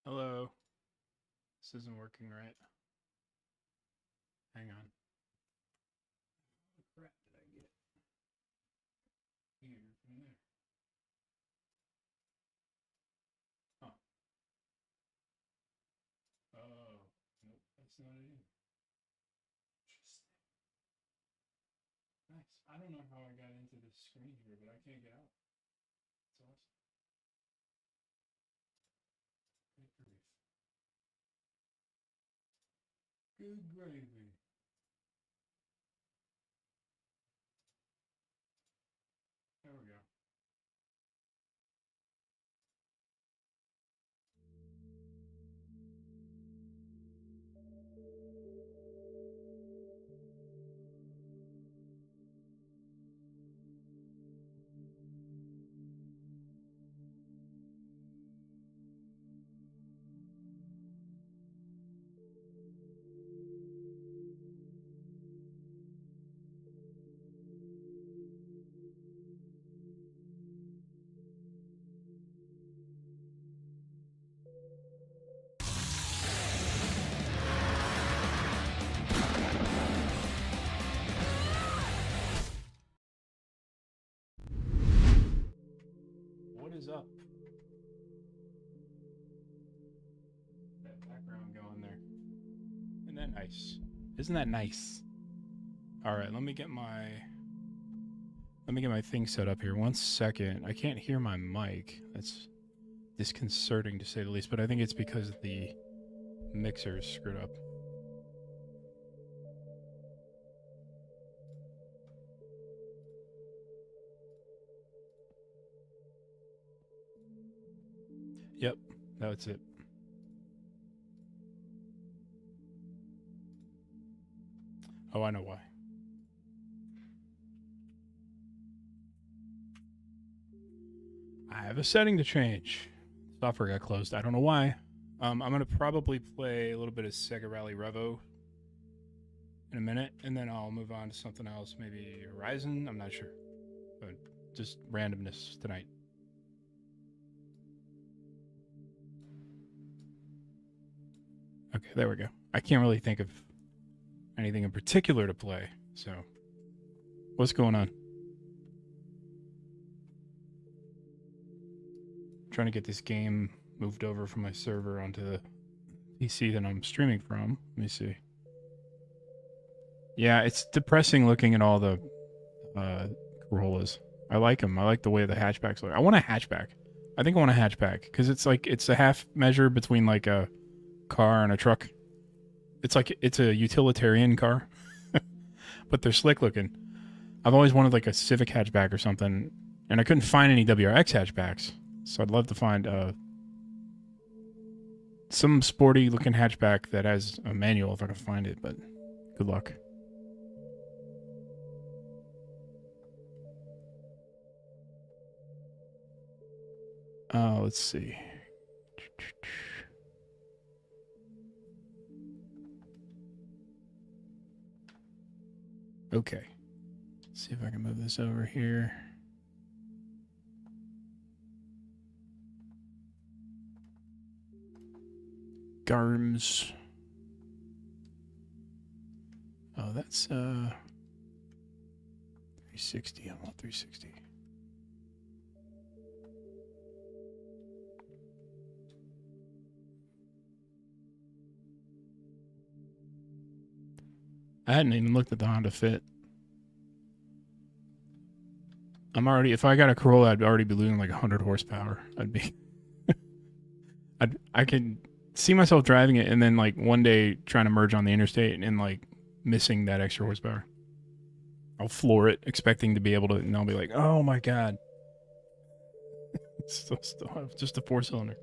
Hello. This isn't working right. Hang on. What crap did I get? Here from there. Oh. Oh. Nope, that's not it either. Interesting. Nice. I don't know how I got into this screen here, but I can't get out. It's awesome. Good grief. Good gravy. There we go. What is up? That background going there. Isn't that nice? Isn't that nice? All right, let me get my thing set up here. 1 second. I can't hear my mic. That's disconcerting to say the least, but I think it's because the mixer is screwed up. Yep, that's it. Oh, I know why. I have a setting to change. Software got closed. I don't know why. I'm gonna probably play a little bit of Sega Rally Revo in a minute, and then I'll move on to something else. Maybe Horizon. I'm not sure, but just randomness tonight. Okay, there we go. I can't really think of anything in particular to play. So, what's going on? I'm trying to get this game moved over from my server onto the PC that I'm streaming from. Let me see. Yeah, it's depressing looking at all the Corollas. I like them. I like the way the hatchbacks look. I want a hatchback. I think I want a hatchback because it's a half measure between like a car and a truck. It's like it's a utilitarian car. but they're slick looking. I've always wanted like a Civic hatchback or something, and I couldn't find any WRX hatchbacks. So I'd love to find some sporty looking hatchback that has a manual if I can find it, but good luck. Let's see. Okay. Let's see if I can move this over here. Garms. Oh, that's 360. I want 360. I hadn't even looked at the Honda Fit. I'm already, if I got a Corolla, I'd already be losing like 100 horsepower. I'd be, I could see myself driving it and then like one day trying to merge on the interstate and like missing that extra horsepower. I'll floor it expecting to be able to, and I'll be like, oh my God. still have just a 4-cylinder.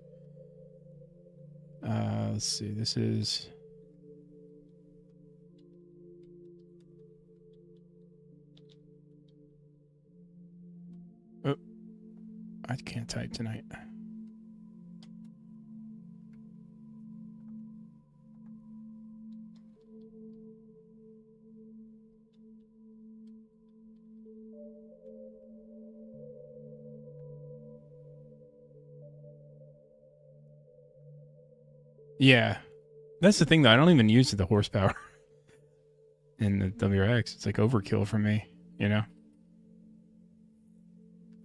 Let's see, this is... Oh, I can't type tonight. Yeah. That's the thing, though. I don't even use the horsepower in the WRX. It's like overkill for me, you know?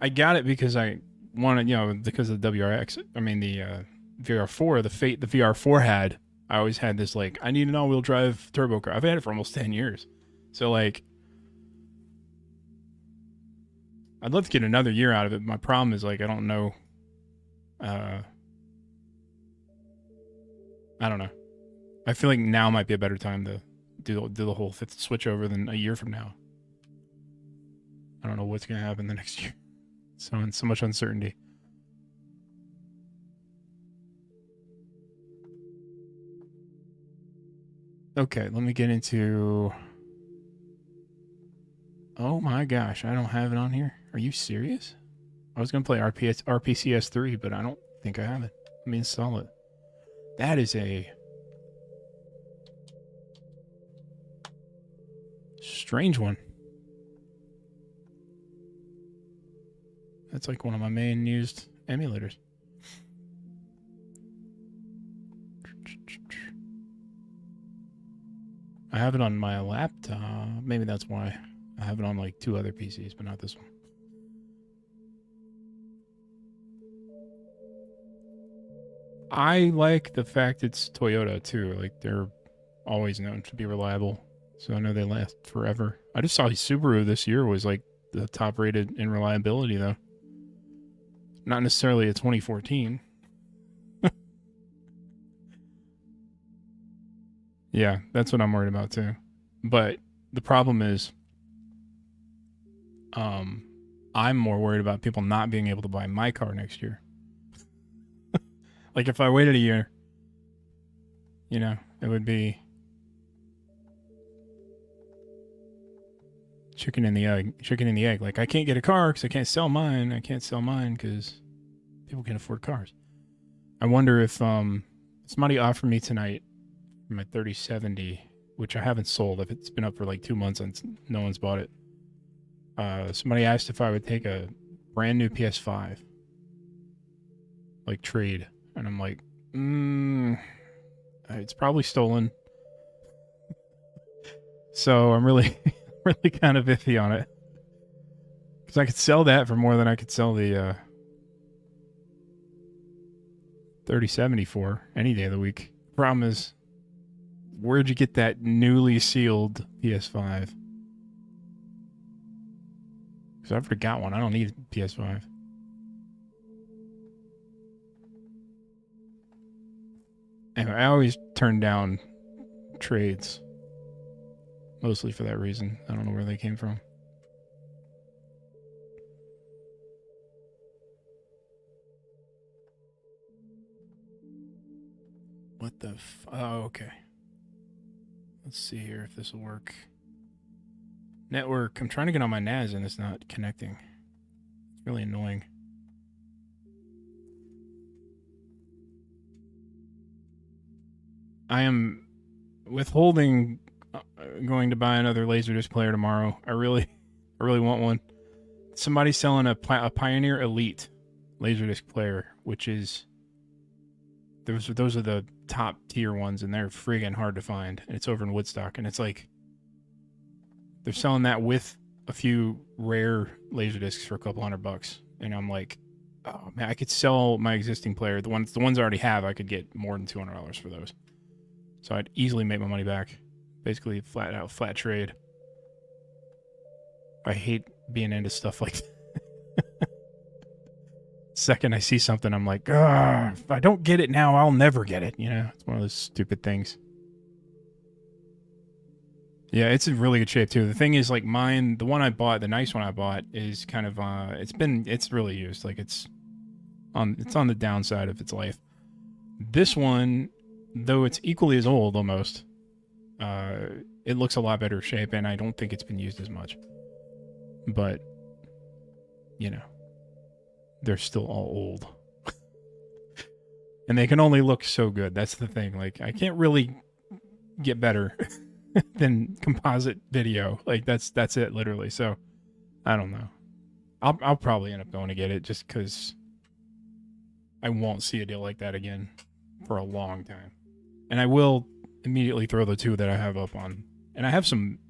I got it because I wanted, you know, because of the WRX. I mean, the VR4, the Fate the VR4 had. I always had this, like, I need an all-wheel drive turbo car. I've had it for almost 10 years. So, like, I'd love to get another year out of it. My problem is, like, I don't know. I don't know. I feel like now might be a better time to do the whole fifth switch over than a year from now. I don't know what's going to happen the next year. So much uncertainty. Okay, let me get into... Oh my gosh, I don't have it on here. Are you serious? I was going to play RPCS 3, but I don't think I have it. Let me install it. That is a... strange one. That's like one of my main used emulators. I have it on my laptop. Maybe that's why. I have it on like 2 other PCs, but not this one. I like the fact it's Toyota too. Like they're always known to be reliable. So I know they last forever. I just saw Subaru this year was like the top rated in reliability though. Not necessarily a 2014. Yeah, that's what I'm worried about too. But the problem is, I'm more worried about people not being able to buy my car next year. Like if I waited a year, you know, it would be chicken and the egg. Like I can't get a car because I can't sell mine. I can't sell mine because people can't afford cars. I wonder if somebody offered me tonight my 3070, which I haven't sold. If it's been up for like 2 months and no one's bought it. Somebody asked if I would take a brand new PS5, like trade, and I'm like, it's probably stolen. So I'm really, really kind of iffy on it because I could sell that for more than I could sell the 3070 for any day of the week. Problem is, where'd you get that newly sealed PS5? Because I've already got one. I don't need a PS5. Anyway, I always turn down trades. Mostly for that reason. I don't know where they came from. What the oh, okay. Let's see here if this will work. Network. I'm trying to get on my NAS and it's not connecting. It's really annoying. I am withholding going to buy another Laserdisc player tomorrow. I really want one. Somebody's selling a Pioneer Elite Laserdisc player, which is those are the top tier ones, and they're friggin' hard to find. And it's over in Woodstock, and it's like they're selling that with a few rare Laserdiscs for a couple $100, and I'm like, oh man, I could sell my existing player. The ones I already have, I could get more than $200 for those. So I'd easily make my money back. Basically, flat trade. I hate being into stuff like that. Second I see something, I'm like, if I don't get it now, I'll never get it. You know, it's one of those stupid things. Yeah, it's in really good shape too. The thing is, like mine, the one I bought, the nice one I bought, is kind of it's really used. Like it's on the downside of its life. This one, though it's equally as old almost, it looks a lot better shape, and I don't think it's been used as much. But, you know, they're still all old. And they can only look so good. That's the thing. Like, I can't really get better than composite video. Like, that's it, literally. So, I don't know. I'll probably end up going to get it just because I won't see a deal like that again for a long time. And I will immediately throw the two that I have up on. And I have some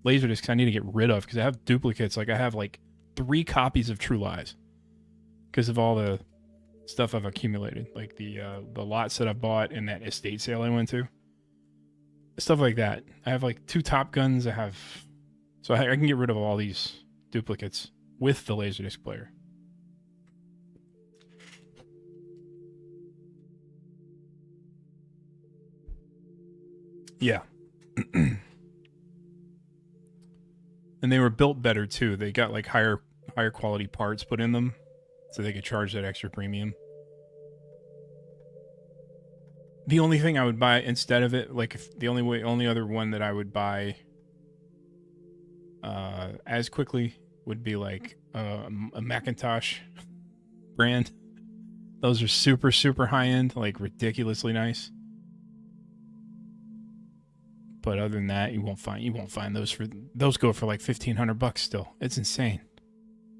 Laserdiscs I need to get rid of because I have duplicates. Like I have like 3 copies of True Lies because of all the stuff I've accumulated. Like the lots that I bought in that estate sale I went to. Stuff like that. I have like 2 Top Guns. So I can get rid of all these duplicates with the Laserdisc player. Yeah. And they were built better too. They got like higher quality parts put in them so they could charge that extra premium. The only thing I would buy instead of it, like if the only other one that I would buy as quickly would be like a Macintosh brand. Those are super, super high end, like ridiculously nice. But other than that, you won't find those go for like $1,500 still. It's insane,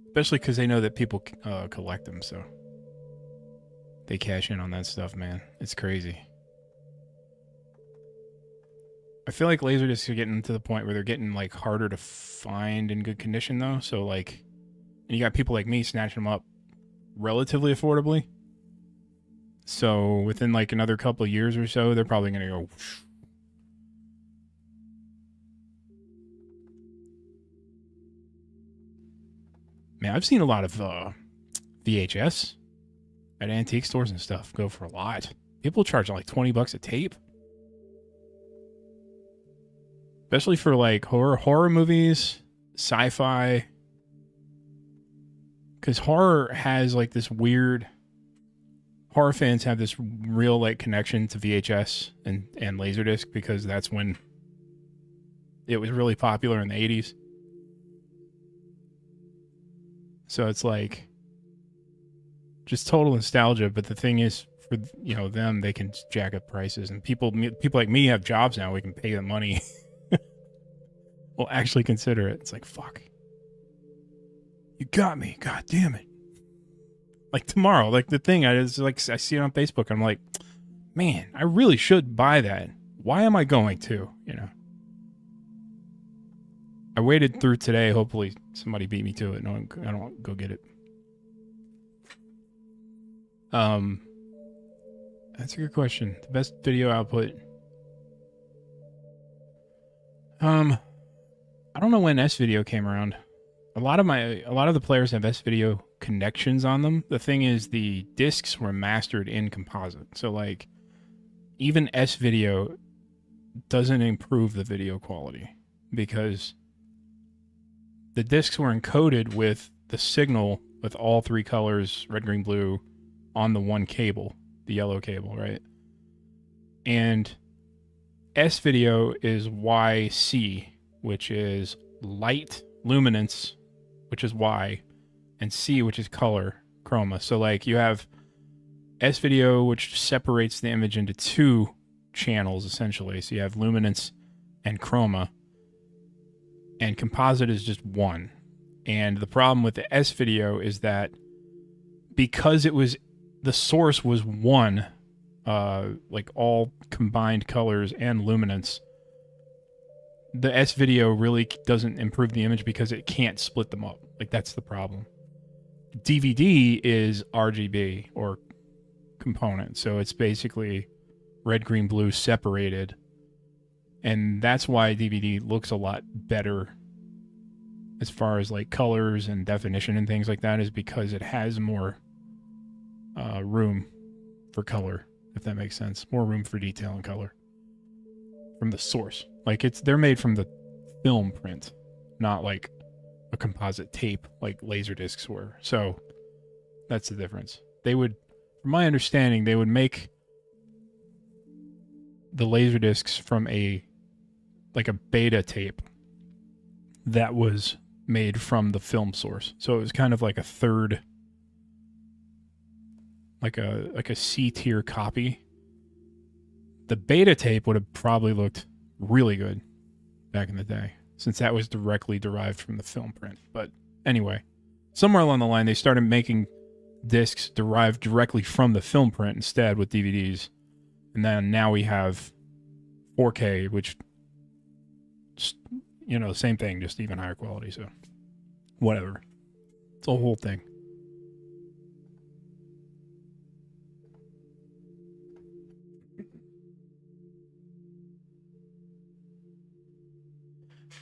especially because they know that people collect them, so they cash in on that stuff, man. It's crazy. I feel like Laserdiscs are getting to the point where they're getting like harder to find in good condition, though. So like, and you got people like me snatching them up relatively affordably. So within like another couple of years or so, they're probably gonna go. Whoosh. Man, I've seen a lot of VHS at antique stores and stuff go for a lot. People charge like $20 a tape. Especially for like horror movies, sci-fi. Because horror has like this weird... Horror fans have this real like connection to VHS and Laserdisc because that's when it was really popular in the 80s. So it's like just total nostalgia. But the thing is, for them, they can jack up prices, and people like me have jobs now. We can pay the money. We'll actually consider it. It's like, fuck, you got me. God damn it. Like tomorrow, like the thing I see it on Facebook. I'm like, man, I really should buy that. Why am I going to? I waited through today. Hopefully somebody beat me to it. No, I don't go get it. That's a good question. The best video output. I don't know when S-Video came around. A lot of the players have S-Video connections on them. The thing is, the discs were mastered in composite. So like, even S-Video doesn't improve the video quality. because the discs were encoded with the signal with all three colors, red, green, blue, on the one cable, the yellow cable, right? And S video is YC, which is light luminance, which is Y, and C, which is color, chroma. So like you have S video, which separates the image into two channels essentially. So you have luminance and chroma, and composite is just one. And the problem with the S video is that because it was, the source was one, like all combined colors and luminance, the S video really doesn't improve the image because it can't split them up. Like that's the problem. DVD is RGB or component, so it's basically red, green, blue separated, and that's why DVD looks a lot better as far as like colors and definition and things like that, is because it has more room for color, if that makes sense. More room for detail and color from the source. Like they're made from the film print, not like a composite tape like laser discs were. So that's the difference. They would, from my understanding, they would make the laser discs from a beta tape that was made from the film source. So it was kind of like a third, like a C tier copy. The beta tape would have probably looked really good back in the day, since that was directly derived from the film print. But anyway, somewhere along the line, they started making discs derived directly from the film print instead with DVDs. And then now we have 4K, which, you know, same thing, just even higher quality. So whatever. It's a whole thing.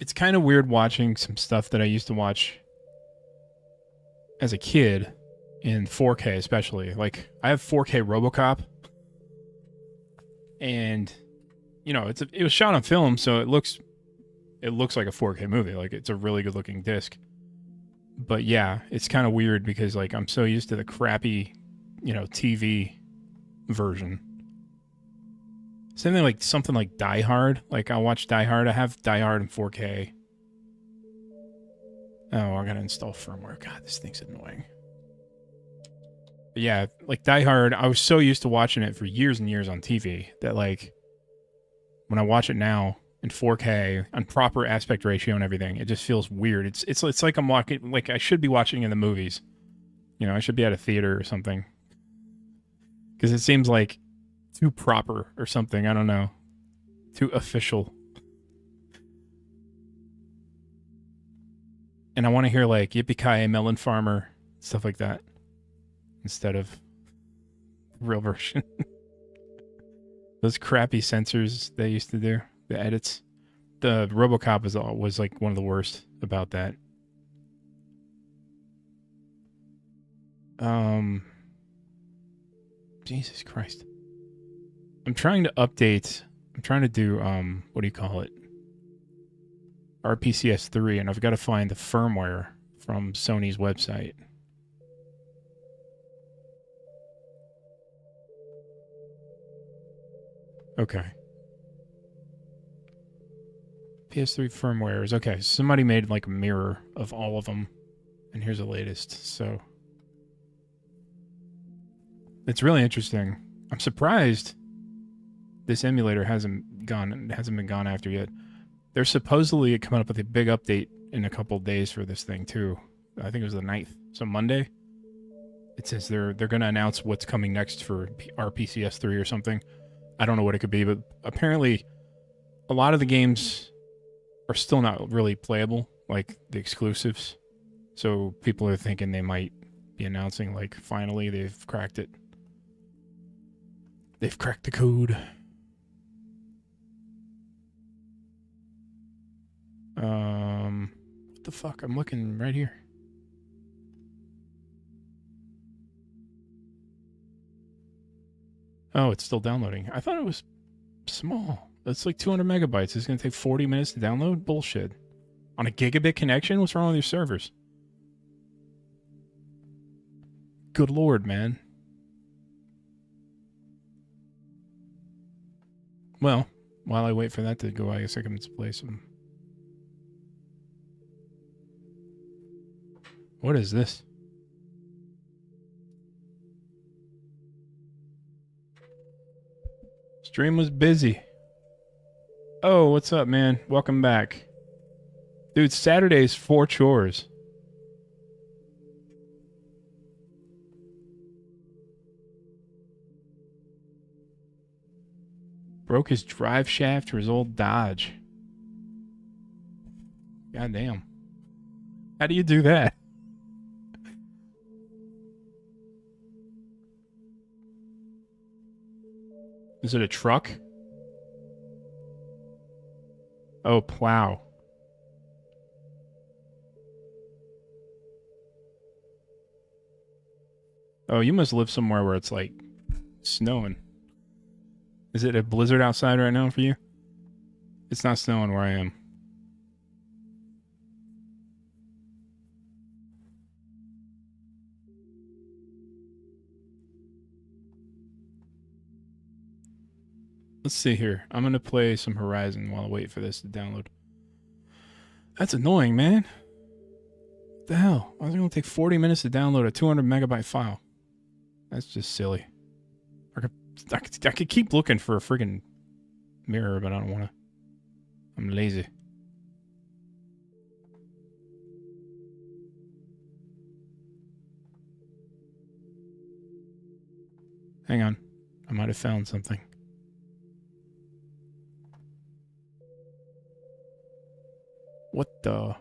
It's kind of weird watching some stuff that I used to watch as a kid in 4K, especially. Like, I have 4K RoboCop, and you know, it was shot on film, so it looks like a 4K movie. Like, it's a really good looking disc. But yeah, it's kind of weird because like I'm so used to the crappy, you know, TV version. Something like Die Hard. Like, I'll watch Die Hard. I have Die Hard in 4K. Oh, I gotta install firmware. God, this thing's annoying. But yeah, like Die Hard, I was so used to watching it for years and years on TV that like when I watch it now in 4K on proper aspect ratio and everything, it just feels weird. It's like I'm watching, like I should be watching in the movies. You know, I should be at a theater or something. Because it seems like too proper or something. I don't know. Too official. And I want to hear like Yippee-Ki-Yay Melon Farmer, stuff like that, instead of real version. Those crappy censors they used to do, the edits. The RoboCop was like one of the worst about that. Jesus Christ. I'm trying to do what do you call it? RPCS 3, and I've got to find the firmware from Sony's website. Okay. PS3 firmware is okay. Somebody made like a mirror of all of them, and here's the latest. So it's really interesting. I'm surprised this emulator hasn't been gone after yet. They're supposedly coming up with a big update in a couple days for this thing too. I think it was the 9th. So Monday. It says they're going to announce what's coming next for RPCS 3 or something. I don't know what it could be, but apparently a lot of the games are still not really playable, like the exclusives. So people are thinking they might be announcing like finally they've cracked it. They've cracked the code. What the fuck? I'm looking right here. Oh, it's still downloading. I thought it was small. That's like 200 megabytes. It's going to take 40 minutes to download? Bullshit. On a gigabit connection? What's wrong with your servers? Good lord, man. Well, while I wait for that to go, I guess I can play some... What is this? Stream was busy. Oh, what's up, man? Welcome back. Dude, Saturday's 4 chores. Broke his drive shaft to his old Dodge. God damn. How do you do that? Is it a truck? Oh, plow. Oh, you must live somewhere where it's like snowing. Is it a blizzard outside right now for you? It's not snowing where I am. Let's see here. I'm going to play some Horizon while I wait for this to download. That's annoying, man. What the hell? I was going to take 40 minutes to download a 200 megabyte file. That's just silly. I could keep looking for a friggin' mirror, but I don't want to. I'm lazy. Hang on. I might have found something. What the?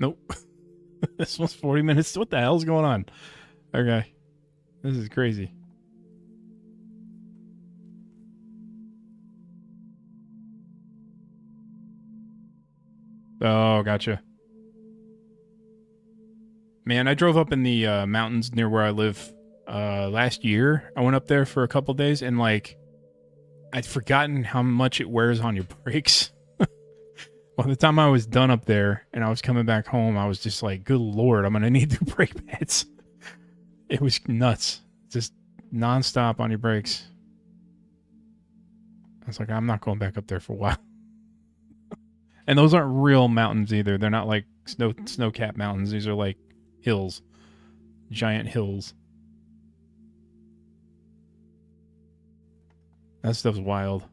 Nope. This one's 40 minutes. What the hell's going on? Okay. This is crazy. Oh, gotcha. Man, I drove up in the mountains near where I live last year. I went up there for a couple days and like I'd forgotten how much it wears on your brakes. By the time I was done up there and I was coming back home, I was just like, good lord, I'm going to need new brake pads. It was nuts. Just nonstop on your brakes. I was like, I'm not going back up there for a while. And those aren't real mountains either. They're not like snow-capped mountains. These are like hills. Giant hills. That stuff's wild.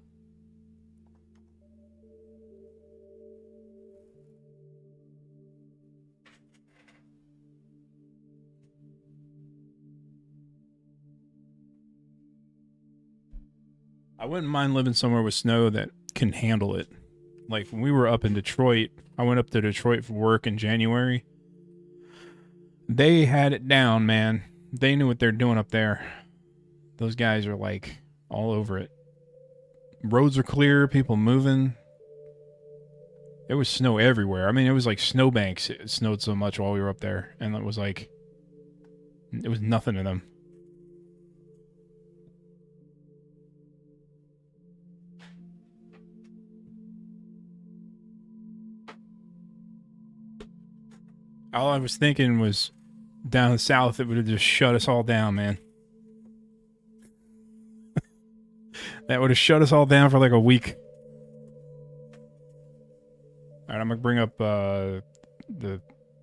I wouldn't mind living somewhere with snow that can handle it. Like when we were up in Detroit, I went up to Detroit for work in January. They had it down, man. They knew what they're doing up there. Those guys are like all over it. Roads are clear, people moving. There was snow everywhere. I mean, it was like snowbanks. It snowed so much while we were up there. And it was like, it was nothing to them. All I was thinking was down south, it would have just shut us all down, man. That would have shut us all down for like a week. Alright, I'm gonna bring up the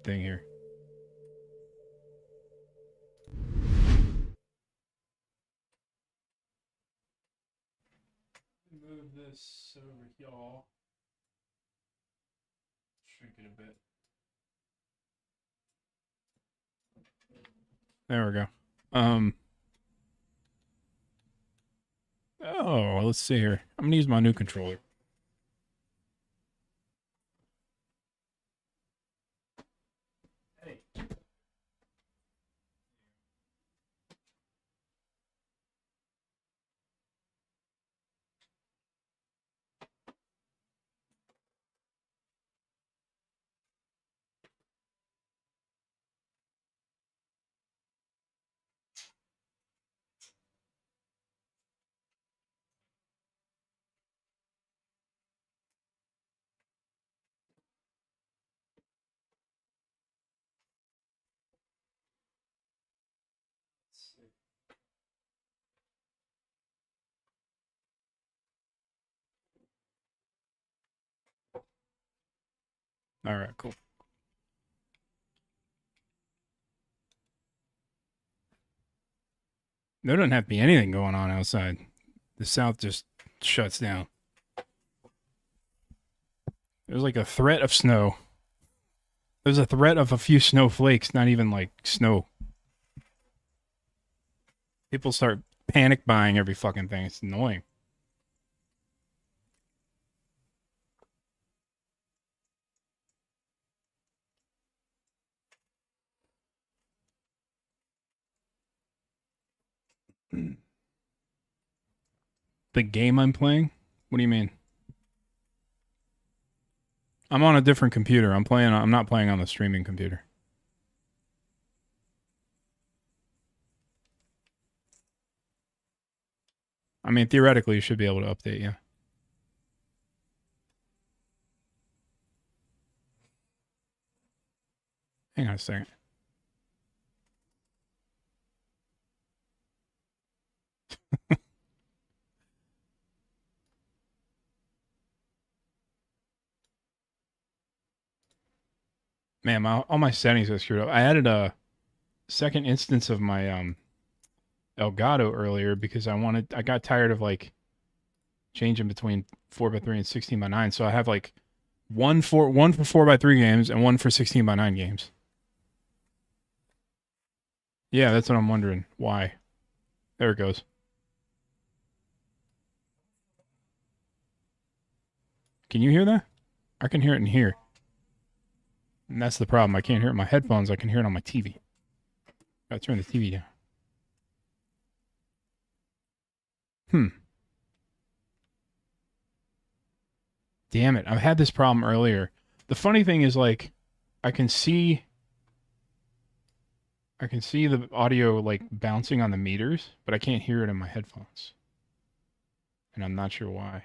thing here. Move this over y'all. Shrink it a bit. There we go. Oh, let's see here. I'm gonna use my new controller. All right, cool. There doesn't have to be anything going on outside. The south just shuts down. There's like a threat of snow. There's a threat of a few snowflakes, not even like snow. People start panic buying every fucking thing. It's annoying. The game I'm playing? What do you mean? I'm on a different computer. I'm not playing on the streaming computer. I mean, theoretically, you should be able to update, yeah. Hang on a second. Man, all my settings are screwed up. I added a second instance of my Elgato earlier because I got tired of like changing between 4x3 and 16x9. So I have like one for 4x3 games and one for 16x9 games. Yeah, that's what I'm wondering. Why? There it goes. Can you hear that? I can hear it in here. And that's the problem. I can't hear it in my headphones. I can hear it on my TV. Gotta turn the TV down. Damn it. I've had this problem earlier. The funny thing is, like, I can see the audio, like, bouncing on the meters, but I can't hear it in my headphones. And I'm not sure why.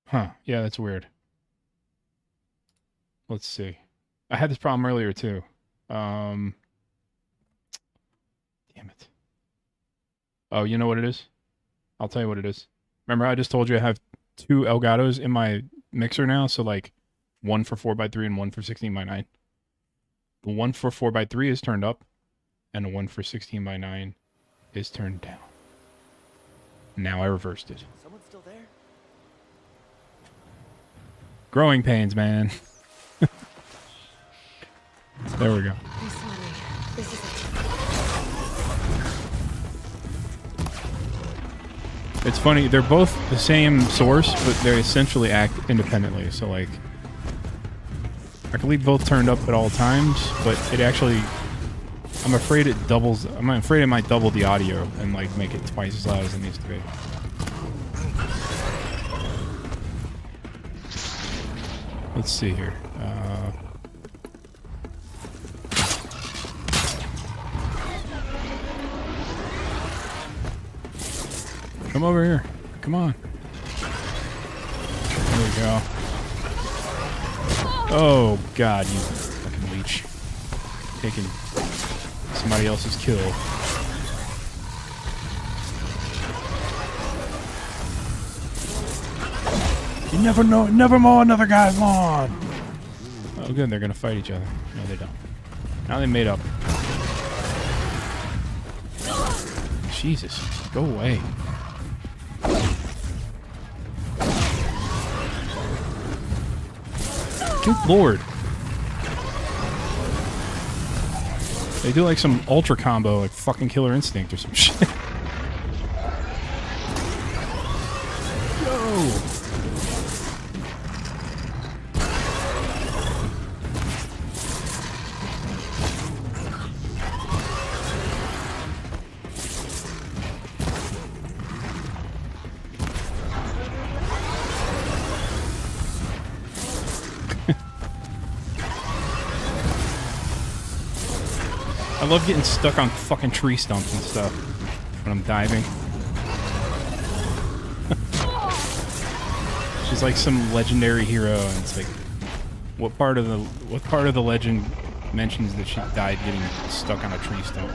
Huh. Yeah, that's weird. Let's see. I had this problem earlier, too. Damn it. Oh, you know what it is? I'll tell you what it is. Remember, I just told you I have two Elgatos in my mixer now, so like one for 4x3 and one for 16x9. The one for 4x3 is turned up, and the one for 16x9 is turned down. Now I reversed it. Someone still there? Growing pains, man. There we go. I'm sorry. This is It's funny, they're both the same source, but they essentially act independently. So, like, I can leave both turned up at all times, but it actually, I'm afraid it might double the audio and, like, make it twice as loud as it needs to be. Let's see here. Come over here. Come on. There we go. Oh, God, you fucking leech. Taking somebody else's kill. You never know, never mow another guy's lawn. Oh, good, they're gonna fight each other. No, they don't. Now they made up. Jesus, go away. Good lord. They do like some ultra combo, like fucking Killer Instinct or some shit. Yo! I love getting stuck on fucking tree stumps and stuff when I'm diving. She's like some legendary hero, and it's like, what part of the legend mentions that she died getting stuck on a tree stump?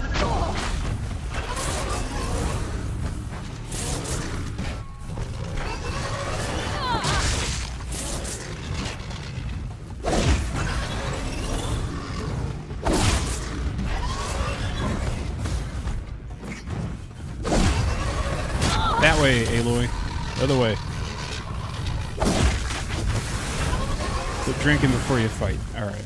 That way, Aloy. Other way. Quit drinking before you fight. Alright.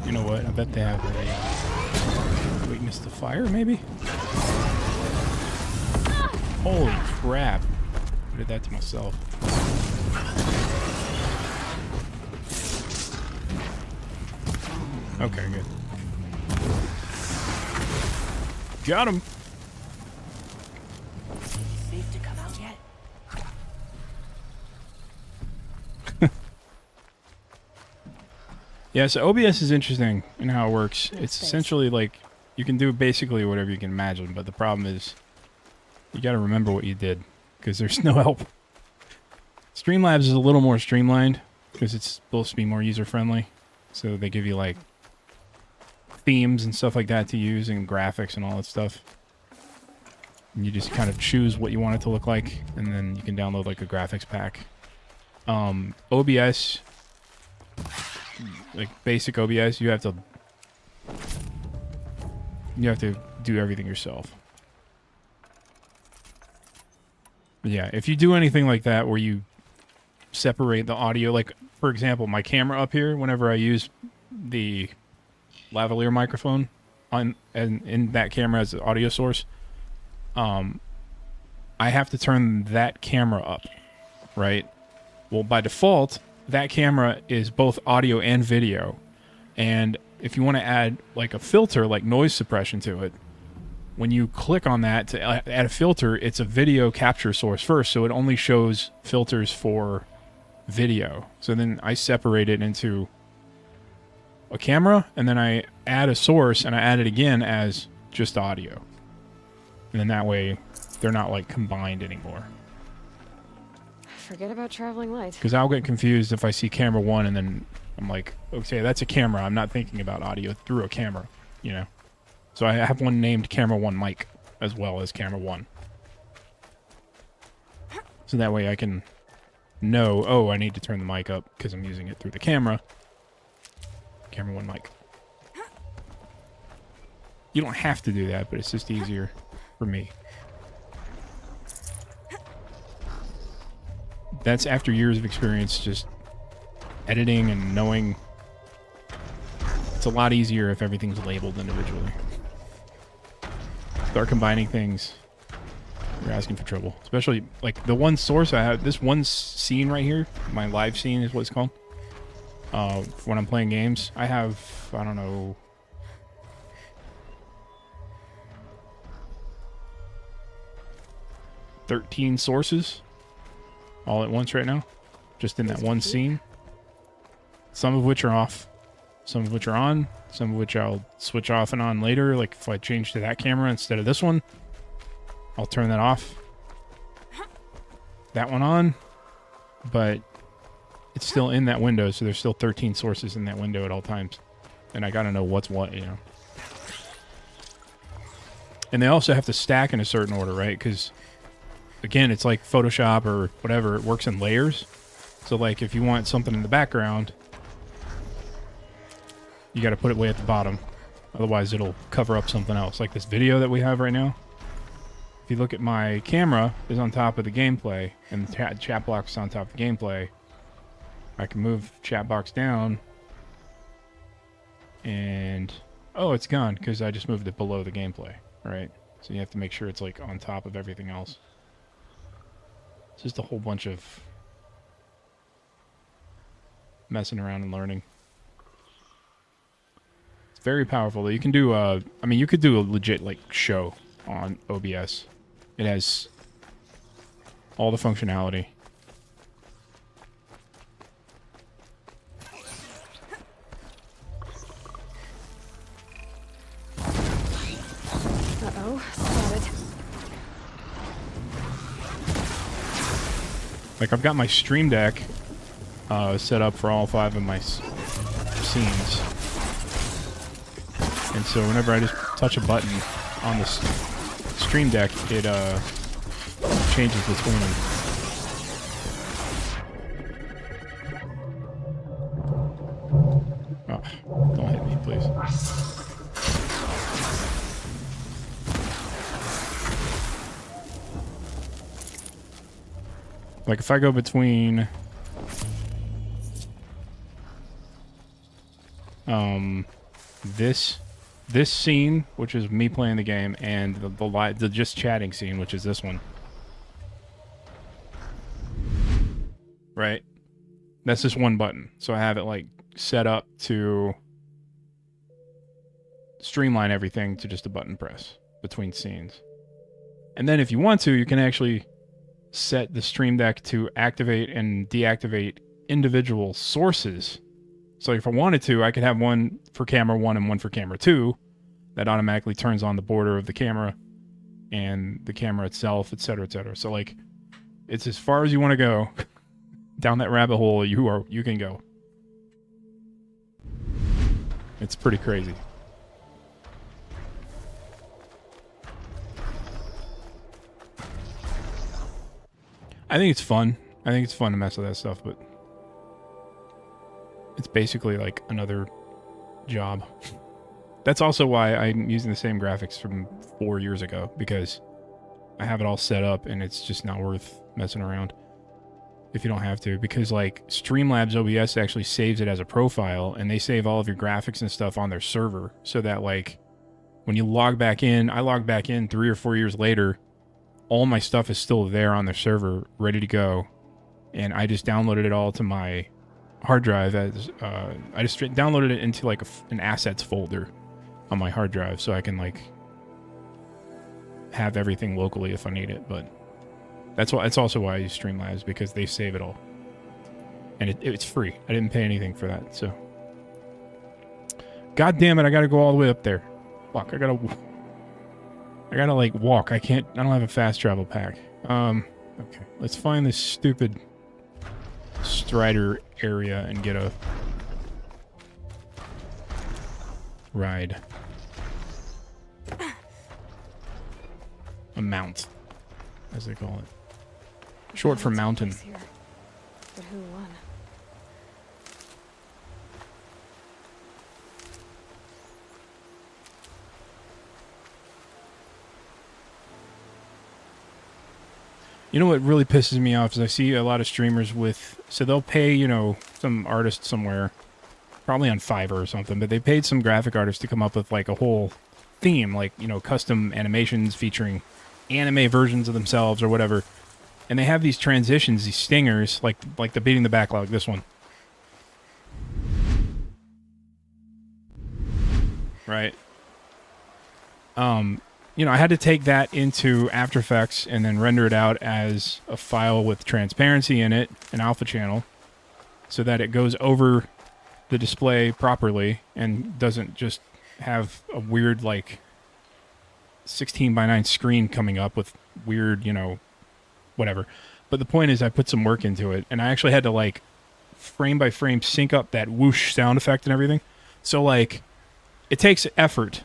You know what? I bet they have a weakness to fire, maybe? Holy crap. I did that to myself. Okay, good. Got him. Safe to come out yet? Yeah, so OBS is interesting in how it works. It's essentially like you can do basically whatever you can imagine, but the problem is you got to remember what you did because there's no help. Streamlabs is a little more streamlined because it's supposed to be more user-friendly. So they give you like themes and stuff like that to use and graphics and all that stuff. And you just kind of choose what you want it to look like and then you can download like a graphics pack. OBS, like basic OBS, you have to do everything yourself. But yeah, if you do anything like that where you separate the audio, like for example, my camera up here, whenever I use the lavalier microphone on and in that camera as an audio source, I have to turn that camera up, right? Well, by default, that camera is both audio and video. And if you want to add like a filter, like noise suppression to it, when you click on that to add a filter, it's a video capture source first. So it only shows filters for video. So then I separate it into a camera and then I add a source and I add it again as just audio. And then that way they're not like combined anymore. Forget about traveling light. Because I'll get confused if I see camera one and then I'm like, okay, that's a camera. I'm not thinking about audio through a camera, you know? So I have one named camera one mic as well as camera one. So that way I can know, oh, I need to turn the mic up because I'm using it through the camera. Camera one mic. You don't have to do that, but it's just easier for me. That's after years of experience just editing and knowing. It's a lot easier if everything's labeled individually. Start combining things, you're asking for trouble. Especially like the one source I have, this one scene right here, my live scene is what it's called. When I'm playing games, I have, I don't know, 13 sources all at once right now, just in that one scene. Some of which are off, some of which are on, some of which I'll switch off and on later. Like if I change to that camera instead of this one, I'll turn that off. That one on, but it's still in that window, so there's still 13 sources in that window at all times. And I gotta know what's what, you know. And they also have to stack in a certain order, right? Because, again, it's like Photoshop or whatever. It works in layers. So, like, if you want something in the background, you got to put it way at the bottom. Otherwise, it'll cover up something else. Like this video that we have right now. If you look at my camera, is on top of the gameplay, and the chat box is on top of the gameplay. I can move chat box down, and oh, it's gone because I just moved it below the gameplay, right? So you have to make sure it's like on top of everything else. It's just a whole bunch of messing around and learning. It's very powerful. You can do I mean, you could do a legit like show on OBS. It has all the functionality. Uh-oh, spotted. Like I've got my Stream Deck set up for all 5 of my scenes. And so whenever I just touch a button on the Stream Deck, it changes between them. Oh, don't hit me. please. Like if I go between this scene, which is me playing the game, and the just chatting scene, which is this one. Right? That's just one button. So I have it like set up to streamline everything to just a button press between scenes. And then if you want to, you can actually set the Stream Deck to activate and deactivate individual sources. So if I wanted to, I could have one for camera 1 and one for camera 2 that automatically turns on the border of the camera and the camera itself, etc., etc. So like, it's as far as you want to go down that rabbit hole. You can go. It's pretty crazy. I think it's fun. I think it's fun to mess with that stuff, but it's basically like another job. That's also why I'm using the same graphics from 4 years ago, because I have it all set up and it's just not worth messing around if you don't have to, because like Streamlabs OBS actually saves it as a profile, and they save all of your graphics and stuff on their server, so that like when you log back in, I log back in 3 or 4 years later, all my stuff is still there on the server, ready to go, and I just downloaded it all to my hard drive as I just downloaded it into like an assets folder on my hard drive, so I can like have everything locally if I need it. But that's also why I use Streamlabs, because they save it all, and it's free. I didn't pay anything for that. So, god damn it, I gotta go all the way up there. Fuck, I gotta like walk. I don't have a fast travel pack. Okay, let's find this stupid Strider area and get a ride. A mount, as they call it. Short for mountain. Here. But who won? You know what really pisses me off is I see a lot of streamers with, so they'll pay, you know, some artist somewhere, probably on Fiverr or something, but they paid some graphic artist to come up with like a whole theme, like, you know, custom animations featuring anime versions of themselves or whatever. And they have these transitions, these stingers, like the beating the backlog, this one. Right. You know, I had to take that into After Effects and then render it out as a file with transparency in it, an alpha channel, so that it goes over the display properly and doesn't just have a weird, like, 16:9 screen coming up with weird, you know, whatever. But the point is I put some work into it, and I actually had to, like, frame by frame sync up that whoosh sound effect and everything. So, like, it takes effort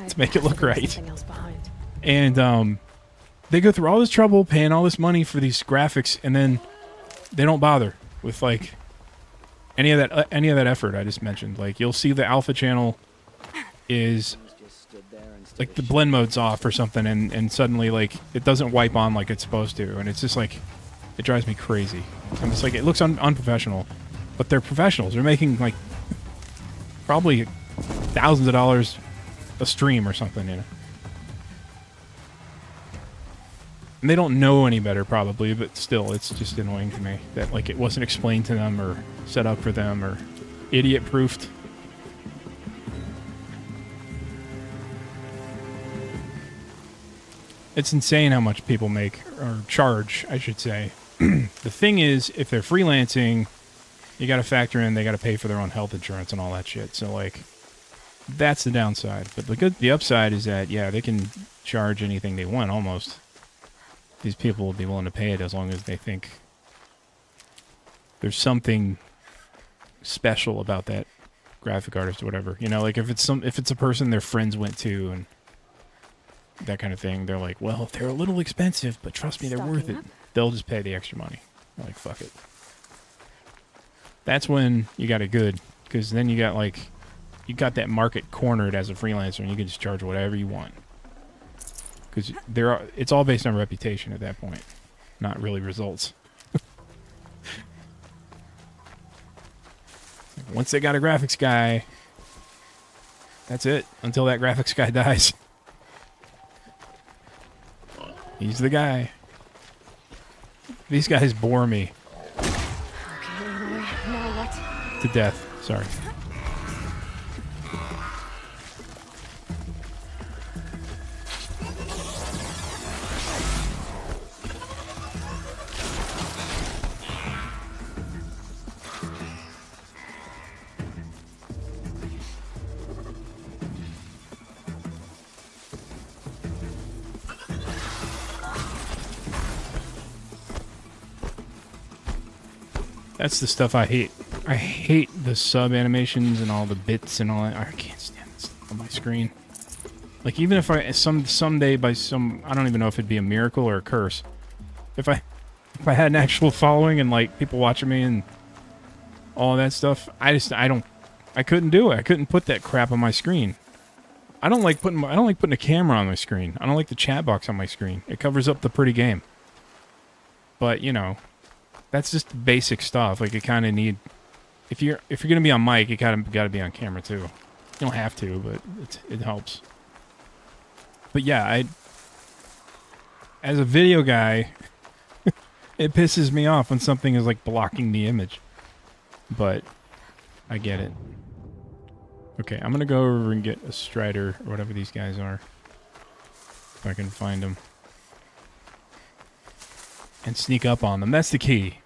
to make it look right. And they go through all this trouble paying all this money for these graphics, and then they don't bother with like any of that effort I just mentioned. Like, you'll see the alpha channel is like the blend mode's off or something, and suddenly like it doesn't wipe on like it's supposed to, and it's just like it drives me crazy. I'm just like, it looks unprofessional, but they're professionals. They're making like probably thousands of dollars a stream or something, you know. And they don't know any better probably, but still, it's just annoying to me that like it wasn't explained to them or set up for them or idiot proofed. It's insane how much people make, or charge, I should say. The thing is, if they're freelancing, you got to factor in they got to pay for their own health insurance and all that shit. So like, that's the downside. But the upside is that, yeah, they can charge anything they want almost. These people will be willing to pay it as long as they think there's something special about that graphic artist or whatever. You know, like if it's a person their friends went to and that kind of thing, they're like, well, they're a little expensive, but trust me, they're worth it. They'll just pay the extra money. They're like, fuck it. That's when you got it good, because then you got like, you got that market cornered as a freelancer, and you can just charge whatever you want. Because it's all based on reputation at that point, not really results. Once they got a graphics guy, that's it. Until that graphics guy dies. He's the guy. These guys bore me. Okay, now what? To death. Sorry. That's the stuff I hate. I hate the sub animations and all the bits and all that. I can't stand this on my screen. Like, even if I someday by some, I don't even know if it'd be a miracle or a curse. If I had an actual following and like people watching me and all that stuff, I couldn't do it. I couldn't put that crap on my screen. I don't like putting a camera on my screen. I don't like the chat box on my screen. It covers up the pretty game. But, you know, that's just basic stuff. Like, you kind of need, if you're gonna be on mic, you got to be on camera too. You don't have to, but it helps. But yeah, as a video guy, it pisses me off when something is like blocking the image. But I get it. Okay, I'm gonna go over and get a Strider or whatever these guys are, if I can find them. And sneak up on them. That's the key.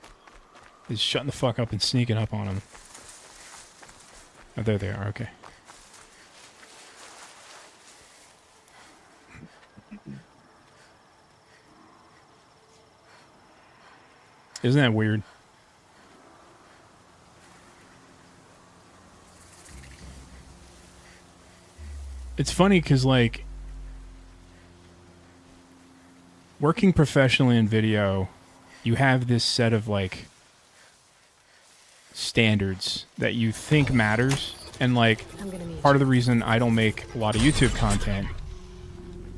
Is shutting the fuck up and sneaking up on them. Oh, there they are. Okay. Isn't that weird? It's funny because, like, working professionally in video, you have this set of, like, standards that you think matters. And, like, part of the reason I don't make a lot of YouTube content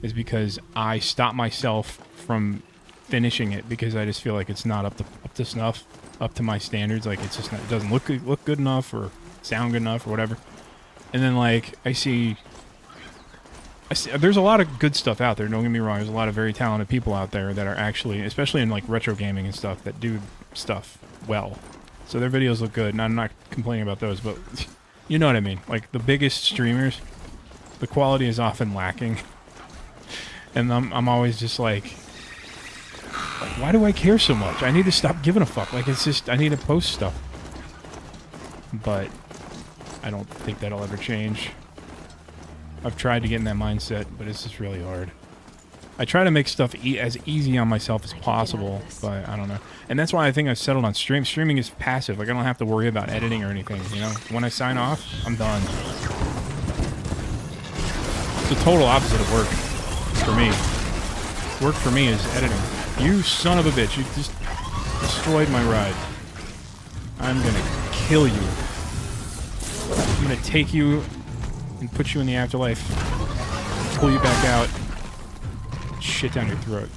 is because I stop myself from finishing it because I just feel like it's not up to snuff, up to my standards. Like, it's just not, it doesn't look good enough or sound good enough or whatever. And then, like, I see there's a lot of good stuff out there, don't get me wrong. There's a lot of very talented people out there that are actually, especially in like retro gaming and stuff, that do stuff well. So their videos look good, and I'm not complaining about those, but you know what I mean. Like, the biggest streamers, the quality is often lacking. And I'm always just like, why do I care so much? I need to stop giving a fuck. Like, it's just, I need to post stuff. But I don't think that'll ever change. I've tried to get in that mindset, but it's just really hard. I try to make stuff as easy on myself as possible, but I don't know. And that's why I think I've settled on stream. Streaming is passive. Like, I don't have to worry about editing or anything, you know? When I sign off, I'm done. It's the total opposite of work for me. Work for me is editing. You son of a bitch. You just destroyed my ride. I'm gonna kill you. I'm gonna take you and put you in the afterlife. Pull you back out. Shit down your throat.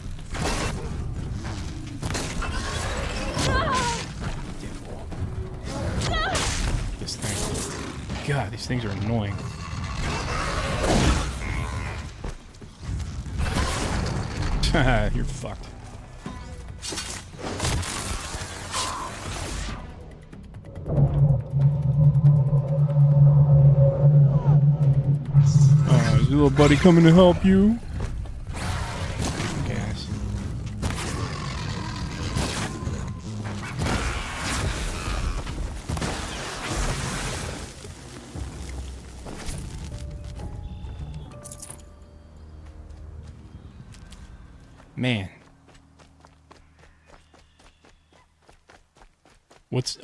This thing. God, these things are annoying. You're fucked. Oh, is your little buddy coming to help you? Gas. Man.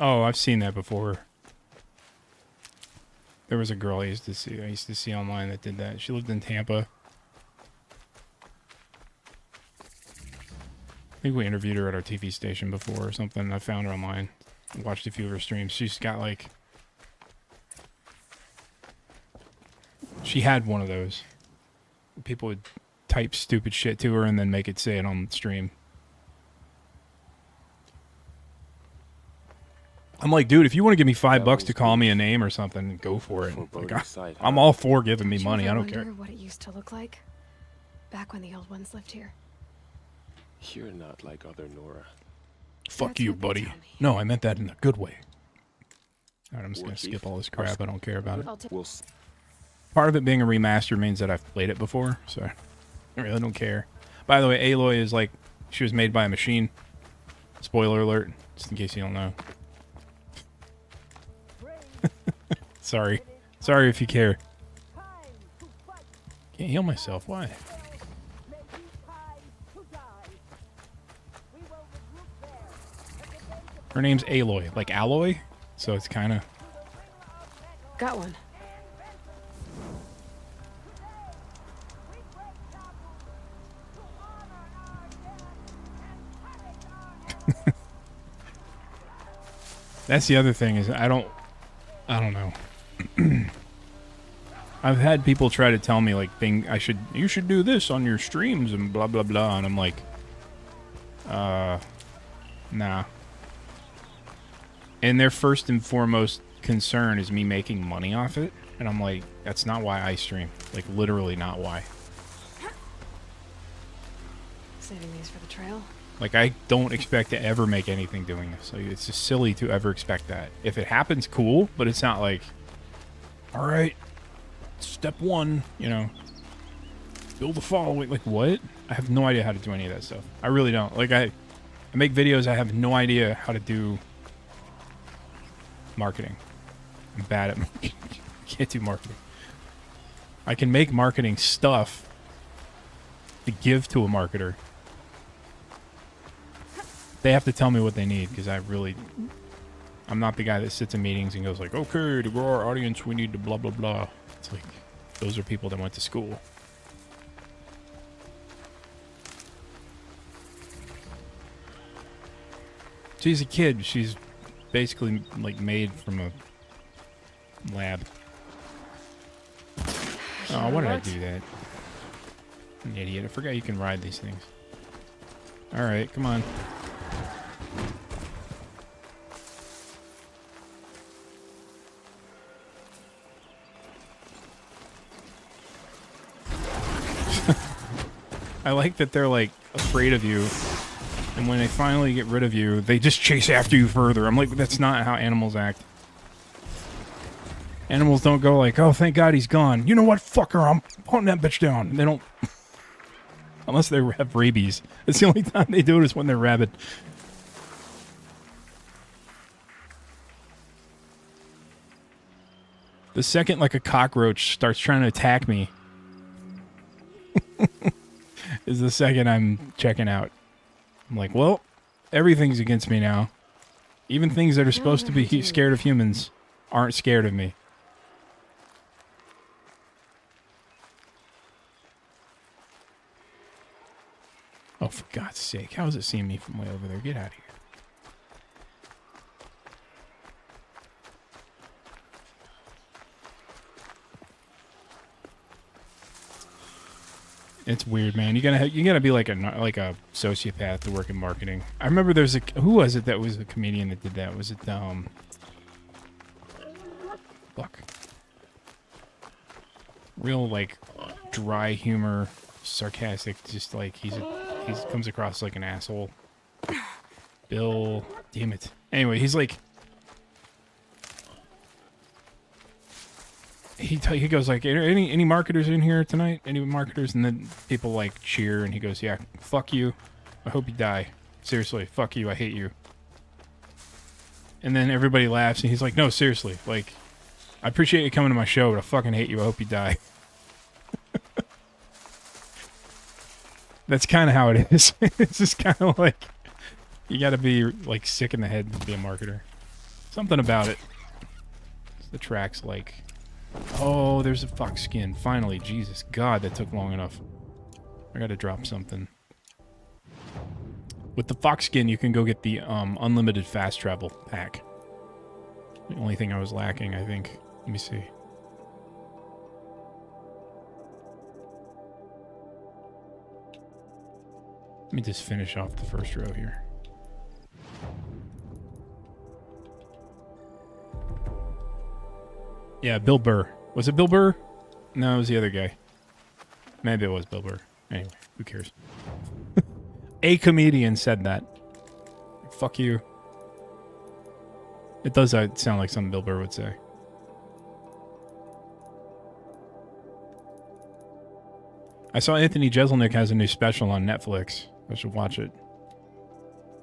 Oh, I've seen that before. There was a girl I used to see online that did that. She lived in Tampa. I think we interviewed her at our TV station before or something. I found her online. Watched a few of her streams. She's got like She had one of those. People would type stupid shit to her and then make it say it on stream. I'm like, dude, if you want to give me $5 to call me a name or something, go for it. Like, I'm all for giving me money. I don't care. What it used to look like back when the old ones lived here. You're not like other Nora. Fuck That's you, what they buddy. tell me. No, I meant that in a good way. All right, I'm just gonna Warchief. skip all this crap. I don't care about it. I'll take. We'll Part of it being a remaster means that I've played it before, so I really don't care. By the way, Aloy is like, she was made by a machine. Spoiler alert, just in case you don't know. Sorry. Sorry if you care. Can't heal myself. Why? Her name's Aloy, like alloy, so it's kind of. Got one. That's the other thing is I don't know. I've had people try to tell me like you should do this on your streams and blah blah blah, and I'm like, nah. And their first and foremost concern is me making money off it, and I'm like, that's not why I stream. Like literally not why. Saving these for the trail. Like I don't expect to ever make anything doing this. Like it's just silly to ever expect that. If it happens, cool, but it's not like, all right, step one, you know, build a following. Like what? I have no idea how to do any of that stuff. I really don't. Like I make videos. I have no idea how to do marketing. I'm bad at marketing. Can't do marketing. I can make marketing stuff to give to a marketer. They have to tell me what they need because I'm not the guy that sits in meetings and goes like, okay, to grow our audience, we need to blah, blah, blah. It's like, those are people that went to school. She's a kid. She's basically like made from a lab. Oh, why did I do that? An idiot. I forgot you can ride these things. Alright, come on. I like that they're like afraid of you, and when they finally get rid of you, they just chase after you further. I'm like, that's not how animals act. Animals don't go like, oh, thank God he's gone. You know what, fucker, I'm putting that bitch down. They don't, unless they have rabies. It's the only time they do it is when they're rabid. The second like a cockroach starts trying to attack me is the second I'm checking out. I'm like, well, everything's against me now. Even things that are supposed to be scared of humans aren't scared of me. Oh, for God's sake. How is it seeing me from way over there? Get out of here. It's weird, man. You gotta be like a sociopath to work in marketing. I remember there's who was it that was a comedian that did that? Was it fuck. Real like dry humor, sarcastic, just like he comes across like an asshole. Bill, damn it. Anyway, he's like he goes like, any marketers in here tonight? Any marketers? And then people like cheer, and he goes, yeah, fuck you. I hope you die. Seriously, fuck you. I hate you. And then everybody laughs, and he's like, no, seriously, like, I appreciate you coming to my show, but I fucking hate you. I hope you die. That's kind of how it is. It's just kind of like, you got to be like sick in the head to be a marketer. Something about it. The track's like, oh, there's a fox skin. Finally, Jesus God, that took long enough. I got to drop something. With the fox skin, you can go get the unlimited fast travel pack. The only thing I was lacking, I think. Let me see. Let me just finish off the first row here. Yeah, Bill Burr. Was it Bill Burr? No, it was the other guy. Maybe it was Bill Burr. Anyway, who cares? A comedian said that. Fuck you. It does sound like something Bill Burr would say. I saw Anthony Jeselnik has a new special on Netflix. I should watch it.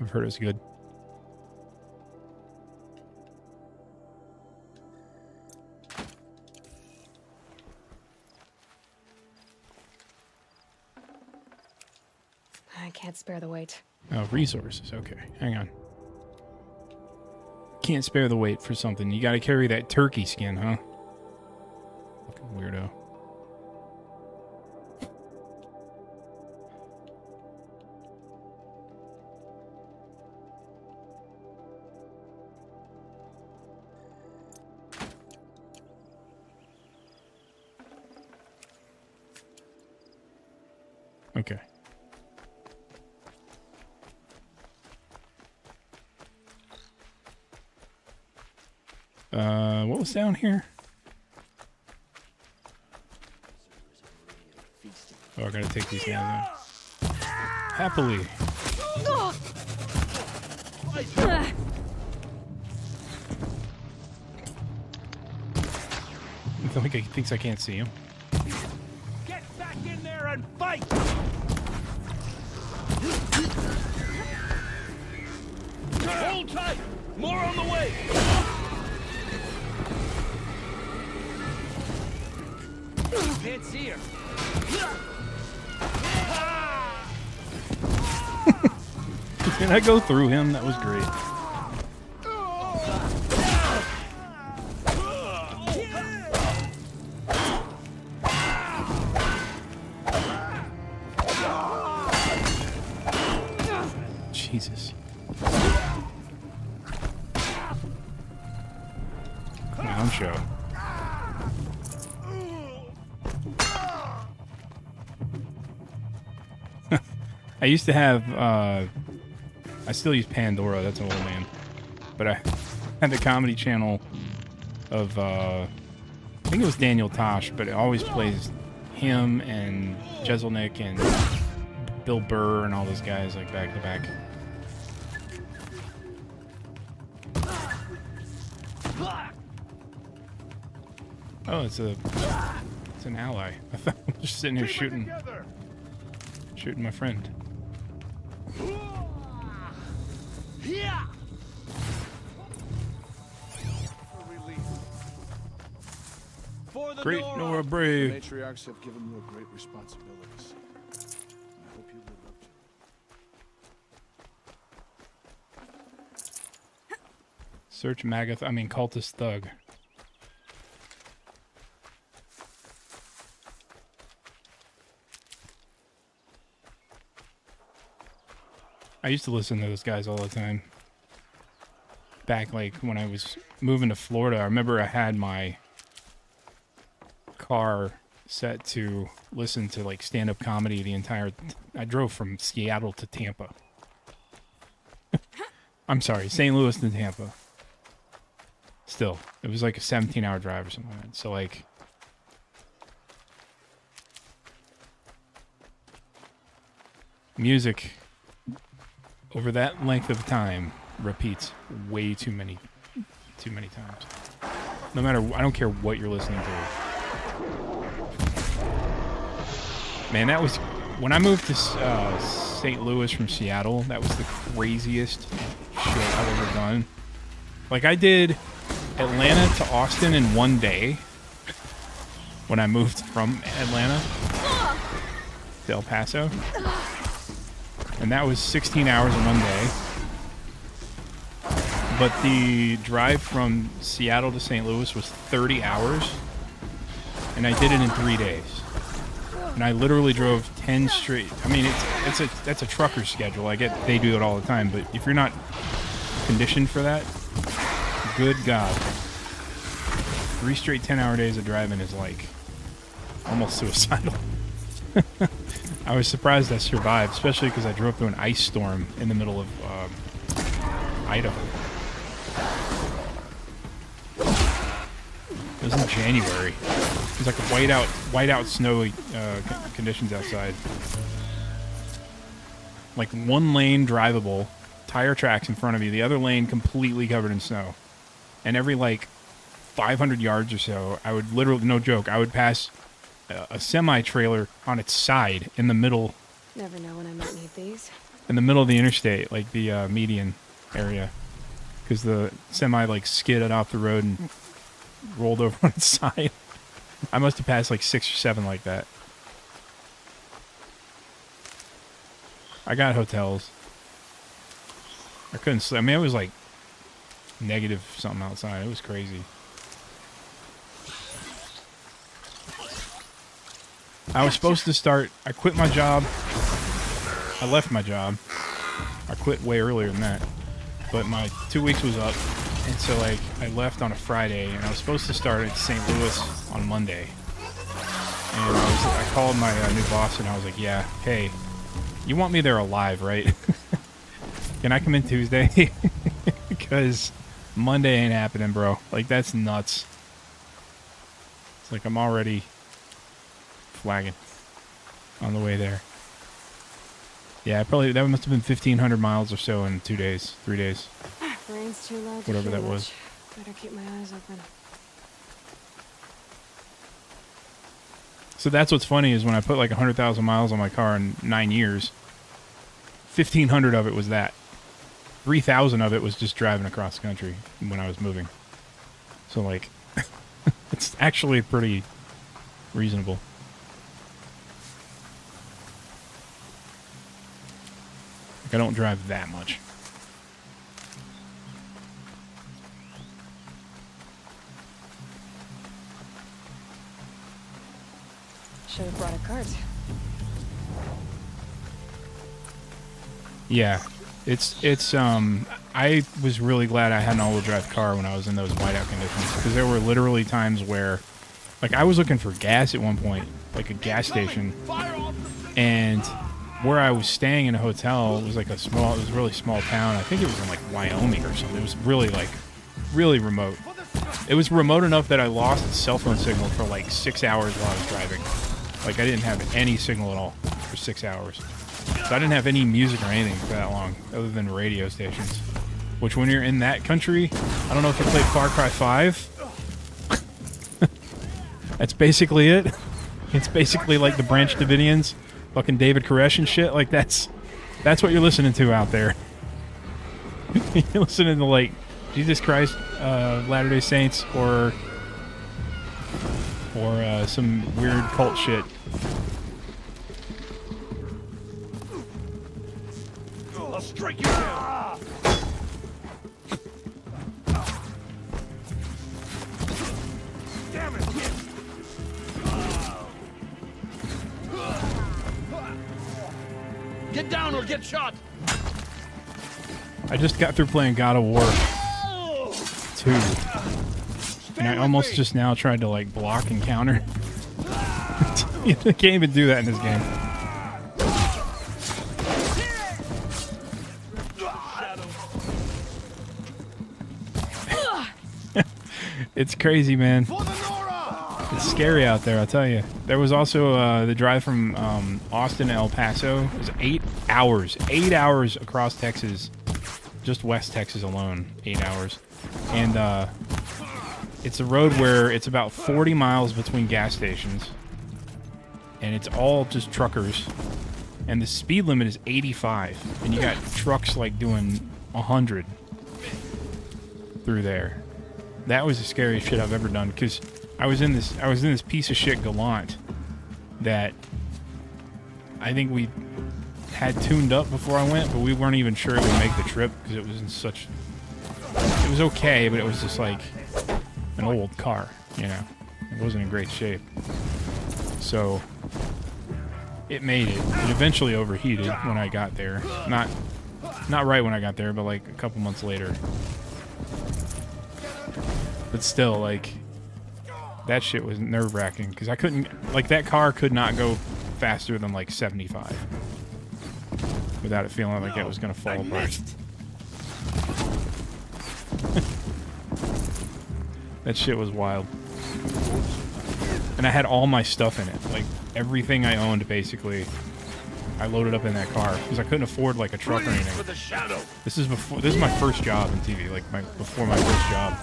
I've heard it's good. I can't spare the weight. Oh, resources. Okay, hang on. Can't spare the weight for something. You gotta carry that turkey skin, huh? Fucking weirdo. Okay. What was down here? Oh, I gotta take these guys out. Happily. I feel like he thinks I can't see him. Get back in there and fight! Hold tight! More on the way! Can't see her. Did I go through him? That was great. Jesus. Clown show. I used to have, I still use Pandora, that's an old man. But I had the comedy channel of, I think it was Daniel Tosh, but it always plays him and Jeselnik and Bill Burr and all those guys like back to back. Oh, it's an ally. I thought I was just sitting here shooting my friend. Great Nora Brave. Matriarchs have given you a great responsibilities. I hope you live up to it. Search Magath. I mean, cultist thug. I used to listen to those guys all the time. Back, like, when I was moving to Florida, I remember I had my car set to listen to, like, stand-up comedy the entire... I drove from Seattle to Tampa. I'm sorry, St. Louis to Tampa. Still, it was like a 17-hour drive or something like that. So, like... music... over that length of time, repeats way too many times. No matter, I don't care what you're listening to. Man, that was when I moved to St. Louis from Seattle. That was the craziest shit I've ever done. Like, I did Atlanta to Austin in one day when I moved from Atlanta to El Paso. And that was 16 hours in one day. But the drive from Seattle to St. Louis was 30 hours. And I did it in 3 days. And I literally drove 10 straight. I mean, that's a trucker schedule. I get they do it all the time. But if you're not conditioned for that, good God. 3 straight 10-hour days of driving is like almost suicidal. I was surprised I survived, especially because I drove through an ice storm in the middle of Idaho. It was in January. It was like a whiteout snowy conditions outside. Like one lane drivable, tire tracks in front of you, the other lane completely covered in snow. And every like 500 yards or so, I would literally, no joke, I would pass a semi-trailer on its side in the middle. Never know when I might need these. In the middle of the interstate, like the median area. Because the semi like skidded off the road and rolled over on its side. I must have passed like 6 or 7 like that. I got hotels. I couldn't sleep. I mean, it was like negative something outside. It was crazy. I was supposed to start. I quit my job. I left my job. I quit way earlier than that. But my 2 weeks was up. And so, like, I left on a Friday. And I was supposed to start at St. Louis on Monday. And I called my new boss and I was like, yeah, hey, you want me there alive, right? Can I come in Tuesday? Because Monday ain't happening, bro. Like, that's nuts. It's like I'm already flagging on the way there. Yeah, probably that must have been 1,500 miles or so in 2 days, 3 days. Brain's too low. Whatever that was. Better keep my eyes open. So that's what's funny is when I put like 100,000 miles on my car in 9 years, 1,500 of it was that. 3,000 of it was just driving across the country when I was moving. So like, it's actually pretty reasonable. Like I don't drive that much. Should have brought a cart. Yeah. It's I was really glad I had an all-wheel drive car when I was in those whiteout conditions because there were literally times where like I was looking for gas at one point, like a gas station, and where I was staying in a hotel was like it was a really small town. I think it was in like Wyoming or something. It was really like really remote. It was remote enough that I lost the cell phone signal for like 6 hours while I was driving. Like I didn't have any signal at all for 6 hours. So I didn't have any music or anything for that long, other than radio stations. Which, when you're in that country, I don't know if you played Far Cry 5. That's basically it. It's basically like the Branch Davidians, fucking David Koresh and shit. Like that's what you're listening to out there. You're listening to like Jesus Christ, Latter-day Saints, or some weird cult shit. I'll strike you down. Damn it! Get down or get shot. I just got through playing God of War 2. And I almost just now tried to like block and counter. You can't even do that in this game. It's crazy, man. It's scary out there, I'll tell you. There was also the drive from Austin to El Paso. It was 8 hours. 8 hours across Texas. Just West Texas alone. 8 hours. And it's a road where it's about 40 miles between gas stations. And it's all just truckers. And the speed limit is 85. And you got trucks like doing 100 through there. That was the scariest shit I've ever done, because I was in this piece of shit Galant that I think we had tuned up before I went, but we weren't even sure it would make the trip because it was in such. It was okay, but it was just like an old car, you know. It wasn't in great shape, so it made it. It eventually overheated when I got there. Not right when I got there, but like a couple months later. But still, like, that shit was nerve-wracking because I couldn't, like, that car could not go faster than like 75 without it feeling like it was gonna fall apart. That shit was wild. And I had all my stuff in it, like everything I owned basically. I loaded up in that car because I couldn't afford like a truck or anything. This is my first job in TV, like before my first job,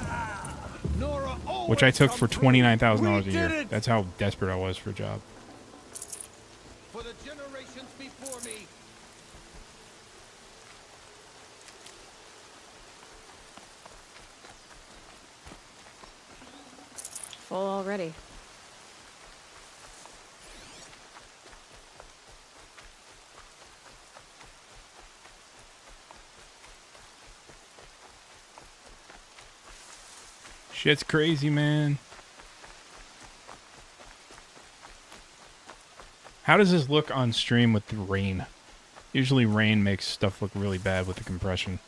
which I took for $29,000 a year. That's how desperate I was for a job. For the generations before me. Full already. Shit's crazy, man. How does this look on stream with the rain? Usually rain makes stuff look really bad with the compression.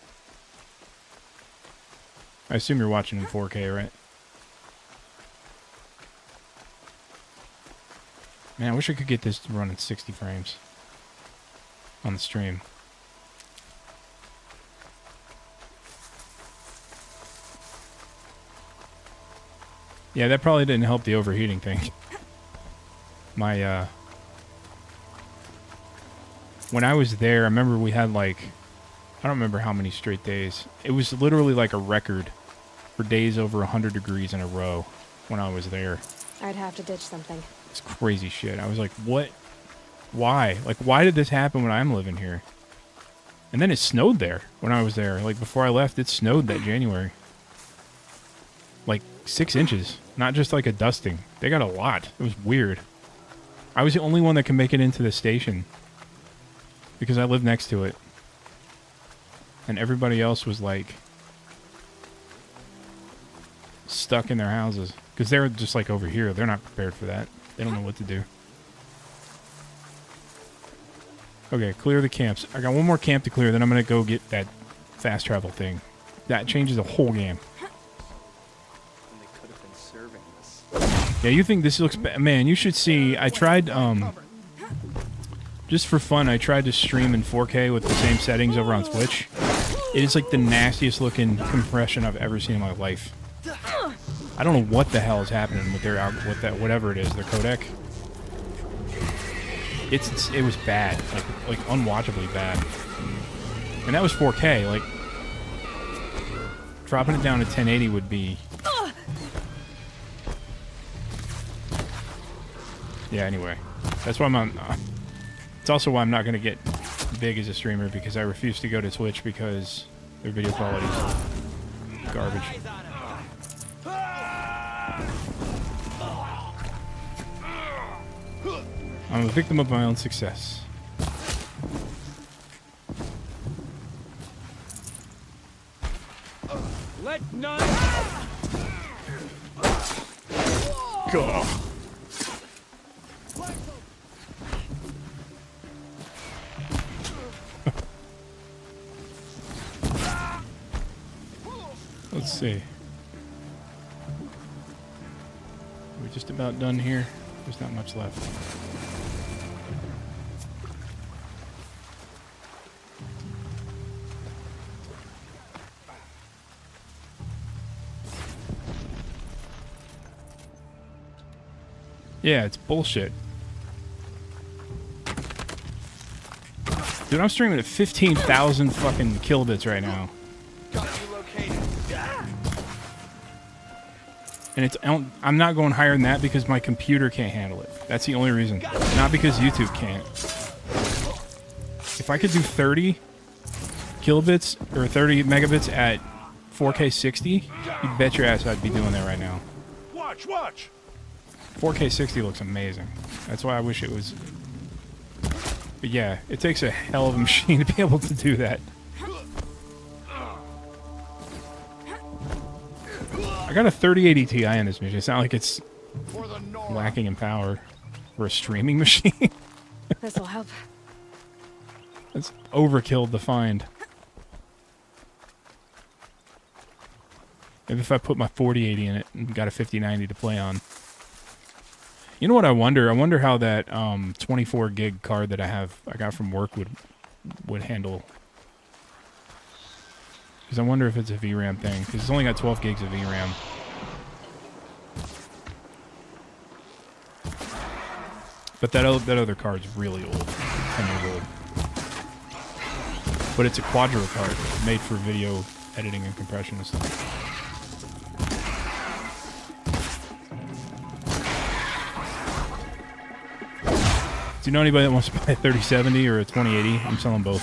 I assume you're watching in 4K, right? Man, I wish I could get this to run in 60 frames on the stream. Yeah, that probably didn't help the overheating thing. My, when I was there, I remember we had like, I don't remember how many straight days. It was literally like a record for days over 100 degrees in a row when I was there. I'd have to ditch something. It's crazy shit. I was like, what? Why? Like, why did this happen when I'm living here? And then it snowed there when I was there. Like, before I left, it snowed that January. Like 6 inches, not just like a dusting. They got a lot. It was weird. I was the only one that could make it into the station because I lived next to it, and everybody else was like stuck in their houses because they're just like over here. They're not prepared for that. They don't know what to do. Okay, clear the camps. I got one more camp to clear, then I'm gonna go get that fast travel thing. That changes the whole game. Yeah, you think this looks bad? Man, you should see. I tried, just for fun, I tried to stream in 4K with the same settings over on Twitch. It is like the nastiest looking compression I've ever seen in my life. I don't know what the hell is happening with their whatever it is, their codec. It was bad, like unwatchably bad. And that was 4K. Like dropping it down to 1080 would be. Yeah, anyway. That's why it's also why I'm not going to get big as a streamer, because I refuse to go to Twitch because their video quality is garbage. I'm a victim of my own success. Let none. Go. Let's see. We're just about done here. There's not much left. Yeah, it's bullshit. Dude, I'm streaming at 15,000 fucking kilobits right now. And I'm not going higher than that because my computer can't handle it. That's the only reason. Not because YouTube can't. If I could do 30 kilobits or 30 megabits at 4K 60, you bet your ass I'd be doing that right now. Watch! 4K 60 looks amazing. That's why I wish it was. But yeah, it takes a hell of a machine to be able to do that. I got a 3080 Ti in this machine. It's not like it's lacking in power for a streaming machine. This'll help. It's overkill to find. Maybe if I put my 4080 in it and got a 5090 to play on. You know what I wonder? I wonder how that 24 gig card that I got from work would handle. Because I wonder if it's a VRAM thing. Because it's only got 12 gigs of VRAM. But that other card's really old. 10 years old. But it's a Quadro card made for video editing and compression and stuff. Do you know anybody that wants to buy a 3070 or a 2080? I'm selling both.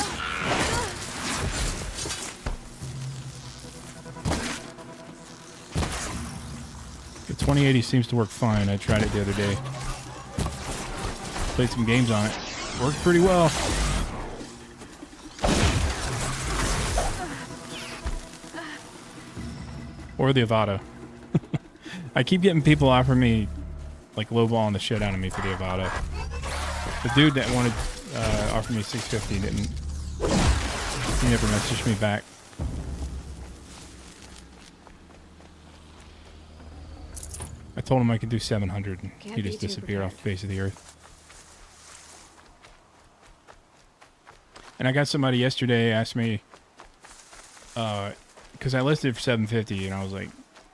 The 2080 seems to work fine. I tried it the other day. Played some games on it. Worked pretty well. Or the Avada. I keep getting people offering me, like, lowballing the shit out of me for the Avada. The dude that wanted offer me 650 didn't. He never messaged me back. I told him I could do 700, and he just disappeared off the face of the earth. And I got somebody yesterday asked me, because I listed for 750, and I was like,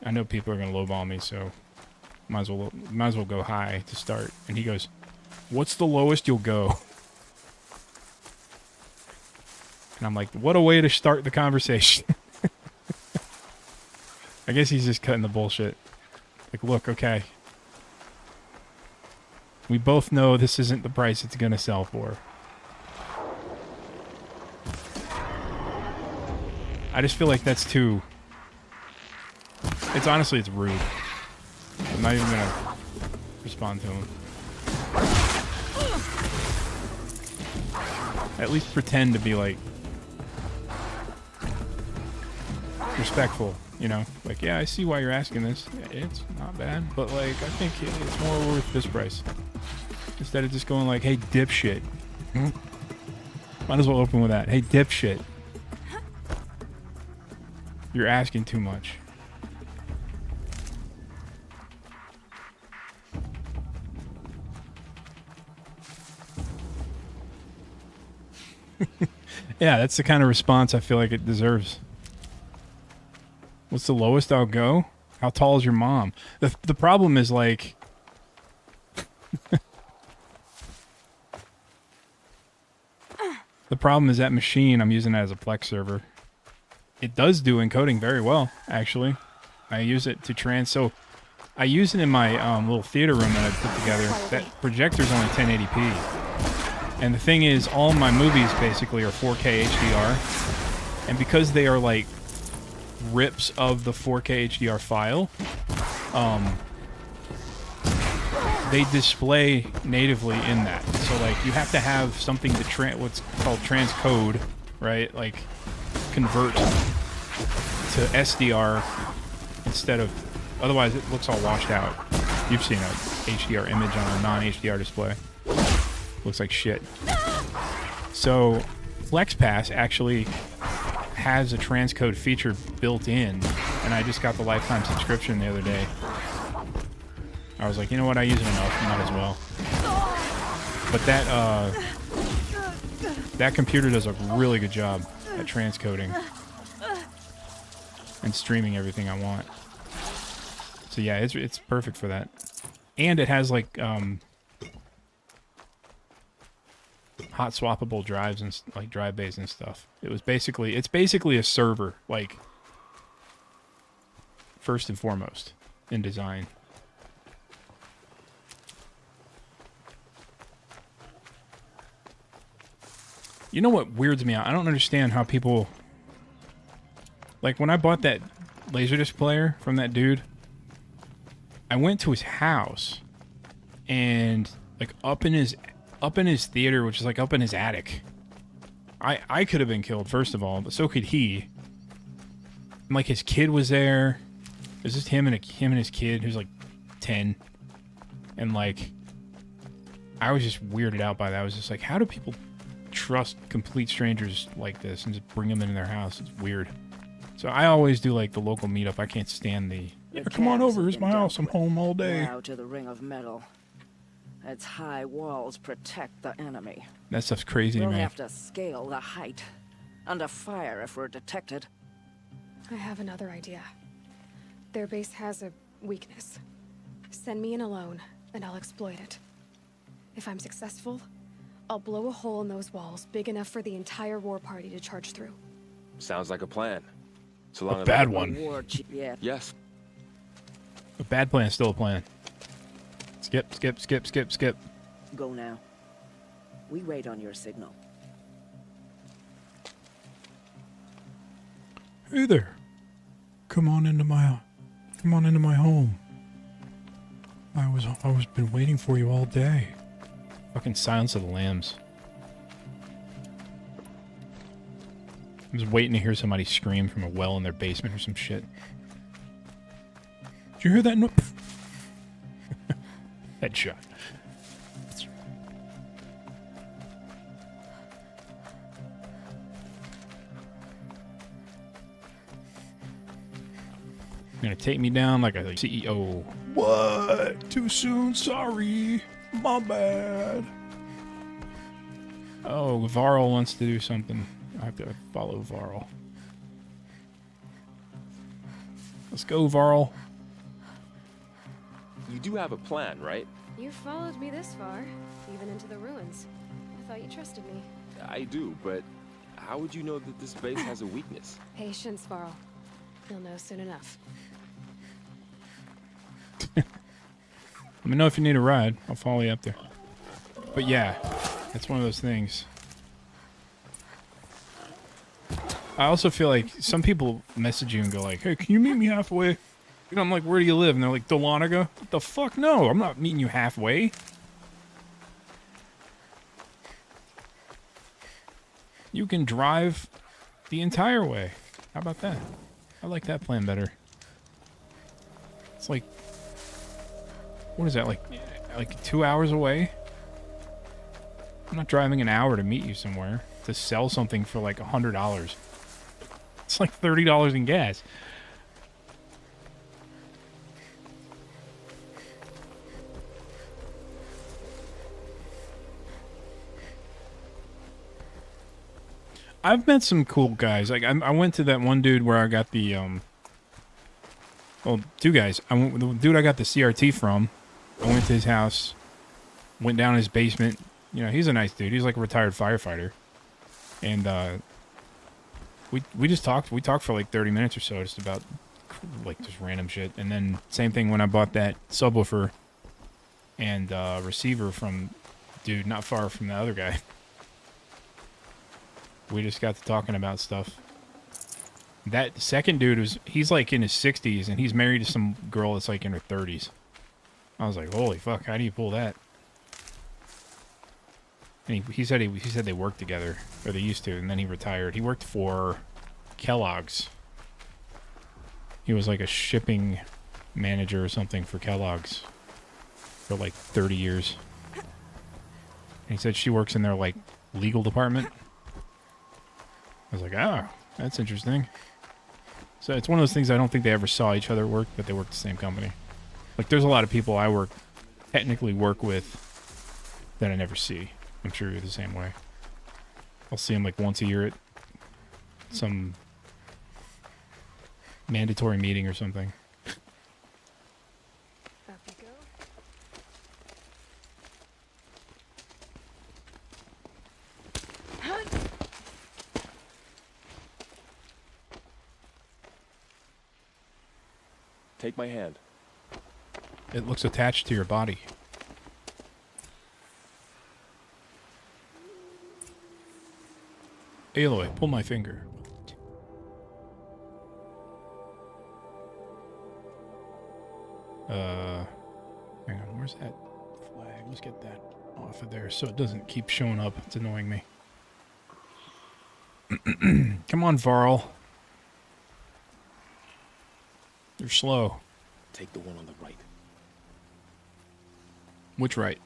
I know people are gonna lowball me, so might as well go high to start. And he goes, "What's the lowest you'll go?" And I'm like, what a way to start the conversation. I guess he's just cutting the bullshit. Like, look, okay. We both know this isn't the price it's gonna sell for. I just feel like that's too... It's honestly, it's rude. I'm not even gonna respond to him. At least pretend to be, like, respectful, you know? Like, yeah, I see why you're asking this. It's not bad, but, like, I think it's more worth this price. Instead of just going like, hey, dipshit. Might as well open with that. Hey, dipshit. You're asking too much. Yeah, that's the kind of response I feel like it deserves. What's the lowest I'll go? How tall is your mom? The problem is, like... the problem is that machine I'm using as a Plex server. It does do encoding very well, actually. I use it to so I use it in my little theater room that I put together. That projector's only 1080p. And the thing is, all my movies basically are 4K HDR. And because they are like rips of the 4K HDR file, they display natively in that. So like you have to have something to what's called transcode, right? Like convert to SDR instead of, otherwise it looks all washed out. You've seen a HDR image on a non-HDR display. Looks like shit. So FlexPass actually has a transcode feature built in, and I just got the lifetime subscription the other day. I was like, you know what, I use it enough, might as well. But that computer does a really good job at transcoding and streaming everything I want. So yeah, it's perfect for that. And it has like hot swappable drives and like drive bays and stuff. It's basically a server, like, first and foremost in design. You know what weirds me out? I don't understand how people, like, when I bought that Laserdisc player from that dude, I went to his house and like up in his theater, which is like up in his attic. I could have been killed, first of all, but so could he. And like his kid was there. It was just him and his kid, who's like 10. And like, I was just weirded out by that. I was just like, how do people trust complete strangers like this and just bring them into their house? It's weird. So I always do like the local meetup. I can't stand the, yeah, come on over, here's my house, I'm home all day. Now to the ring of metal. Its high walls protect the enemy. That stuff's crazy to We'll me. have to scale the height. Under fire if we're detected. I have another idea. Their base has a weakness. Send me in alone, and I'll exploit it. If I'm successful, I'll blow a hole in those walls big enough for the entire war party to charge through. Sounds like a plan. So long A as bad I- one. War chief, yeah. Yes. A bad plan is still a plan. Skip, skip, skip, skip, skip. Go now. We wait on your signal. Hey there. Come on into my home. I was been waiting for you all day. Fucking Silence of the Lambs. I was waiting to hear somebody scream from a well in their basement or some shit. Did you hear that? Headshot. Gonna take me down like a CEO. What? Too soon? Sorry. My bad. Oh, Varl wants to do something. I have to follow Varl. Let's go, Varl. You do have a plan, right? You followed me this far, even into the ruins. I thought you trusted me. I do, but how would you know that this base has a weakness? Patience, Varl. You'll know soon enough. Let me know if you need a ride. I'll follow you up there. But yeah, it's one of those things. I also feel like some people message you and go like, hey, can you meet me halfway? You know, I'm like, where do you live? And they're like, Dahlonega? What the fuck? No, I'm not meeting you halfway. You can drive the entire way. How about that? I like that plan better. It's like, what is that, like 2 hours away? I'm not driving an hour to meet you somewhere to sell something for like $100. It's like $30 in gas. I've met some cool guys. Like I went to that one dude where I got the well, two guys. The dude I got the CRT from. I went to his house, went down his basement. You know, he's a nice dude. He's like a retired firefighter, and we just talked. We talked for like 30 minutes or so, just about like just random shit. And then same thing when I bought that subwoofer and receiver from dude not far from the other guy. We just got to talking about stuff. That second dude he's like in his 60s and he's married to some girl that's like in her 30s. I was like, holy fuck, how do you pull that? And he said they worked together, or they used to, and then he retired. He worked for Kellogg's. He was like a shipping manager or something for Kellogg's for like 30 years. And he said she works in their like legal department. I was like, oh, that's interesting. So it's one of those things I don't think they ever saw each other work, but they work the same company. Like, there's a lot of people I technically work with that I never see. I'm sure you're the same way. I'll see them like once a year at some mandatory meeting or something. Up you go. Take my hand. It looks attached to your body. Aloy, pull my finger. Hang on, where's that flag? Let's get that off of there so it doesn't keep showing up. It's annoying me. Come on, Varl. You're slow. Take the one on the right. Which right?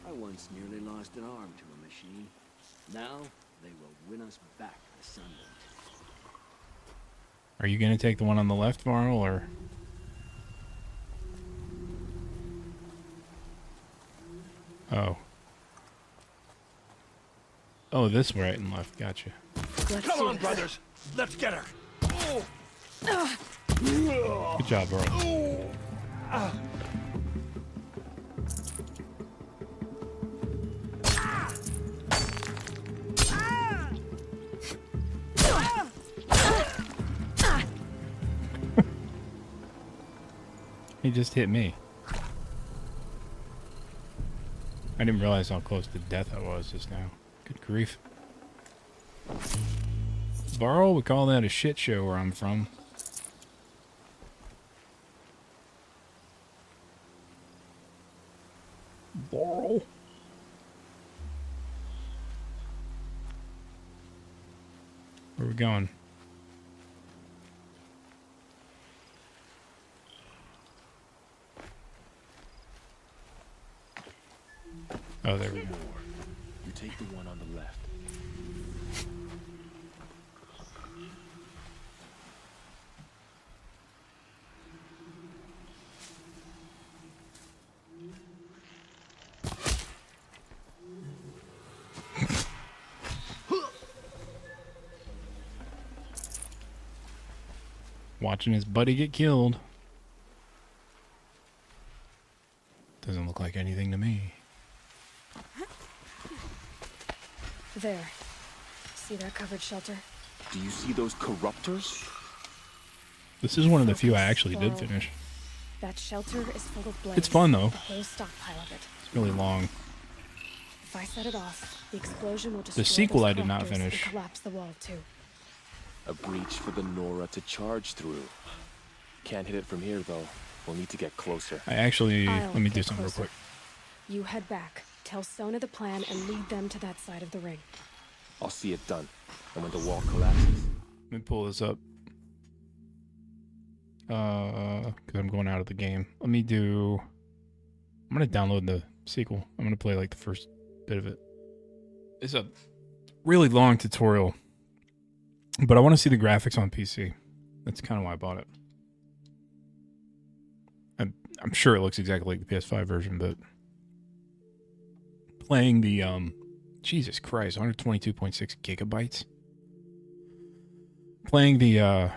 I once nearly lost an arm to a machine. Now they will win us back the sunlight. Are you gonna take the one on the left, Varl, or? Oh. Oh, this right and left. Gotcha. Let's Come do on, this. brothers. Let's get her. Good job, Varl. He just hit me. I didn't realize how close to death I was just now. Good grief. Varl would call that a shit show where I'm from. Varl. Where are we going? Oh, there we go. You take the one on the left. Watching his buddy get killed. Doesn't look like anything to me. There. See that covered shelter? Do you see those corruptors? This is one of the few I actually did Varl. finish. That shelter is full of blaze. It's fun, though. The whole stockpile of it. It's really long. If I set it off, the explosion will destroy The sequel those I did not corruptors and finish. collapse the wall too. A breach for the Nora to charge through. Can't hit it from here, though. We'll need to get closer. I actually... I'll Let me do get something real closer. quick. You head back, tell Sona the plan, and lead them to that side of the ring. I'll see it done. And when the wall collapses, Let me pull this up. Because I'm going out of the game. Let me do... I'm going to download the sequel. I'm going to play like the first bit of it. It's a really long tutorial. But I want to see the graphics on PC. That's kind of why I bought it. I'm sure it looks exactly like the PS5 version, but... Playing the, Jesus Christ, 122.6 gigabytes? Playing the,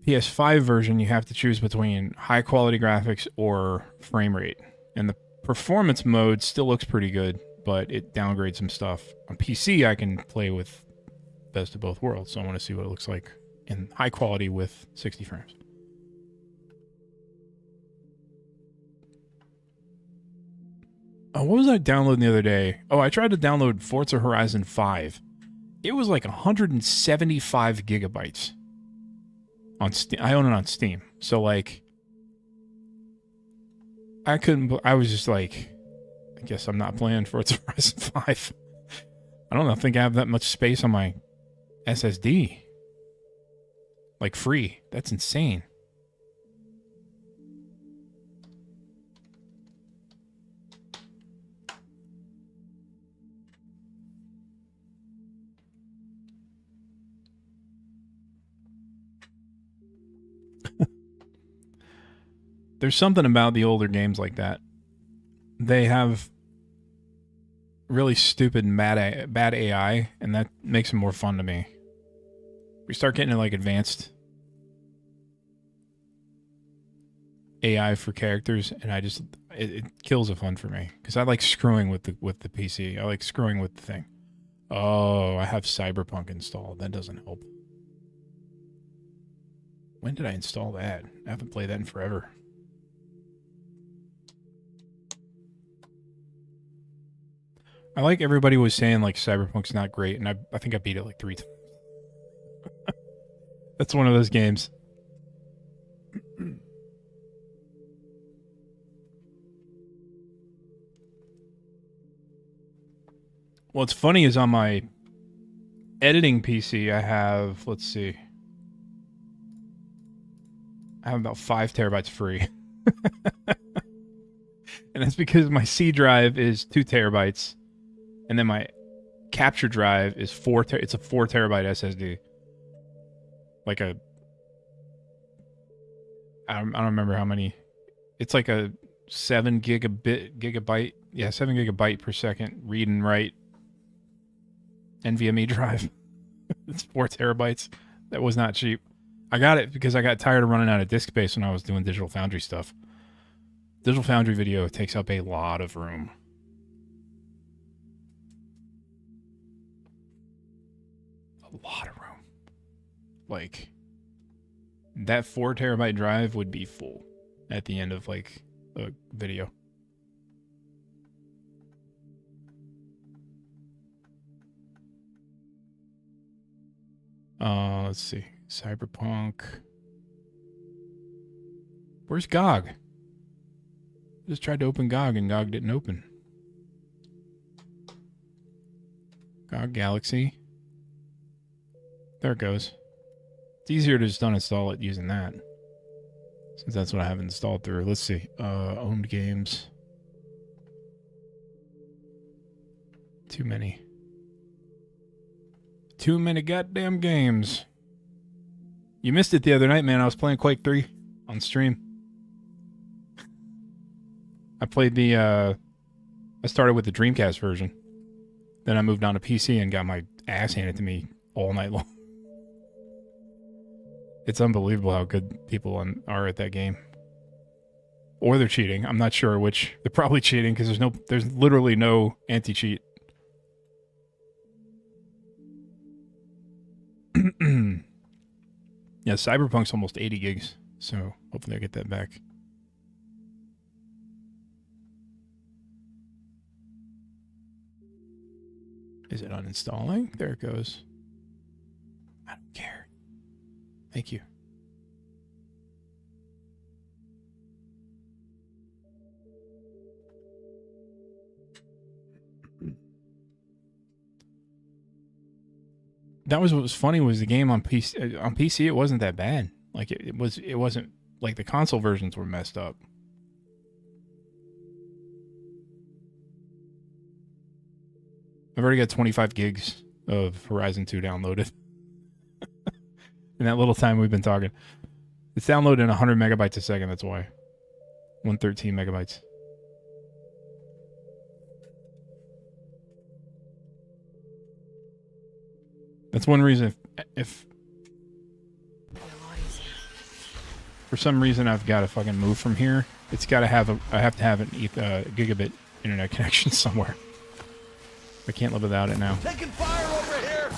PS5 version, you have to choose between high quality graphics or frame rate. And the performance mode still looks pretty good, but it downgrades some stuff. On PC, I can play with best of both worlds, so I want to see what it looks like in high quality with 60 frames. Oh, what was I downloading the other day? Oh, I tried to download Forza Horizon 5. It was like 175 gigabytes. On Steam. I own it on Steam. So, like, I couldn't... I was just like, I guess I'm not playing Forza Horizon 5. I don't think I have that much space on my SSD. Like, free. That's insane. There's something about the older games like that. They have really stupid bad AI, and that makes them more fun to me. We start getting to like advanced AI for characters, and I just it kills the fun for me because I like screwing with the PC. I like screwing with the thing. Oh, I have Cyberpunk installed. That doesn't help. When did I install that? I haven't played that in forever. I like everybody was saying like Cyberpunk's not great, and I think I beat it like 3 times. That's one of those games. What's funny is on my editing PC, I have, let's see, I have about 5 terabytes free. And that's because my C drive is 2 terabytes. And then my capture drive is it's a 4 terabyte SSD. Like a don't remember how many. It's like a 7 gigabyte. Yeah, 7 gigabyte per second read and write NVMe drive. It's 4 terabytes. That was not cheap. I got it because I got tired of running out of disk space when I was doing Digital Foundry stuff. Digital Foundry video takes up a lot of room. A lot of room. Like, that 4 terabyte drive would be full at the end of like a video. Let's see. Cyberpunk. Where's GOG? Just tried to open GOG and GOG didn't open. GOG Galaxy. There it goes. It's easier to just uninstall it using that, since that's what I have installed through. Let's see. Owned games. Too many. Too many goddamn games. You missed it the other night, man. I was playing Quake 3 on stream. I played the, I started with the Dreamcast version. Then I moved on to PC and got my ass handed to me all night long. It's unbelievable how good people are at that game. Or they're cheating. I'm not sure which. They're probably cheating because there's literally no anti-cheat. Yeah, Cyberpunk's almost 80 gigs, so hopefully I get that back. Is it uninstalling? There it goes. I don't care. Thank you. That was what was funny was the game on PC. On PC, it wasn't that bad. Like it wasn't like the console versions were messed up. I've already got 25 gigs of Horizon 2 downloaded. In that little time we've been talking. It's downloading 100 megabytes a second, that's why. 113 megabytes. That's one reason if for some reason I've got to fucking move from here, it's got to have I have to have an gigabit internet connection somewhere. I can't live without it now. Taking fire over here!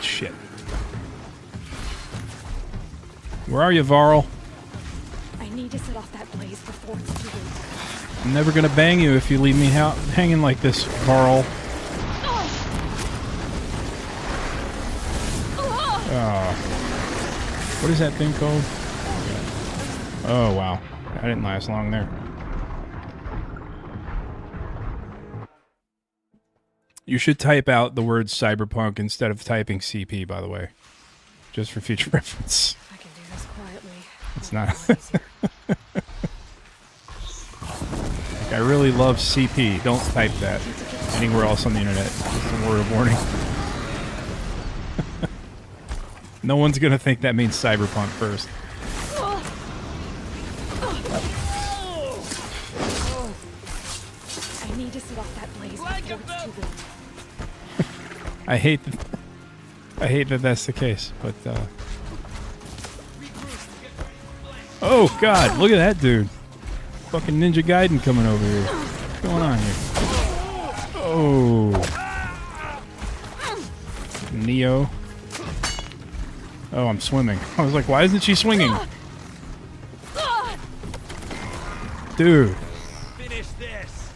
Shit. Where are you, Varl? I need to set off that blaze before it's too late. I'm never gonna bang you if you leave me hanging like this, Varl. What is that thing called? Oh, wow. I didn't last long there. You should type out the word cyberpunk instead of typing CP, by the way. Just for future reference. I can do this quietly. It's not. I really love CP. Don't type that anywhere else on the internet. Just a word of warning. No one's gonna think that means cyberpunk first. I need to set off that blaze before it's too late. I hate that that's the case, but oh god, look at that dude. Fucking Ninja Gaiden coming over here. What's going on here? Oh. Neo. Oh, I'm swimming. I was like, why isn't she swinging? Dude. Finish this!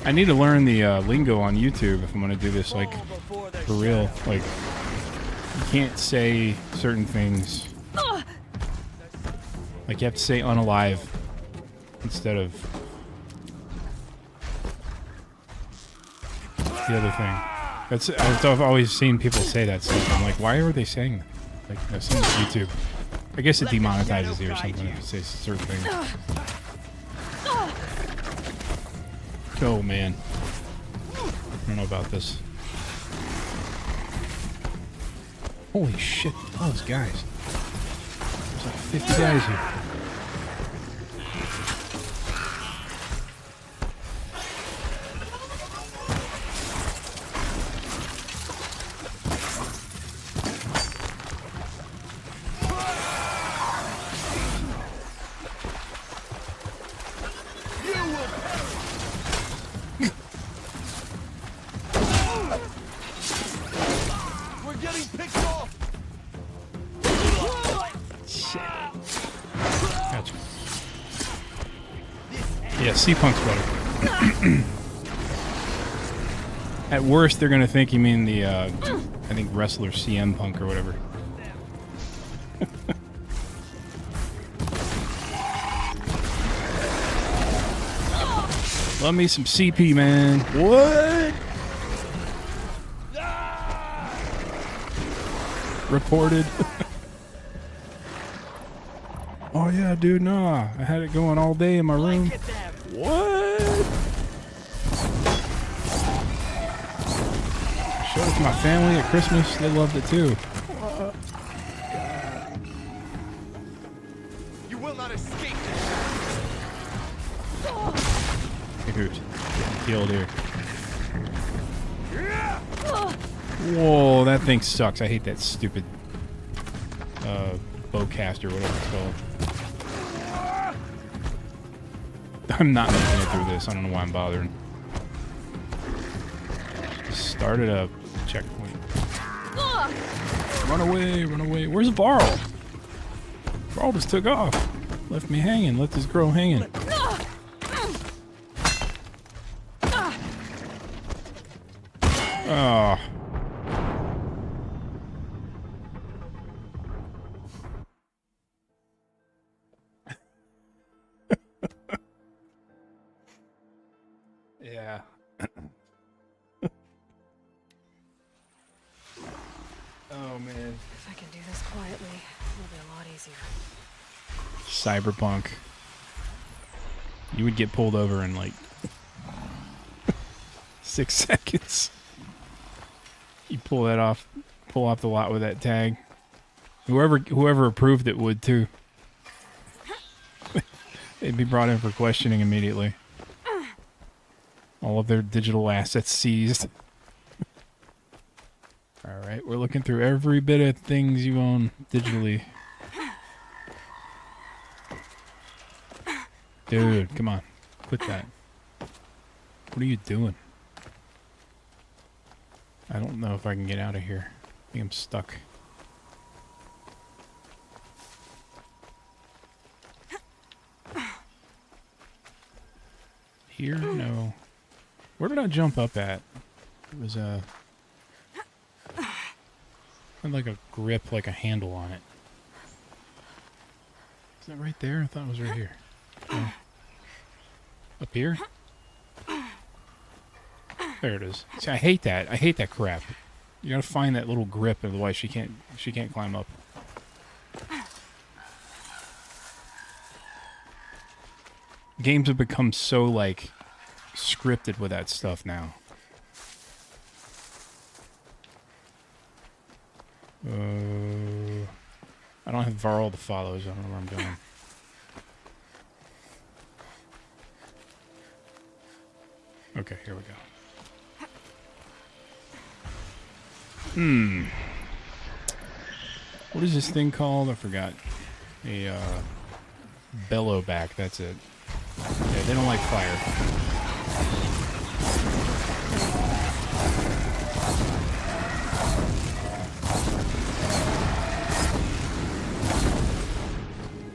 I need to learn the lingo on YouTube if I'm going to do this, like, for real. Like, you can't say certain things. Like, you have to say unalive instead of the other thing. I've always seen people say that stuff. I'm like, why are they saying that? Like, I've seen this YouTube. I guess it Let the demonetizes you or shadow guide something you. if you say certain things. Oh man. I don't know about this. Holy shit, all those guys. There's like 50 guys here. We're getting picked off. Gotcha. Yeah, C-Punk's better. At worst, they're gonna think you mean the, I think wrestler CM Punk or whatever. Love me some CP, man. What? Reported. Oh yeah, dude, nah. I had it going all day in my room. What? Showed it to my family at Christmas. They loved it too. You will not escape this. Hey, dude. Killed here. Whoa, that thing sucks. I hate that stupid bowcaster, whatever it's called. I'm not making it through this. I don't know why I'm bothering. Started a checkpoint. Run away, run away. Where's Varl? Varl just took off. Left me hanging. Let this girl hanging. Oh. Yeah. Oh man. If I can do this quietly, it'll be a lot easier. Cyberpunk. You would get pulled over in like 6 seconds. You pull that off, pull off the lot with that tag. Whoever approved it would too. They'd be brought in for questioning immediately. All of their digital assets seized. Alright, we're looking through every bit of things you own digitally. Dude, come on. Quit that. What are you doing? I don't know if I can get out of here. I think I'm stuck. Here? No. Where did I jump up at? It was a... had like a grip, like a handle on it. Is that right there? I thought it was right here. Oh. Up here? There it is. See, I hate that. I hate that crap. You gotta find that little grip, otherwise she can't climb up. Games have become so like scripted with that stuff now. I don't have Varl to follow, so I don't know where I'm going. Okay, here we go. What is this thing called? I forgot. A bellow back, that's it. Yeah, they don't like fire.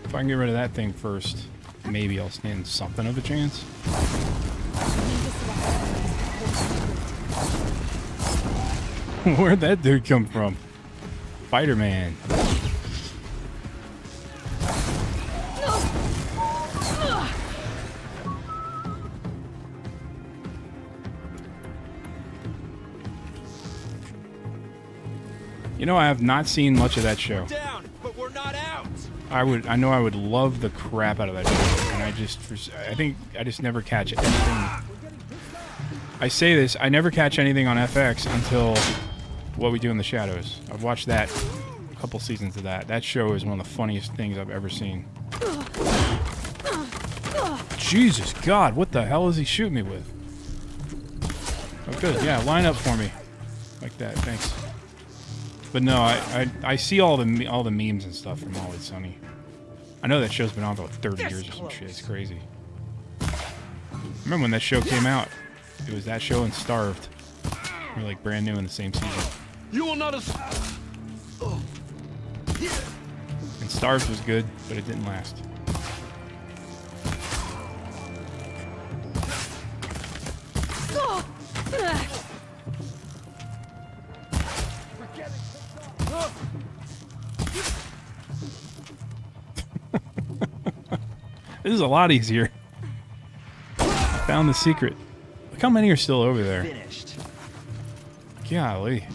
If I can get rid of that thing first, maybe I'll stand something of a chance. Where'd that dude come from? Spider-Man. You know, I have not seen much of that show. Down, but we're not out. I know I would love the crap out of that show, and I think I just never catch anything. I say this, I never catch anything on FX until What We Do in the Shadows. I've watched that, a couple seasons of that. That show is one of the funniest things I've ever seen. Jesus God, what the hell is he shooting me with? Oh good, yeah, line up for me. Like that, thanks. But no, I see all the memes and stuff from Always Sunny. I know that show's been on for like 30 years or some shit. It's crazy. Remember when that show came out? It was that show and Starved. They were like brand new in the same season. You will not. And Starved was good, but it didn't last. This is a lot easier. I found the secret. Look how many are still over there. Finished. Golly.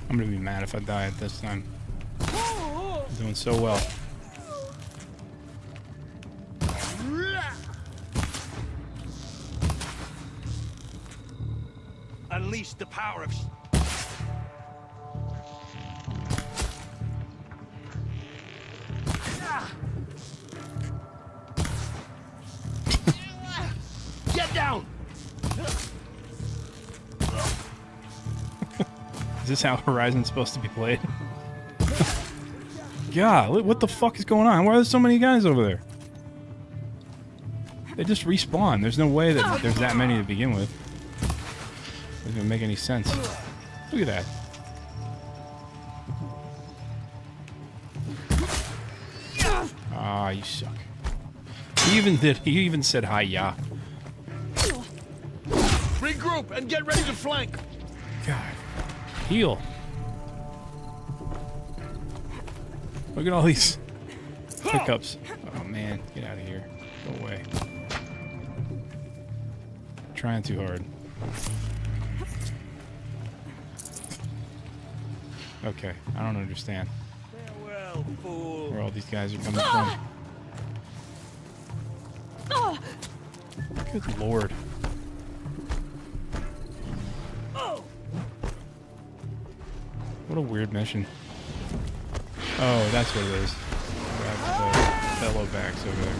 I'm gonna be mad if I die at this time. I'm doing so well. Unleash the power of. Get down! Is this how Horizon's supposed to be played? God, what the fuck is going on? Why are there so many guys over there? They just respawn. There's no way that there's that many to begin with. Doesn't even make any sense. Look at that. Ah, you suck. He even said hi, yeah. Regroup and get ready to flank. God. Heal. Look at all these hiccups. Oh man, get out of here. Go away. Trying too hard. Okay, I don't understand Farewell, fool. where all these guys are coming from. Good lord. What a weird mission. Oh, that's what it is. Grab the fellow backs over there.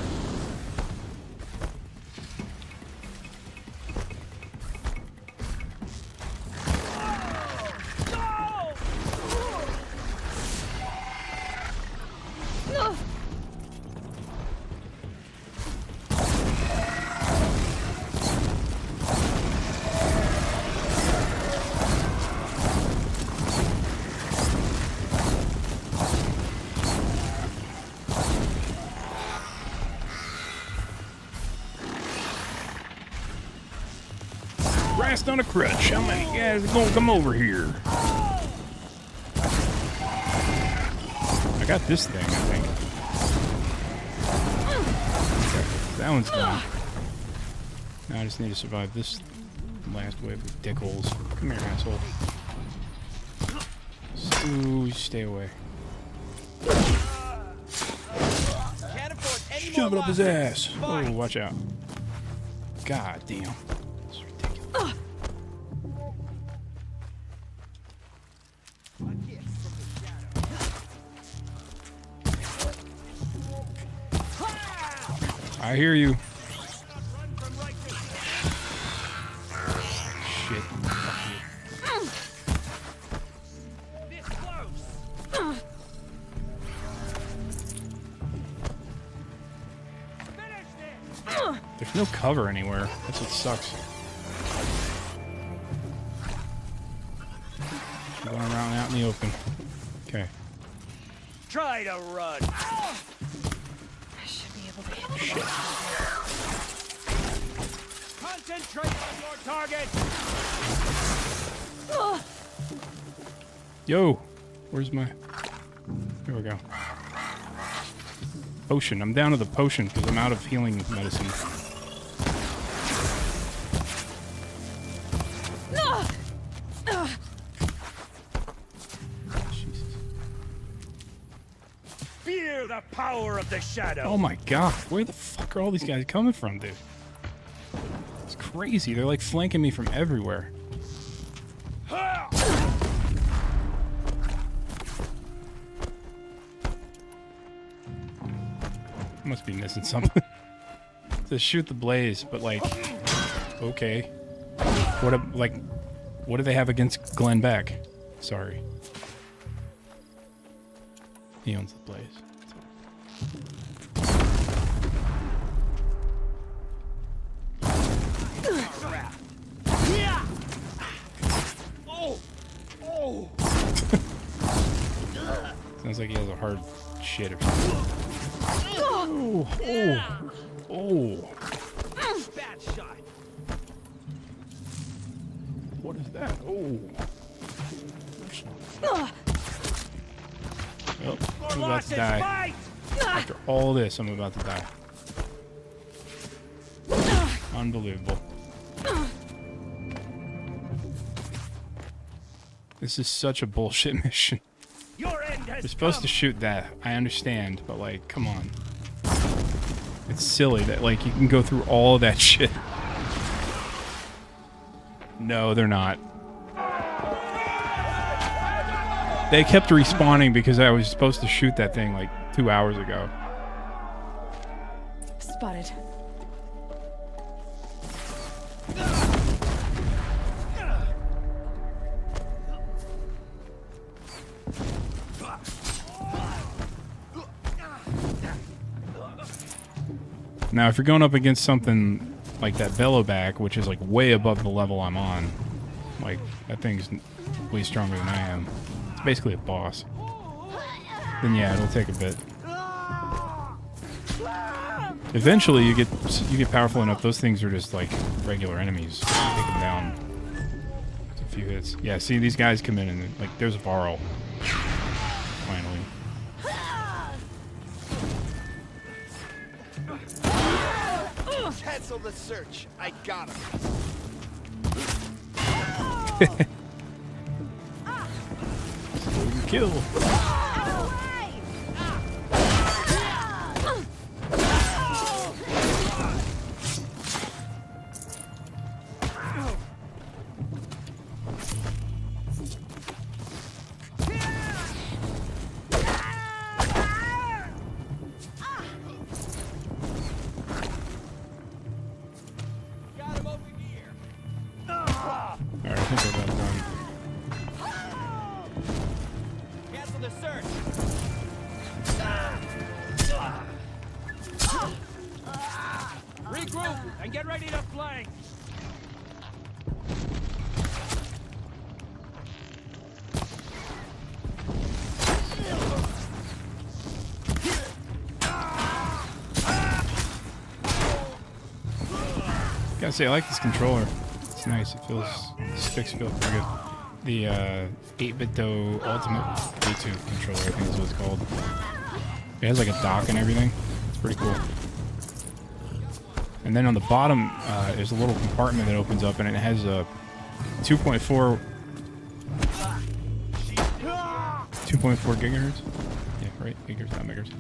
Rest on a crutch. How many guys are gonna come over here? I got this thing, I think. Okay, that one's gone. Now I just need to survive this last wave of dickholes. Come here, asshole. Ooh, stay away. Shove it up his ass. Oh, watch out. God damn. It's ridiculous. I hear you. Shit. There's no cover anywhere. That's what sucks. Going around out in the open. Okay. Try to run. I should be able to hit Shit. Concentrate on your target. Yo, where's my... Here we go. Potion. I'm down to the potion because I'm out of healing medicine. Jesus. Feel the power of the shadow. Oh my god, where the fuck are all these guys coming from, dude? It's crazy. They're like flanking me from everywhere. I must be missing something. To shoot the blaze, but like, okay. What do they have against Glenn Beck? Sorry. He owns the blaze. Sounds like he has a hard shit or something. Oh, oh, oh. Bad shot. What is that? Oh. Oh, I'm about to die. After all this, I'm about to die. Unbelievable. This is such a bullshit mission. Your end has You're supposed come. to shoot that. I understand, but like, come on. It's silly that like you can go through all of that shit. No, they're not. They kept respawning because I was supposed to shoot that thing like 2 hours ago. Spotted. Now, if you're going up against something like that Bellowback, which is like way above the level I'm on, like that thing's way stronger than I am. It's basically a boss. Then yeah, it'll take a bit. Eventually, you get powerful enough. Those things are just like regular enemies. Take them down. It's a few hits. Yeah, see these guys come in and like there's a Varl. Finally. Cancel the search. I got him. Kill. Got him over here. Alright, I think we're about done. Cancel the search. Regroup and get ready to flank. Gotta say, I like this controller. It's nice. It feels, sticks feel pretty good. The 8-bit Ultimate Bluetooth controller, I think is what it's called. It has like a dock and everything. It's pretty cool. And then on the bottom is a little compartment that opens up, and it has a 2.4 gigahertz. Yeah, right. Gigahertz, not megahertz.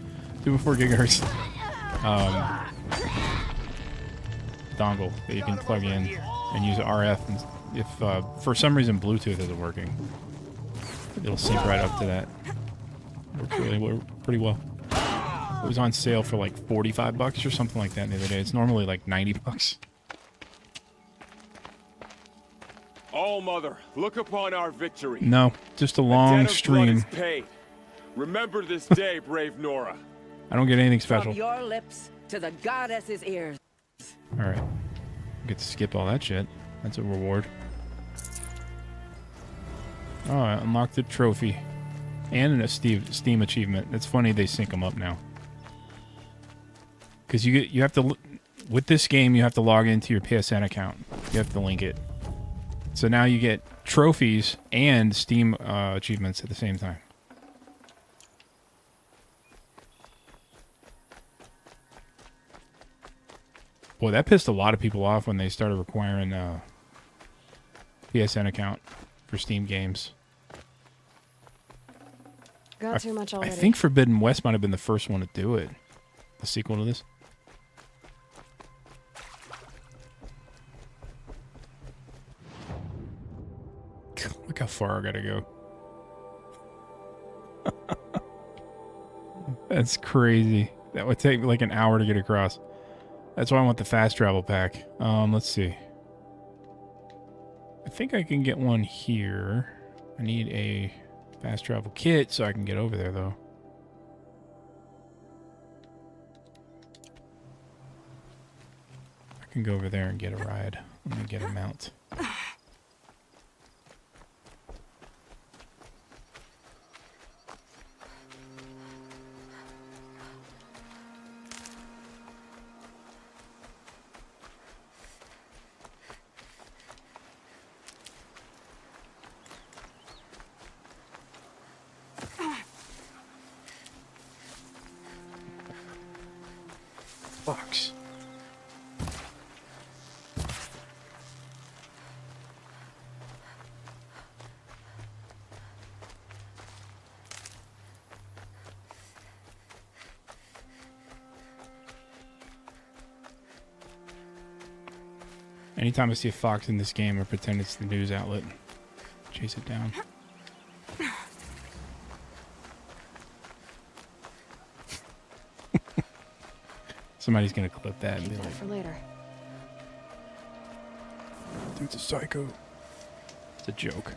2.4 gigahertz. Dongle that you can plug in and use RF. And if for some reason Bluetooth isn't working, it'll sync right up to that. Works pretty well. It was on sale for like $45 or something like that the other day. It's normally like $90. All Mother, look upon our victory. No, just a The long debt of blood is stream. paid. Remember this day, brave Nora. I don't get anything special. From your lips to the goddess's ears. All right, get to skip all that shit. That's a reward. Oh, I unlocked a trophy and a Steam achievement. It's funny they sync them up now. Because you have to, with this game, you have to log into your PSN account. You have to link it. So now you get trophies and Steam achievements at the same time. Boy, that pissed a lot of people off when they started requiring PSN account for Steam games. Got too much I already. think Forbidden West might have been the first one to do it. The sequel to this. Look how far I gotta go. That's crazy. That would take like an hour to get across. That's why I want the fast travel pack. Let's see. I think I can get one here. I need a fast travel kit so I can get over there, though. I can go over there and get a ride. Let me get a mount. Box. Anytime I see a fox in this game, I pretend it's the news outlet. Chase it down. Somebody's gonna clip that and be Keep that like, for later. dude's a psycho. It's a joke.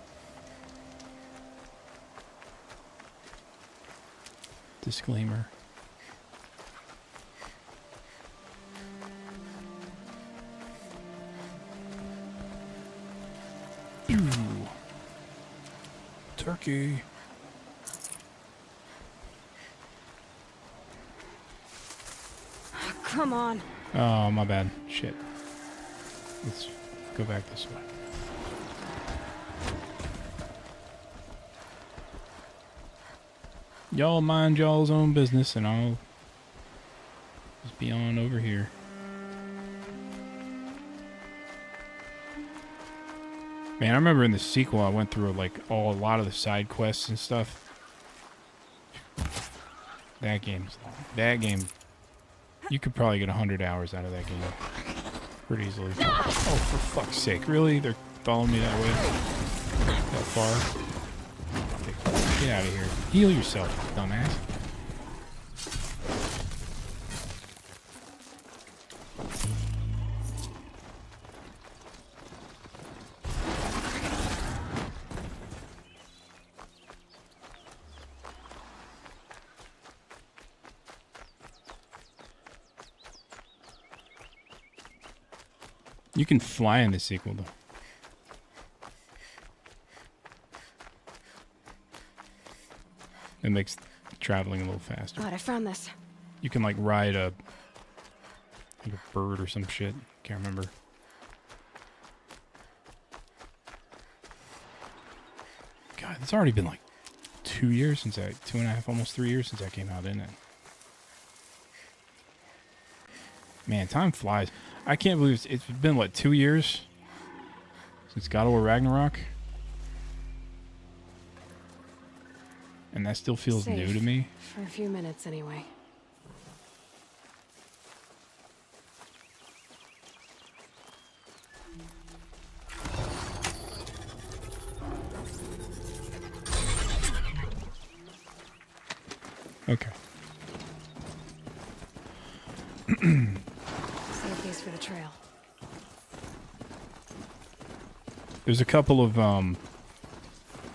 Disclaimer. Ooh. Turkey. Come on. Oh, my bad. Shit. Let's go back this way. Y'all mind y'all's own business, and I'll just be on over here. Man, I remember in the sequel, I went through like a lot of the side quests and stuff. That game, you could probably get 100 hours out of that game pretty easily. Oh, for fuck's sake! Really? They're following me that way? That far? Get out of here! Heal yourself, dumbass. You can fly in the sequel, though. It makes traveling a little faster. Glad I found this. You can, like, ride a bird or some shit. Can't remember. God, it's already been, like, 2 years since that... 2.5, almost 3 years since that came out, isn't it? Man, time flies. I can't believe it's been, what, 2 years since God of War Ragnarok? And that still feels Safe. new to me. For a few minutes, anyway. Okay. Save these for the trail. There's a couple of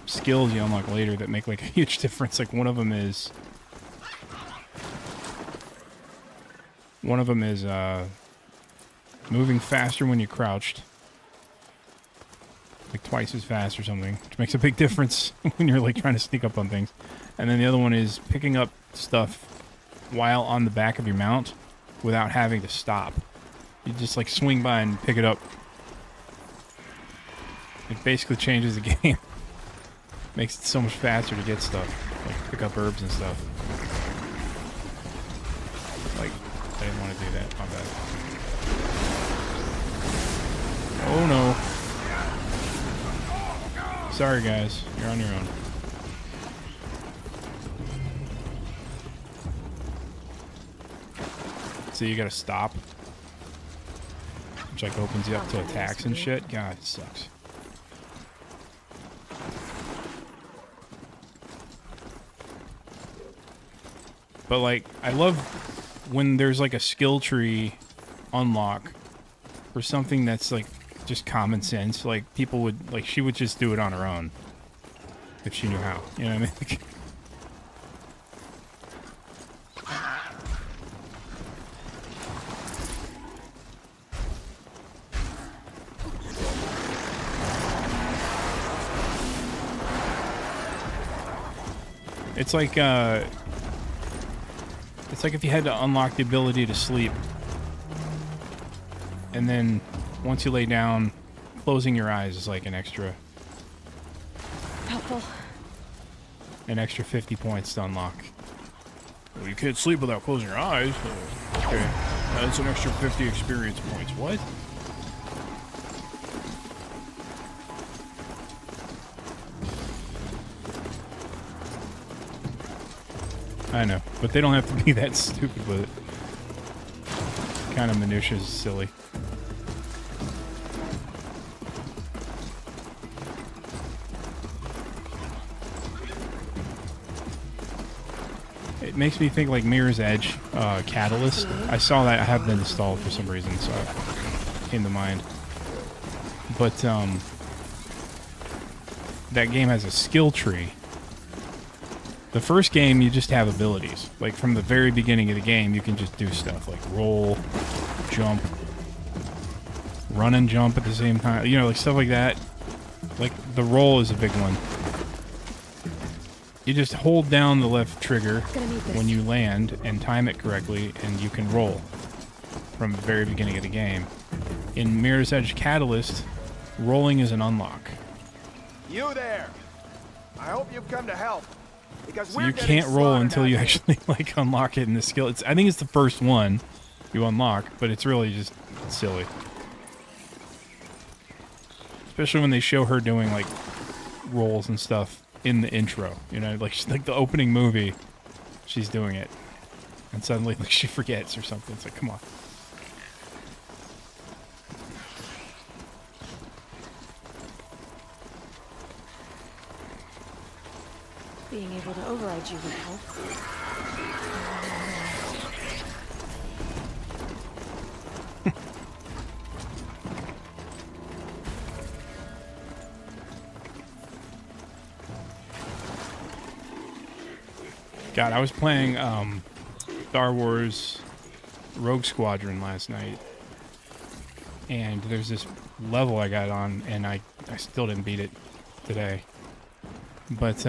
skills you unlock later that make like a huge difference. Like one of them is moving faster when you're crouched, like twice as fast or something, which makes a big difference when you're like trying to sneak up on things. And then the other one is picking up stuff while on the back of your mount without having to stop. You just like swing by and pick it up. It basically changes the game. Makes it so much faster to get stuff. Like pick up herbs and stuff. Like, I didn't want to do that. My bad. Oh no. Sorry guys, you're on your own. So you gotta stop. Which like opens you up to attacks and shit. God, it sucks. But like, I love when there's like a skill tree unlock for something that's like just common sense. Like people would, like she would just do it on her own if she knew how. You know what I mean? It's like if you had to unlock the ability to sleep, and then once you lay down, closing your eyes is like an extra Helpful. 50 points to unlock. Well, you can't sleep without closing your eyes. Okay, that's an extra 50 experience points. What? I know, but they don't have to be that stupid with it. Kind of minutia is silly. It makes me think like Mirror's Edge Catalyst. I saw that. I have been installed for some reason, so it came to mind. But that game has a skill tree. The first game, you just have abilities. Like, from the very beginning of the game, you can just do stuff like roll, jump, run and jump at the same time. You know, like stuff like that. Like, the roll is a big one. You just hold down the left trigger when you land and time it correctly, and you can roll from the very beginning of the game. In Mirror's Edge Catalyst, rolling is an unlock. You there! I hope you've come to help. Because So you can't roll until you actually like unlock it in the skill. I think it's the first one you unlock, but it's really just silly. Especially when they show her doing like rolls and stuff in the intro. You know, like the opening movie, she's doing it, and suddenly like she forgets or something. It's like, come on. Being able to override you would help. God, I was playing Star Wars Rogue Squadron last night, and there's this level I got on, and I still didn't beat it today. But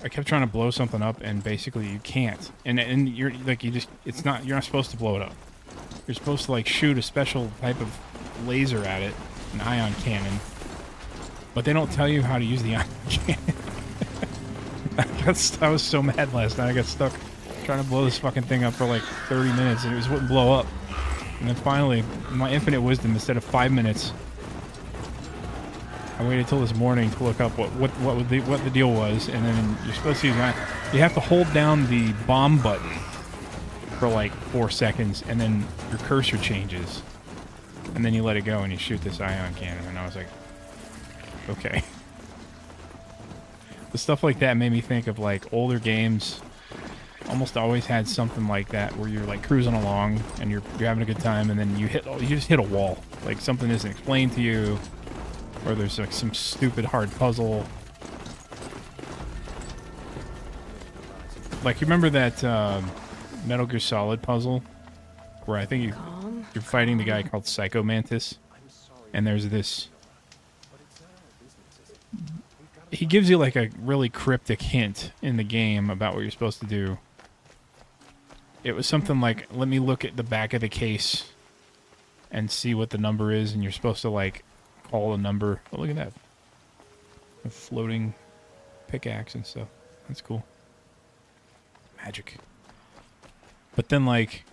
I kept trying to blow something up, and basically you can't. And you're like, you're not supposed to blow it up. You're supposed to like shoot a special type of laser at it, an ion cannon. But they don't tell you how to use the ion cannon. I was so mad last night. I got stuck trying to blow this fucking thing up for like 30 minutes, and it just wouldn't blow up. And then finally, my infinite wisdom, instead of 5 minutes, I waited till this morning to look up what the deal was, and then you're supposed to use that. You have to hold down the bomb button for like 4 seconds, and then your cursor changes, and then you let it go and you shoot this ion cannon. And I was like, okay. The stuff like that made me think of like older games. Almost always had something like that where you're like cruising along and you're having a good time, and then you just hit a wall. Like something isn't explained to you, or there's like some stupid hard puzzle. Like, you remember that Metal Gear Solid puzzle where I think you're fighting the guy called Psycho Mantis, and there's this. He gives you like a really cryptic hint in the game about what you're supposed to do. It was something like, let me look at the back of the case and see what the number is, and you're supposed to like call a number. Oh, look at that. A floating pickaxe and stuff. That's cool. Magic. But then like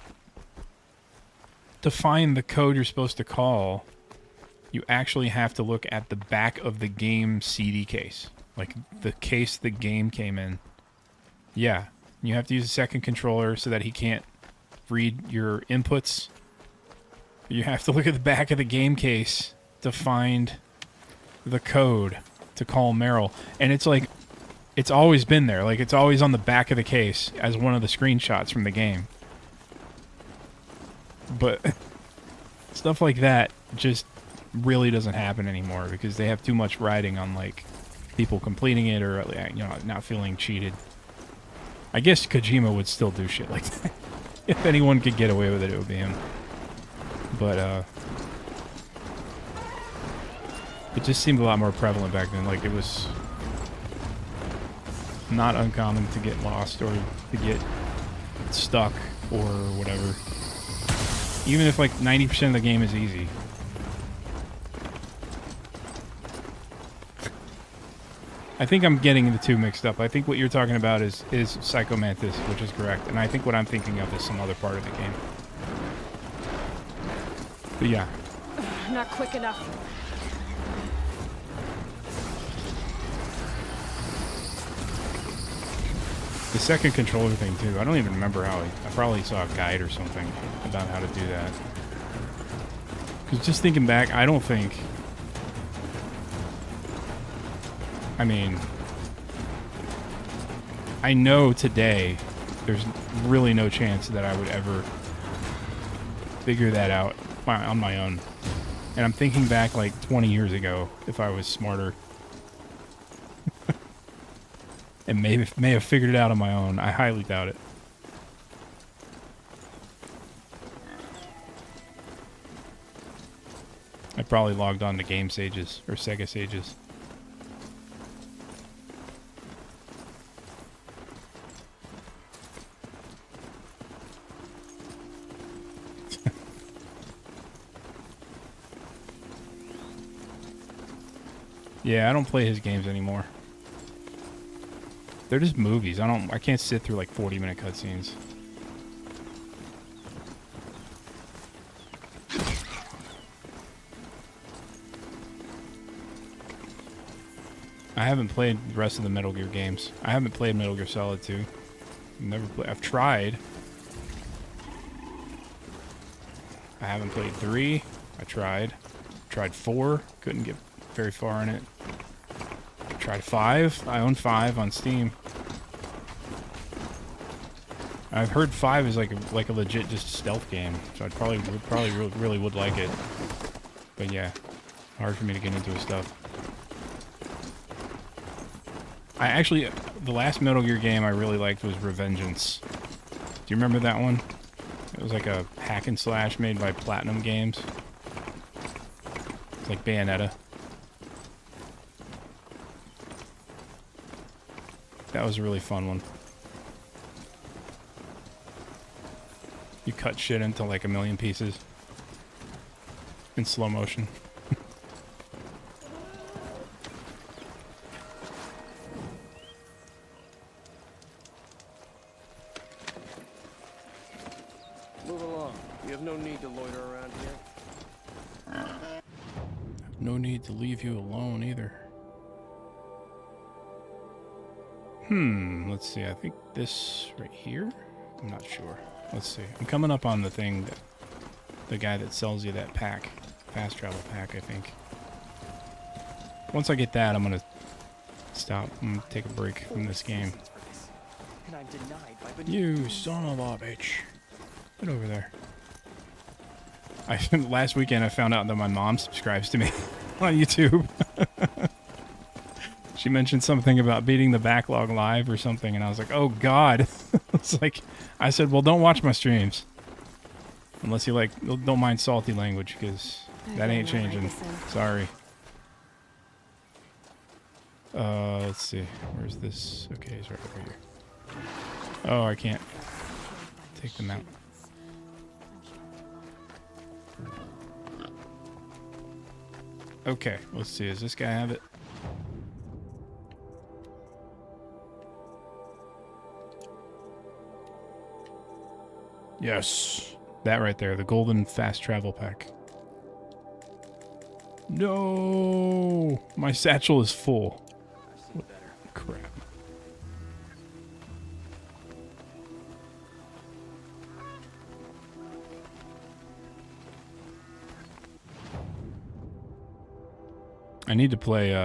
to find the code you're supposed to call, you actually have to look at the back of the game CD case. Like, the case the game came in. Yeah. You have to use a second controller so that he can't read your inputs. You have to look at the back of the game case to find the code to call Meryl. And it's like, it's always been there. Like, it's always on the back of the case as one of the screenshots from the game. But stuff like that just really doesn't happen anymore because they have too much riding on, like, people completing it or, you know, not feeling cheated. I guess Kojima would still do shit like that. If anyone could get away with it, it would be him. But, it just seemed a lot more prevalent back then. Like, it was not uncommon to get lost or to get stuck or whatever. Even if, like, 90% of the game is easy. I think I'm getting the two mixed up. I think what you're talking about is Psycho Mantis, which is correct. And I think what I'm thinking of is some other part of the game. But yeah. Not quick enough. The second controller thing, too. I don't even remember how I probably saw a guide or something about how to do that. Because just thinking back, I don't think... I mean... I know today there's really no chance that I would ever figure that out on my own. And I'm thinking back like 20 years ago, if I was smarter. And may have figured it out on my own. I highly doubt it. I probably logged on to Game Sages or Sega Sages. Yeah, I don't play his games anymore. They're just movies. I can't sit through like 40-minute cutscenes. I haven't played the rest of the Metal Gear games. I haven't played Metal Gear Solid 2. I've tried. I haven't played 3. I tried. Tried 4. Couldn't get very far in it. Tried 5. I own 5 on Steam. I've heard 5 is like a legit just stealth game, so I'd probably really would like it. But yeah, hard for me to get into his stuff. The last Metal Gear game I really liked was Revengeance. Do you remember that one? It was like a hack and slash made by Platinum Games. It's like Bayonetta. That was a really fun one. You cut shit into like a million pieces in slow motion. Move along. You have no need to loiter around here. No need to leave you alone either. Let's see. I think this right here? I'm not sure. Let's see. I'm coming up on the thing that the guy that sells you that pack. Fast travel pack, I think. Once I get that, I'm gonna stop and take a break from this game. And I'm denied by You son of a bitch. Get over there. Last weekend I found out that my mom subscribes to me on YouTube. She mentioned something about beating the backlog live or something, and I was like, oh god. It's like, I said, well, don't watch my streams. Unless you like, don't mind salty language, because that ain't changing. Sorry. Let's see. Where's this? Okay, he's right over here. Oh, I can't take them out. Okay, let's see. Does this guy have it? Yes. That right there, the golden fast travel pack. No! My satchel is full. I've seen better. Crap. I need to play,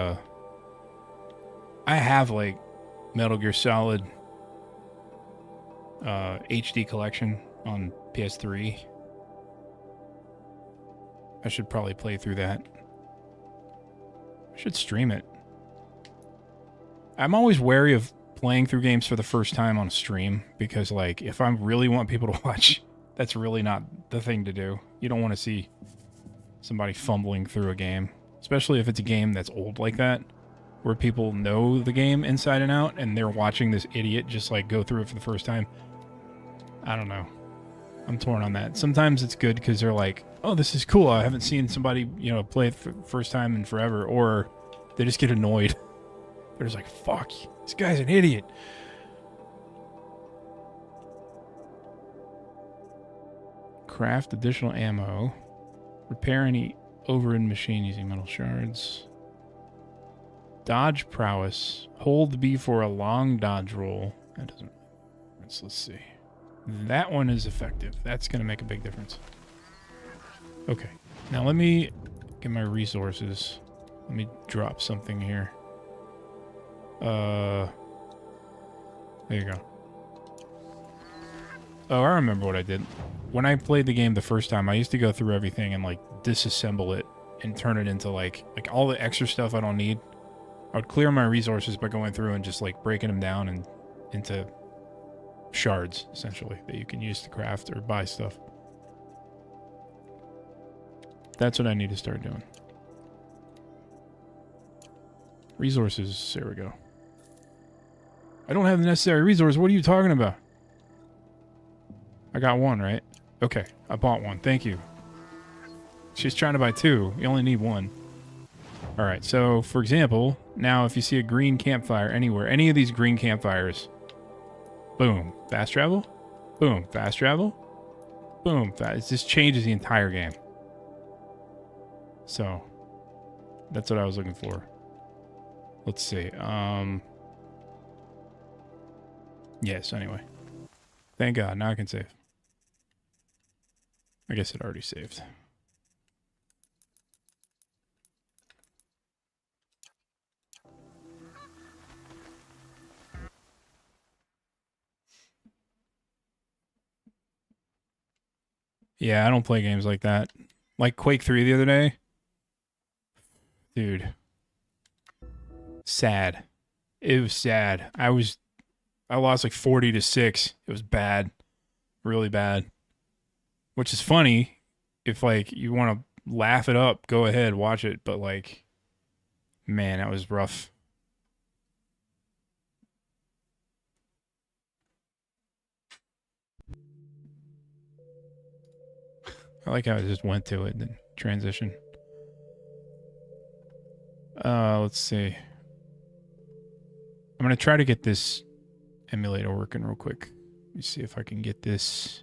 I have, like, Metal Gear Solid HD collection on PS3. I should probably play through that. I should stream it. I'm always wary of playing through games for the first time on a stream because, like, if I really want people to watch, that's really not the thing to do. You don't want to see somebody fumbling through a game, especially if it's a game that's old like that, where people know the game inside and out and they're watching this idiot just, like, go through it for the first time. I don't know. I'm torn on that. Sometimes it's good because they're like, oh, this is cool. I haven't seen somebody, you know, play it for the first time in forever. Or they just get annoyed. They're just like, fuck, this guy's an idiot. Craft additional ammo. Repair any overend machine using metal shards. Dodge prowess. Hold B for a long dodge roll. That doesn't... Let's see. That one is effective. That's going to make a big difference. Okay. Now let me get my resources. Let me drop something here. There you go. Oh, I remember what I did. When I played the game the first time, I used to go through everything and, like, disassemble it and turn it into, like all the extra stuff I don't need. I would clear my resources by going through and just, like, breaking them down and into shards, essentially, that you can use to craft or buy stuff. That's what I need to start doing. Resources, there we go. I don't have the necessary resources. What are you talking about? I got one, right? Okay, I bought one. Thank you. She's trying to buy two. You only need one. All right, so, for example, now if you see a green campfire anywhere, any of these green campfires, boom, fast travel, boom, fast travel, boom, it just changes the entire game. So, that's what I was looking for. Let's see, yes, anyway. Thank God, now I can save. I guess it already saved. Yeah, I don't play games like that. Like Quake 3 the other day. Dude. Sad. It was sad. I lost like 40-6. It was bad. Really bad. Which is funny. If, like, you want to laugh it up, go ahead, watch it. But, like, man, that was rough. I like how I just went to it and then transition. Let's see. I'm going to try to get this emulator working real quick. Let me see if I can get this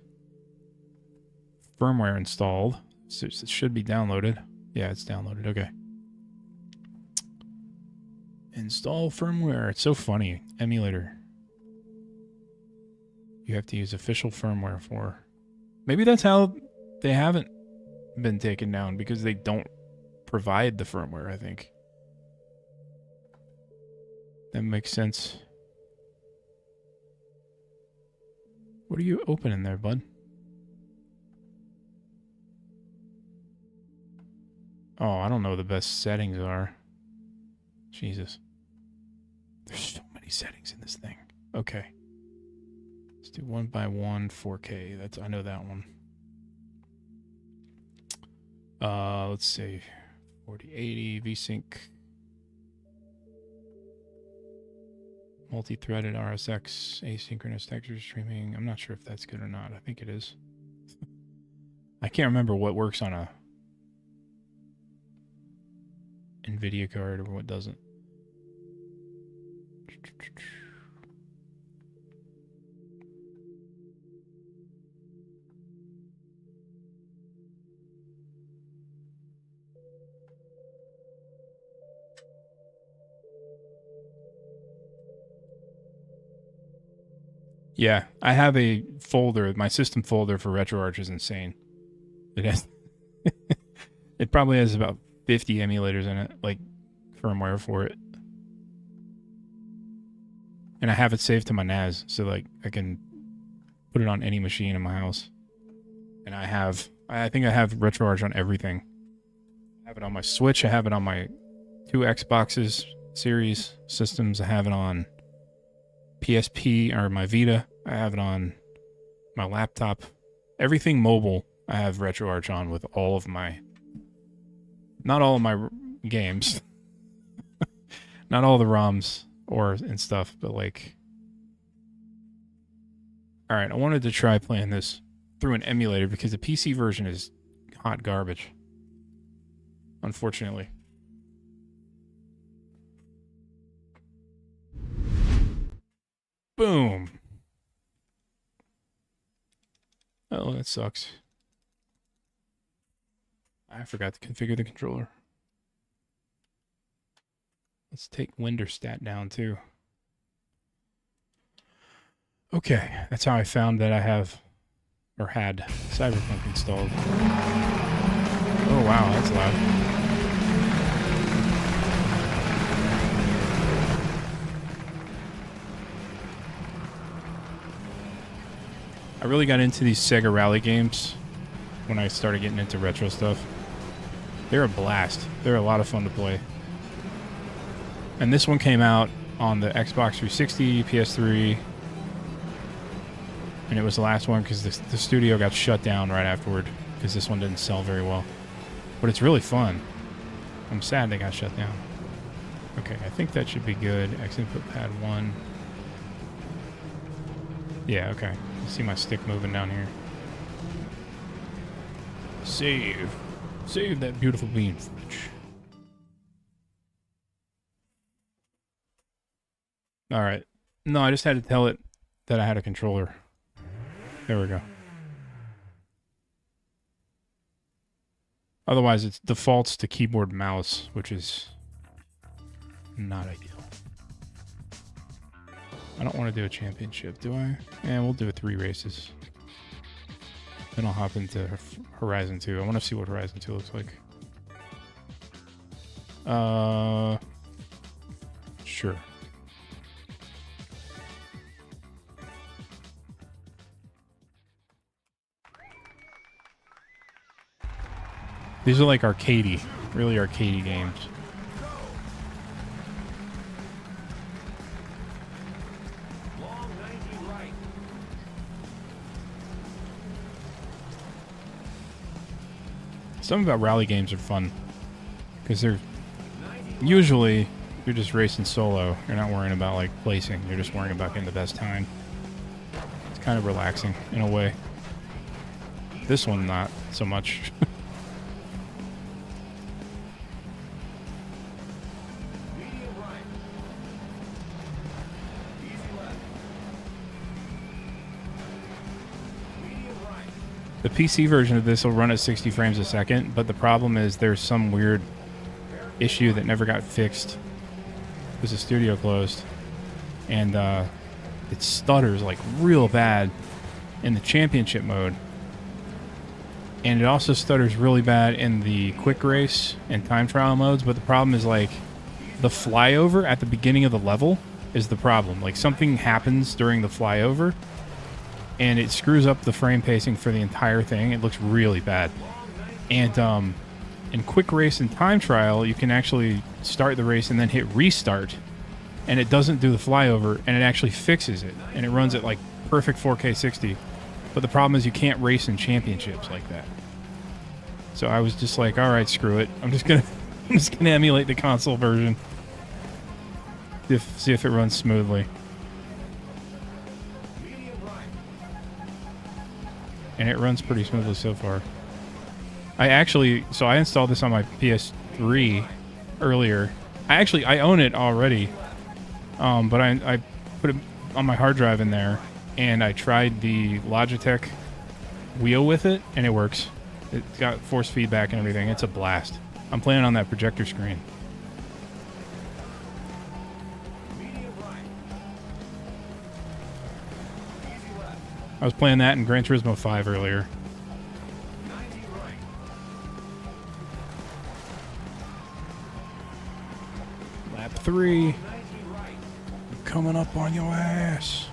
firmware installed. So it should be downloaded. Yeah, it's downloaded. Okay. Install firmware. It's so funny. Emulator. You have to use official firmware for. Maybe that's how they haven't been taken down, because they don't provide the firmware, I think. That makes sense. What are you opening there, bud? Oh, I don't know what the best settings are. Jesus. There's so many settings in this thing. Okay. Let's do 1x1 4K. That's, I know that one. Let's see. 4080 VSync. Multi-threaded RSX asynchronous texture streaming. I'm not sure if that's good or not. I think it is. I can't remember what works on a NVIDIA card or what doesn't. Yeah, I have a folder. My system folder for RetroArch is insane. It has, it probably has about 50 emulators in it, like firmware for it. And I have it saved to my NAS, so like I can put it on any machine in my house. And I think I have RetroArch on everything. I have it on my Switch. I have it on my 2 Xboxes series systems. I have it on PSP or my Vita. I have it on my laptop. Everything mobile, I have RetroArch on with all of my... Not all of my games. Not all the ROMs and stuff, but like... Alright, I wanted to try playing this through an emulator because the PC version is hot garbage. Unfortunately. Boom. Oh, that sucks. I forgot to configure the controller. Let's take Winderstat down too. Okay, that's how I found that I have, or had, Cyberpunk installed. Oh wow, that's loud. I really got into these Sega Rally games when I started getting into retro stuff. They're a blast. They're a lot of fun to play. And this one came out on the Xbox 360, PS3, and it was the last one because the studio got shut down right afterward because this one didn't sell very well. But it's really fun. I'm sad they got shut down. Okay, I think that should be good. X input pad 1. Yeah, okay. You see my stick moving down here. Save. Save that beautiful bean footage. Alright. No, I just had to tell it that I had a controller. There we go. Otherwise, it defaults to keyboard mouse, which is not ideal. I don't want to do a championship, do I? Yeah, we'll do 3 races. Then I'll hop into Horizon 2. I want to see what Horizon 2 looks like. Sure. These are like arcadey, really arcadey games. Something about rally games are fun because they're usually you're just racing solo. You're not worrying about like placing. You're just worrying about getting the best time. It's kind of relaxing in a way. This one, not so much. The PC version of this will run at 60 frames a second, but the problem is there's some weird issue that never got fixed because the studio closed. And it stutters like real bad in the championship mode. And it also stutters really bad in the quick race and time trial modes, but the problem is like the flyover at the beginning of the level is the problem. Like something happens during the flyover and it screws up the frame pacing for the entire thing. It looks really bad. And in quick race and time trial, you can actually start the race and then hit restart, and it doesn't do the flyover, and it actually fixes it, and it runs at like perfect 4K 60. But the problem is you can't race in championships like that. So I was just like, all right, screw it. I'm just gonna emulate the console version. See if it runs smoothly. And it runs pretty smoothly so far. I installed this on my PS3 earlier. I own it already. But I put it on my hard drive in there, and I tried the Logitech wheel with it, and it works. It's got force feedback and everything. It's a blast. I'm playing on that projector screen. I was playing that in Gran Turismo 5 earlier. Lap 3. Coming up on your ass.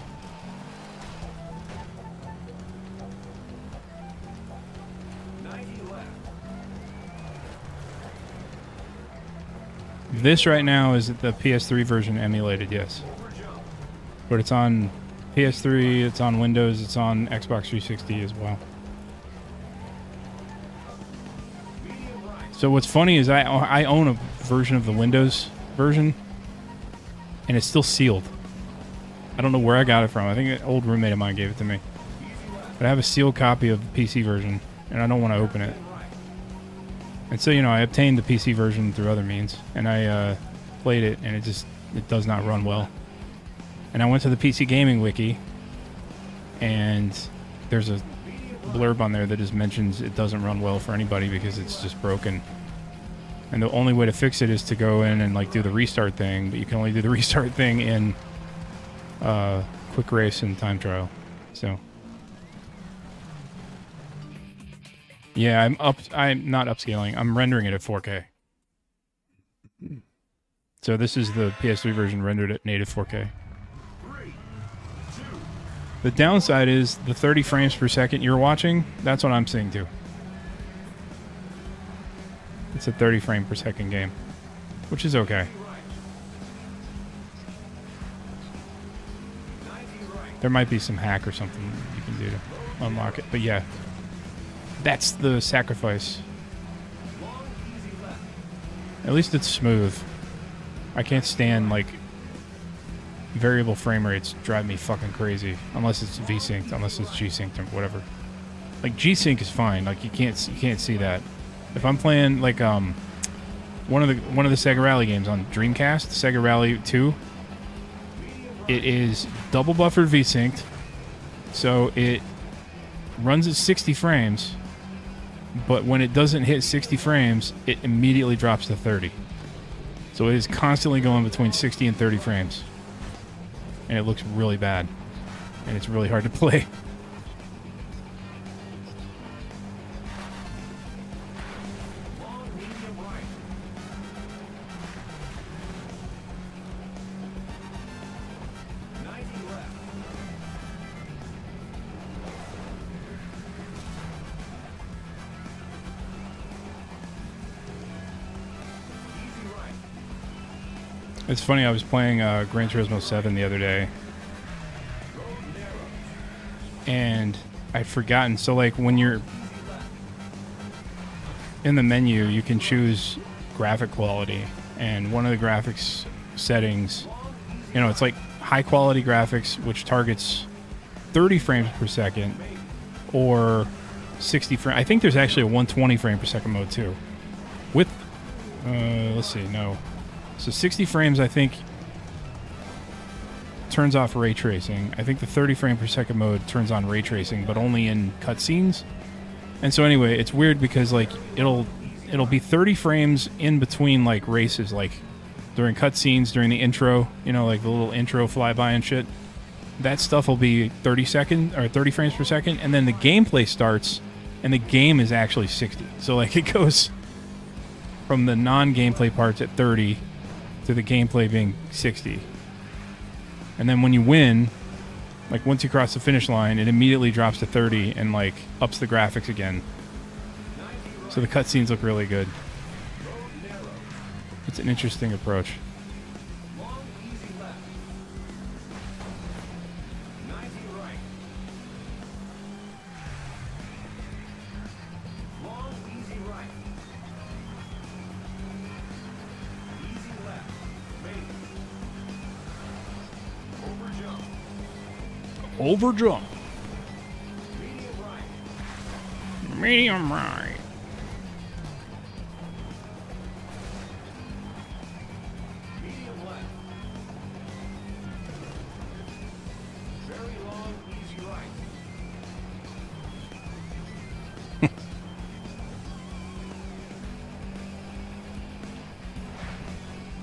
This right now is the PS3 version emulated, yes. But it's on PS3, it's on Windows, it's on Xbox 360 as well. So what's funny is I own a version of the Windows version, and it's still sealed. I don't know where I got it from. I think an old roommate of mine gave it to me. But I have a sealed copy of the PC version, and I don't want to open it. And so, you know, I obtained the PC version through other means, and I played it, and it does not run well. And I went to the PC Gaming Wiki, and there's a blurb on there that just mentions it doesn't run well for anybody because it's just broken. And the only way to fix it is to go in and like do the restart thing, but you can only do the restart thing in Quick Race and Time Trial. So yeah, I'm not upscaling. I'm rendering it at 4K. So this is the PS3 version rendered at native 4K. The downside is the 30 frames per second you're watching, that's what I'm seeing too. It's a 30 frame per second game, which is okay. There might be some hack or something you can do to unlock it, but yeah. That's the sacrifice. At least it's smooth. I can't stand, like, variable frame rates drive me fucking crazy. Unless it's V-synced, unless it's G-synced or whatever. Like, G-sync is fine. Like, you can't see that. If I'm playing, like, one of the Sega Rally games on Dreamcast, Sega Rally 2, it is double buffered V-synced, so it runs at 60 frames, but when it doesn't hit 60 frames, it immediately drops to 30. So it is constantly going between 60 and 30 frames. And it looks really bad. And it's really hard to play. It's funny, I was playing Gran Turismo 7 the other day, and I'd forgotten, so like when you're in the menu, you can choose graphic quality, and one of the graphics settings, you know, it's like high quality graphics, which targets 30 frames per second, or 60 frames. I think there's actually a 120 frame per second mode too. With, let's see, no. So 60 frames, I think, turns off ray tracing. I think the 30 frame per second mode turns on ray tracing, but only in cutscenes. And so anyway, it's weird because like it'll be 30 frames in between like races, like during cutscenes, during the intro, you know, like the little intro flyby and shit. That stuff will be 30 frames per second, and then the gameplay starts, and the game is actually 60. So like it goes from the non-gameplay parts at 30 to the gameplay being 60. And then when you win, like once you cross the finish line, it immediately drops to 30 and like ups the graphics again. So the cutscenes look really good. It's an interesting approach. Over jump. Medium right.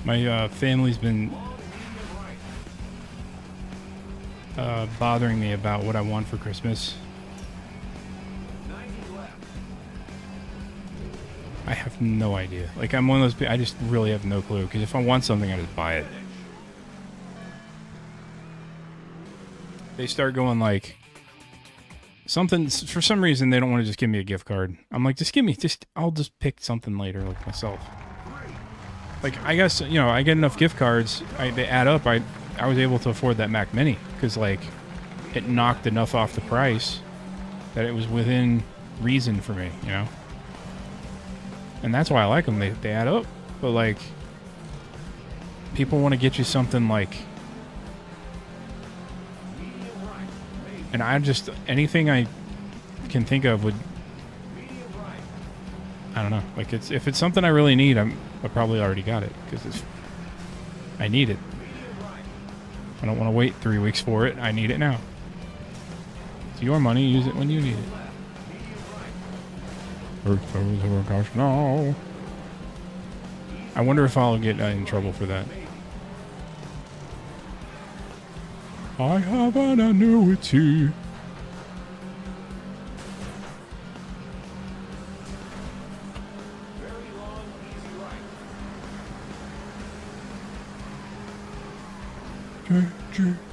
My family's been bothering me about what I want for Christmas. I have no idea. Like, I'm one of those people, I just really have no clue. Because if I want something, I just buy it. They start going like... something, for some reason, they don't want to just give me a gift card. I'm like, I'll just pick something later, like myself. Like, I guess, you know, I get enough gift cards, they add up, I was able to afford that Mac Mini. Because, like, it knocked enough off the price that it was within reason for me, you know? And that's why I like them. They add up. But, like, people want to get you something, like... And I just... anything I can think of would... I don't know. Like, if it's something I really need, I probably already got it. Because I need it. I don't want to wait 3 weeks for it. I need it now. It's your money. Use it when you need it. No. I wonder if I'll get in trouble for that. I have an annuity.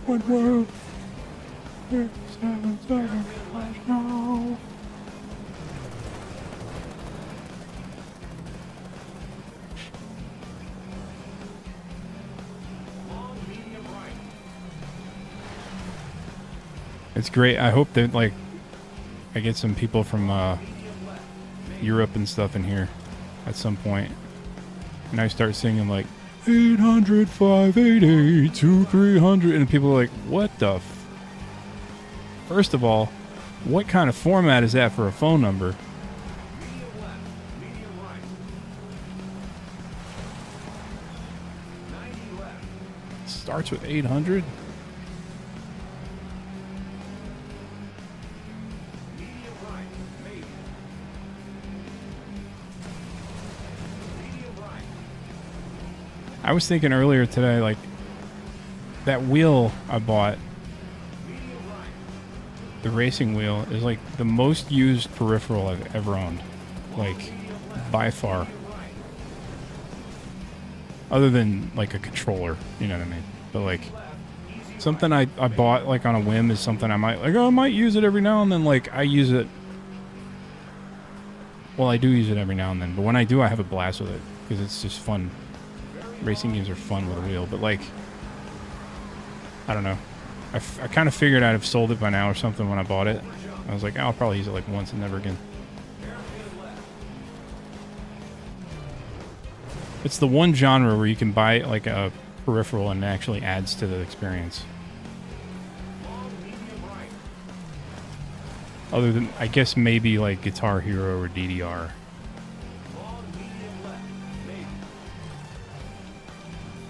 One world. No. It's great. I hope that, like, I get some people from Europe and stuff in here at some point. And I start singing, like, 800 588 2300, and people are like, what the First of all, what kind of format is that for a phone number? Starts with 800? I was thinking earlier today, like, that wheel I bought, the racing wheel, is like the most used peripheral I've ever owned. Like, by far. Other than, like, a controller, you know what I mean? But, like, something I bought, like, on a whim is something I might, like, oh, I might use it every now and then. Like, I use it, well, I do use it every now and then. But when I do, I have a blast with it. Because it's just fun. Racing games are fun with a wheel. But, like, I don't know. I kind of figured I'd have sold it by now or something when I bought it. I was like, oh, I'll probably use it, like, once and never again. It's the one genre where you can buy, like, a peripheral and it actually adds to the experience. Other than, I guess, maybe, like, Guitar Hero or DDR.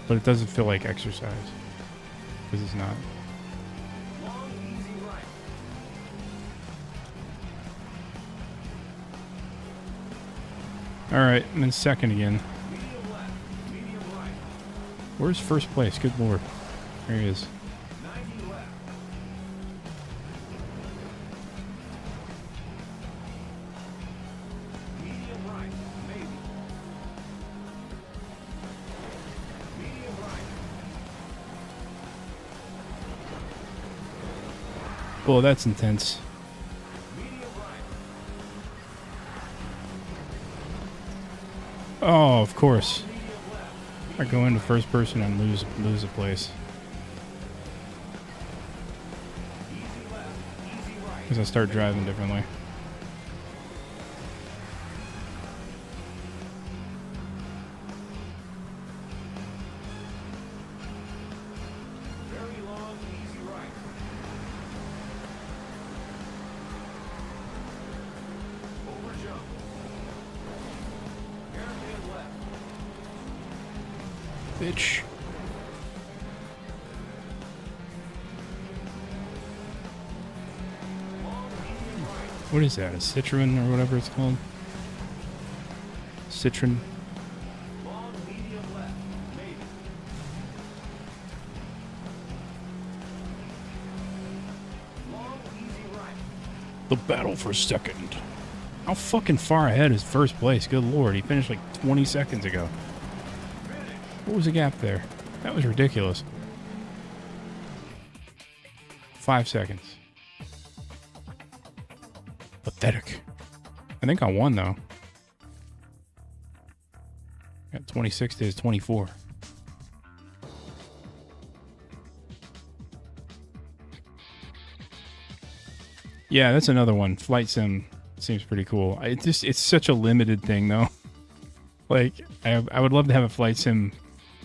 But it doesn't feel like exercise. Because it's not. Alright, I'm in second again. Where's first place? Good lord. There he is. Well, that's intense. Oh, of course. I go into first person and lose a place. Because I start driving differently. Bitch. What is that? A Citroen or whatever it's called? Citroen. The battle for second. How fucking far ahead is first place? Good lord, he finished like 20 seconds ago. What was the gap there? That was ridiculous. 5 seconds. Pathetic. I think I won though. Got 26 to his 24. Yeah, that's another one. Flight sim seems pretty cool. It's such a limited thing though. Like I would love to have a flight sim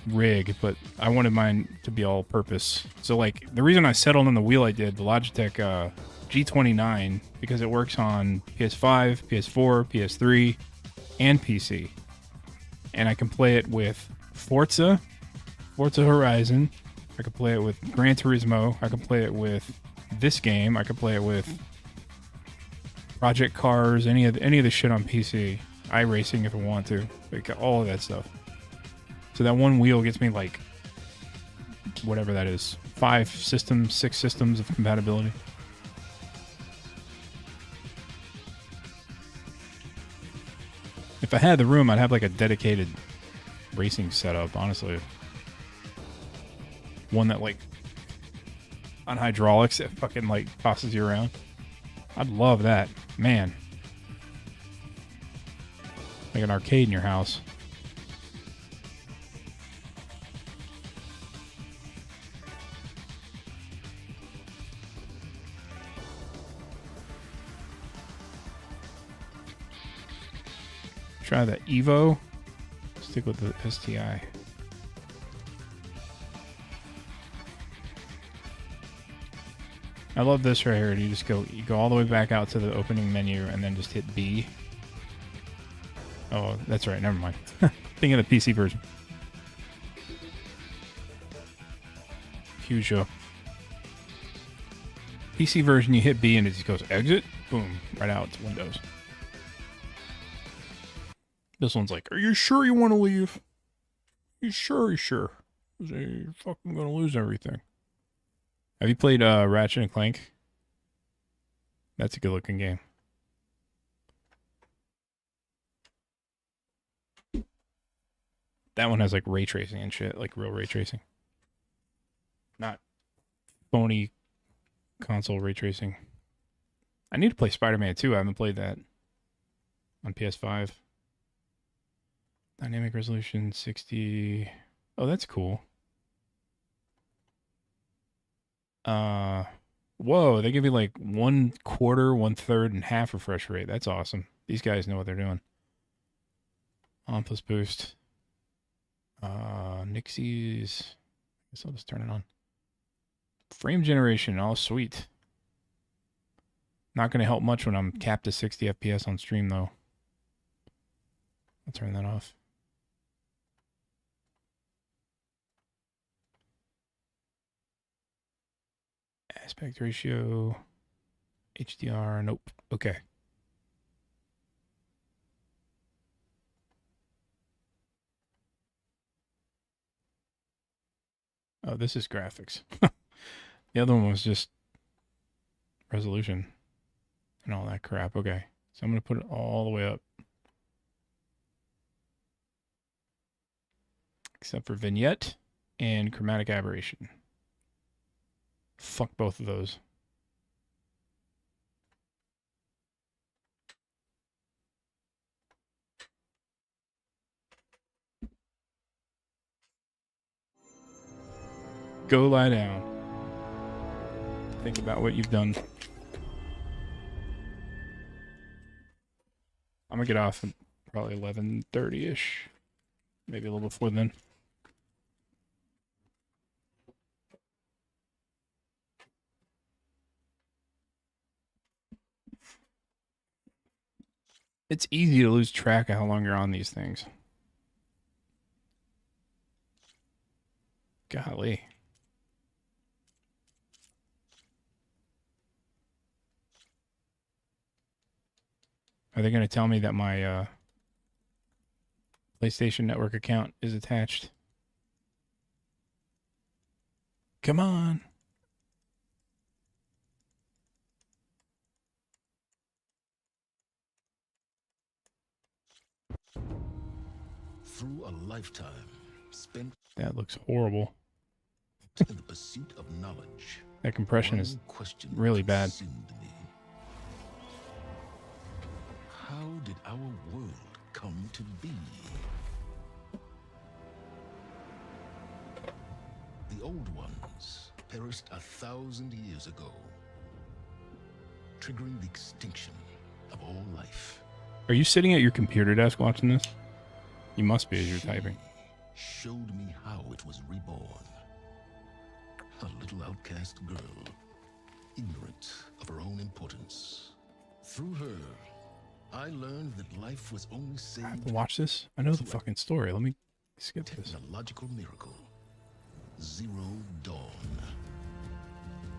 rig, but I wanted mine to be all purpose. So like the reason I settled on the wheel I did, the Logitech G29, because it works on PS5, PS4, PS3, and PC. And I can play it with Forza Horizon. I can play it with Gran Turismo. I can play it with this game. I can play it with Project Cars, any of the shit on PC. iRacing if I want to. Like all of that stuff. So that one wheel gets me like whatever that is. 5 systems, 6 systems of compatibility. If I had the room, I'd have like a dedicated racing setup, honestly. One that like on hydraulics that fucking like tosses you around. I'd love that. Man. Like an arcade in your house. Try the Evo. Stick with the STI. I love this right here. You go all the way back out to the opening menu and then just hit B. Oh, that's right. Never mind. Thinking of the PC version. Huge show. PC version, you hit B and it just goes exit. Boom. Right out to Windows. This one's like, are you sure you want to leave? You sure? You sure? You're fucking gonna lose everything. Have you played Ratchet and Clank? That's a good looking game. That one has like ray tracing and shit, like real ray tracing. Not phony console ray tracing. I need to play Spider-Man 2. I haven't played that on PS5. Dynamic resolution 60. Oh, that's cool. Whoa, they give you like 1/4, 1/3, and half refresh rate. That's awesome. These guys know what they're doing. Plus boost. Nixie's. I guess I'll just turn it on. Frame generation. Oh, sweet. Not going to help much when I'm capped to 60 FPS on stream, though. I'll turn that off. Aspect ratio. HDR. Nope. Okay. Oh, this is graphics. The other one was just resolution and all that crap. Okay. So I'm going to put it all the way up. Except for vignette and chromatic aberration. Fuck both of those. Go lie down. Think about what you've done. I'm gonna get off at probably 11:30-ish. Maybe a little before then. It's easy to lose track of how long you're on these things. Golly. Are they going to tell me that my PlayStation Network account is attached? Come on. Through a lifetime spent That looks horrible. in the pursuit of knowledge, That compression is one question really bad. consumed me. How did our world come to be? The old ones perished 1,000 years ago, triggering the extinction of all life. Are you sitting at your computer desk watching this? You must be as you're She typing. showed me how it was reborn. A little outcast girl, ignorant of her own importance. Through her, I learned that life was only I have saved to watch this. I know the fucking story. Let me skip by this. technological miracle. Zero Dawn.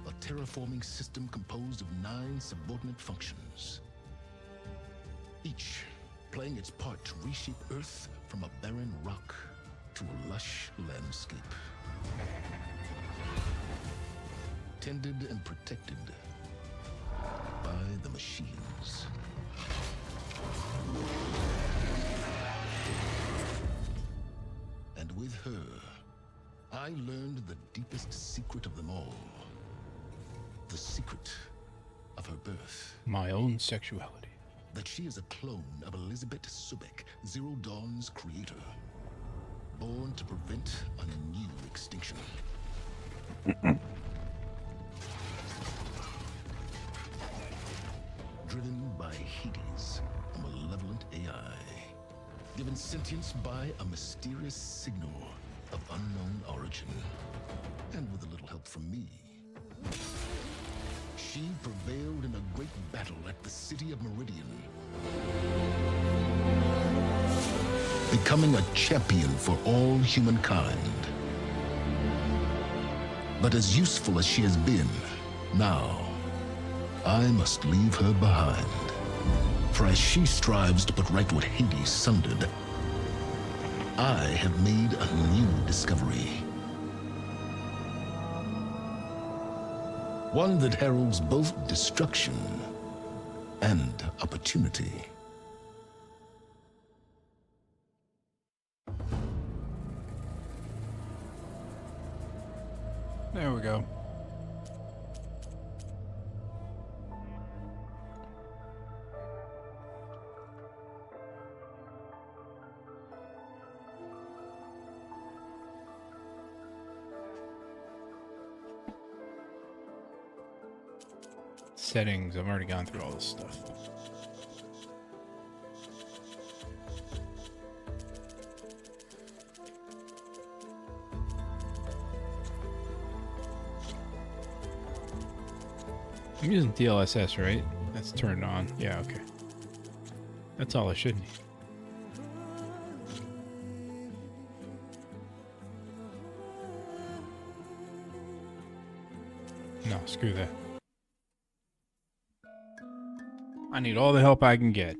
A terraforming system composed of 9 subordinate functions, each playing its part to reshape Earth from a barren rock to a lush landscape. Tended and protected by the machines. And with her, I learned the deepest secret of them all. The secret of her birth. My own sexuality. That she is a clone of Elizabeth Subek, Zero Dawn's creator. Born to prevent a new extinction. Driven by Hades, a malevolent AI. Given sentience by a mysterious signal of unknown origin. And with a little help from me, she prevailed in a great battle at the city of Meridian, becoming a champion for all humankind. But as useful as she has been, now I must leave her behind. For as she strives to put right what Hades sundered, I have made a new discovery. One that heralds both destruction and opportunity. There we go. Settings. I've already gone through all this stuff. I'm using DLSS, right? That's turned on. Yeah, okay. That's all I should need. No, screw that. I need all the help I can get.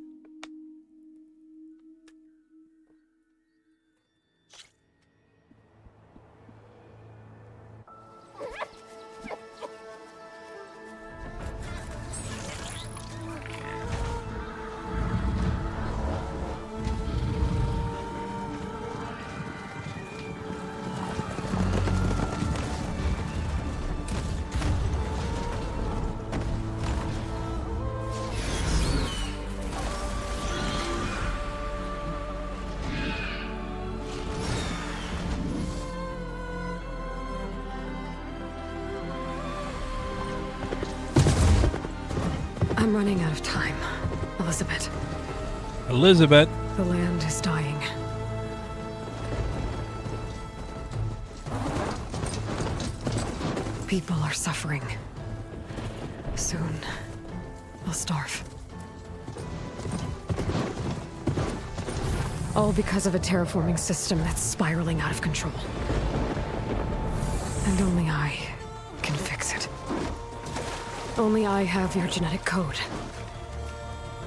I'm running out of time, Elizabeth. Elizabeth. The land is dying. People are suffering. Soon, they'll starve. All because of a terraforming system that's spiraling out of control. And only I can fix it. Only I have your genetic code.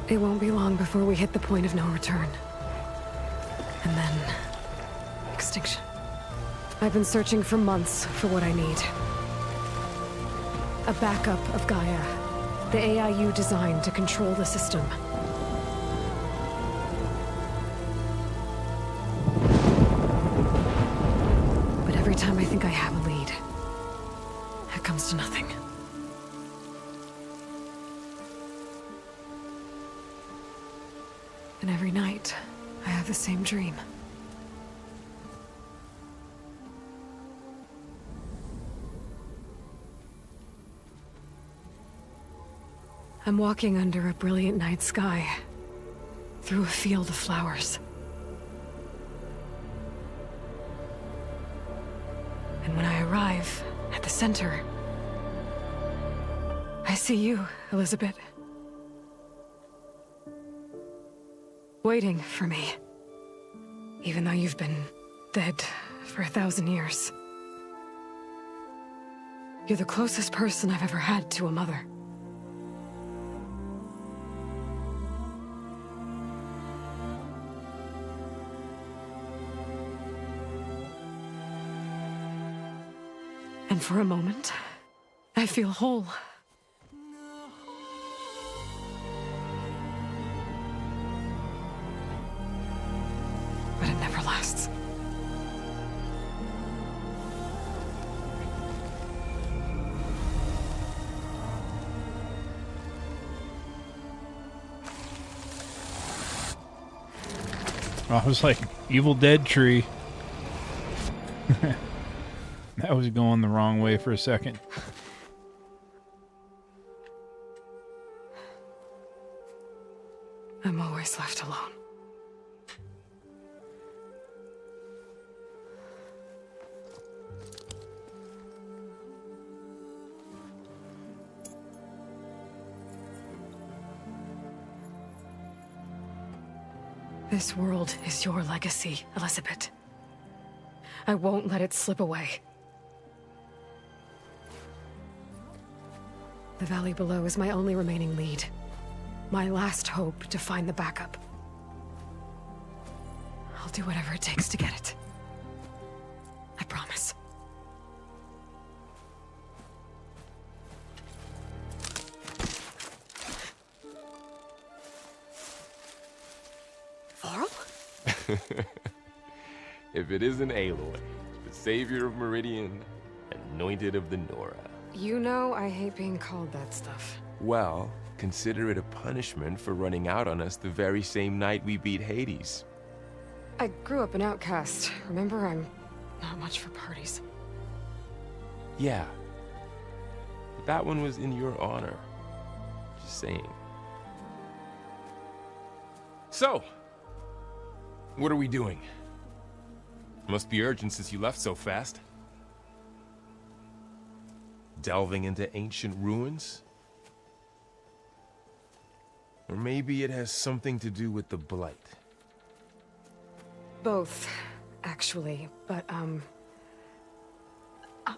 It won't be long before we hit the point of no return. And then... extinction. I've been searching for months for what I need. A backup of Gaia. The AI you designed to control the system. time I think I have a lead, it comes to nothing. And every night, I have the same dream. I'm walking under a brilliant night sky, through a field of flowers. And when I arrive at the center, I see you, Elizabeth. Waiting for me. Even though you've been dead for 1,000 years. You're the closest person I've ever had to a mother. And for a moment, I feel whole. But it never lasts. I was like, Evil Dead tree. That was going the wrong way for a second. I'm always left alone. This world is your legacy, Elizabeth. I won't let it slip away. The valley below is my only remaining lead. My last hope to find the backup. I'll do whatever it takes to get it. I promise. Varl? If it isn't Aloy, the savior of Meridian, anointed of the Nora. You know I hate being called that stuff. Well, consider it a punishment for running out on us the very same night we beat Hades. I grew up an outcast. Remember, I'm not much for parties. Yeah. But that one was in your honor. Just saying. So, what are we doing? Must be urgent since you left so fast. Delving into ancient ruins? Or maybe it has something to do with the Blight. Both, actually, but,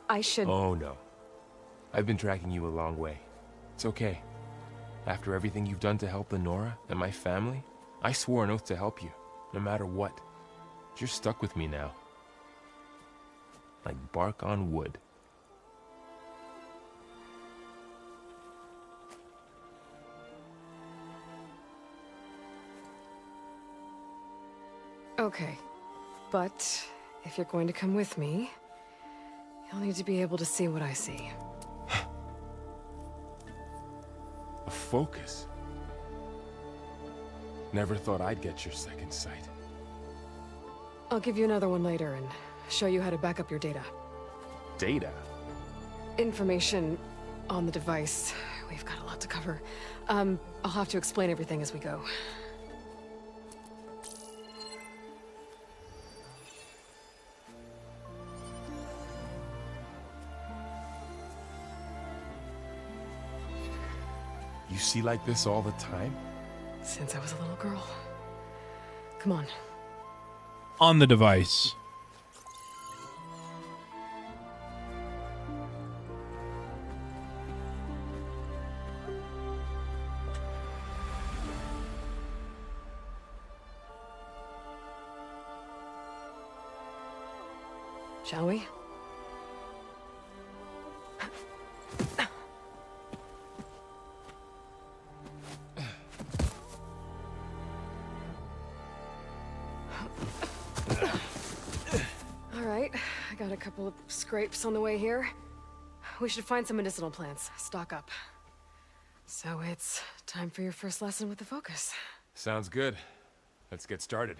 I should... Oh, no. I've been tracking you a long way. It's okay. After everything you've done to help the Nora and my family, I swore an oath to help you, no matter what. You're stuck with me now. Like bark on wood. Okay, but if you're going to come with me, you'll need to be able to see what I see. A focus? Never thought I'd get your second sight. I'll give you another one later and show you how to back up your data. Data? Information on the device. We've got a lot to cover. I'll have to explain everything as we go. You see like this all the time? Since I was a little girl. Come on. On the device. Shall we? All right, I got a couple of scrapes on the way here. We should find some medicinal plants, stock up. So it's time for your first lesson with the Focus. Sounds good. Let's get started.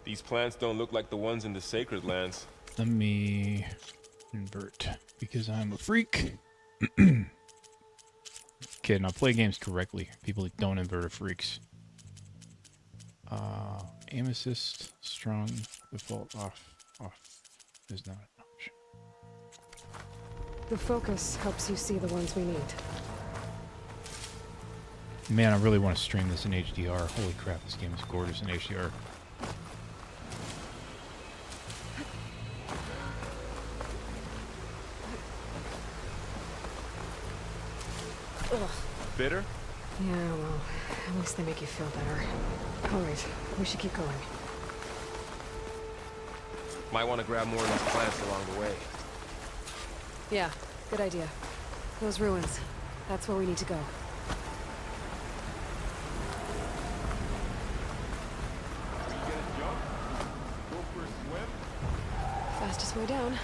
These plants don't look like the ones in the Sacred Lands. Let me invert because I'm a freak. Kidding, I'll play games correctly. People that don't invert are freaks. Aim assist, strong, default, off. Is not an option. The Focus helps you see the ones we need. Man, I really want to stream this in HDR. Holy crap, this game is gorgeous in HDR. Ugh. Bitter? Yeah, well, at least they make you feel better. Alright, we should keep going. Might want to grab more of these plants along the way. Yeah, good idea. Those ruins. That's where we need to go. You get a jump? Go for a swim? Fastest way down.